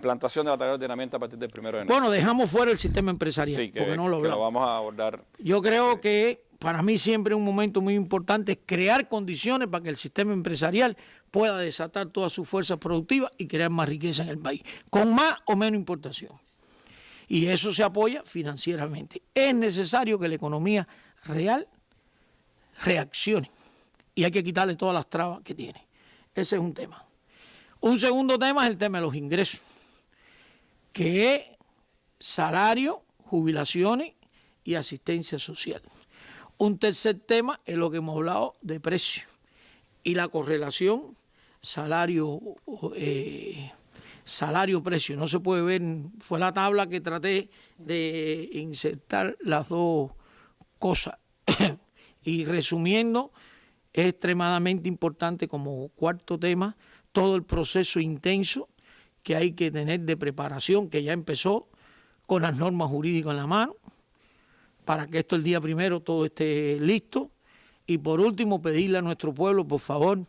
Speaker 1: la tarea de ordenamiento a partir del 1 de enero?
Speaker 7: Bueno, dejamos fuera el sistema empresarial,
Speaker 1: sí,
Speaker 7: porque no lo hablamos.
Speaker 1: Lo vamos a abordar.
Speaker 7: Yo creo que para mí siempre un momento muy importante es crear condiciones para que el sistema empresarial pueda desatar todas sus fuerzas productivas y crear más riqueza en el país, con más o menos importación. Y eso se apoya financieramente. Es necesario que la economía real reaccione y hay que quitarle todas las trabas que tiene. Ese es un tema. Un segundo tema es el tema de los ingresos, que es salario, jubilaciones y asistencia social. Un tercer tema es lo que hemos hablado de precios y la correlación salario-precio. No se puede ver, fue la tabla que traté de insertar las dos cosas. Y resumiendo, es extremadamente importante como cuarto tema todo el proceso intenso que hay que tener de preparación, que ya empezó con las normas jurídicas en la mano, para que esto el día 1 todo esté listo. Y por último, pedirle a nuestro pueblo, por favor,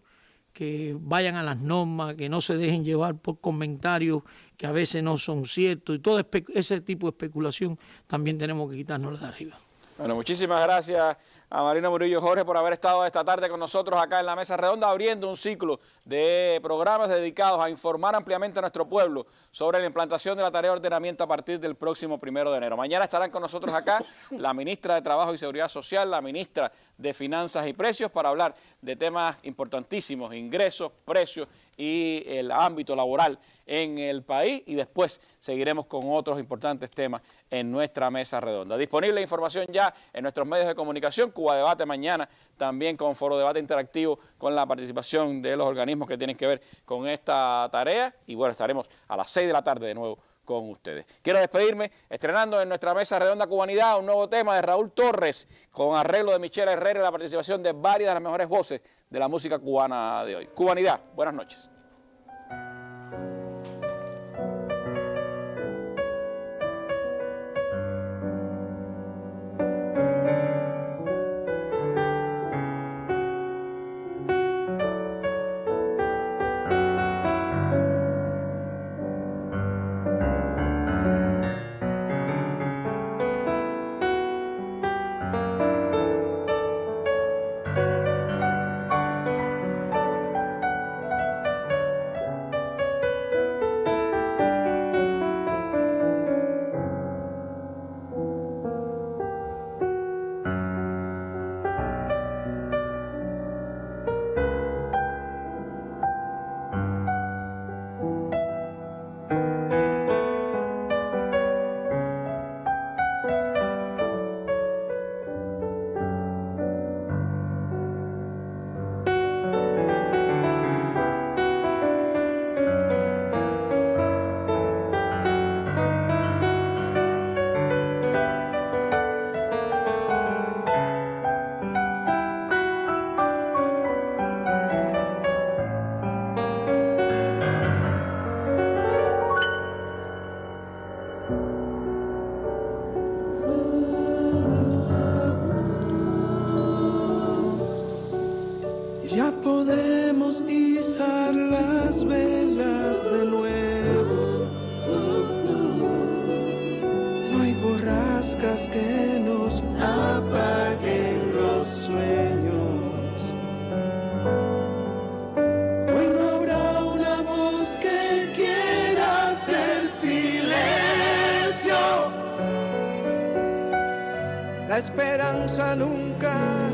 Speaker 7: que vayan a las normas, que no se dejen llevar por comentarios que a veces no son ciertos, y todo ese tipo de especulación también tenemos que quitárnosla de arriba.
Speaker 1: Bueno, muchísimas gracias a Marino Murillo Jorge por haber estado esta tarde con nosotros acá en la Mesa Redonda, abriendo un ciclo de programas dedicados a informar ampliamente a nuestro pueblo sobre la implantación de la tarea de ordenamiento a partir del próximo 1 de enero. Mañana estarán con nosotros acá la ministra de Trabajo y Seguridad Social, la ministra de Finanzas y Precios, para hablar de temas importantísimos, ingresos, precios y el ámbito laboral en el país, y después seguiremos con otros importantes temas en nuestra mesa redonda. Disponible información ya en nuestros medios de comunicación, Cuba Debate mañana, también con Foro Debate Interactivo, con la participación de los organismos que tienen que ver con esta tarea, y bueno, estaremos a las 6 de la tarde de nuevo con ustedes. Quiero despedirme estrenando en nuestra mesa redonda Cubanidad un nuevo tema de Raúl Torres, con arreglo de Michelle Herrera y la participación de varias de las mejores voces de la música cubana de hoy. Cubanidad, buenas noches.
Speaker 8: Ya podemos izar las velas de nuevo. No hay borrascas que nos apaguen los sueños. Hoy no habrá una voz que quiera hacer silencio. La esperanza nunca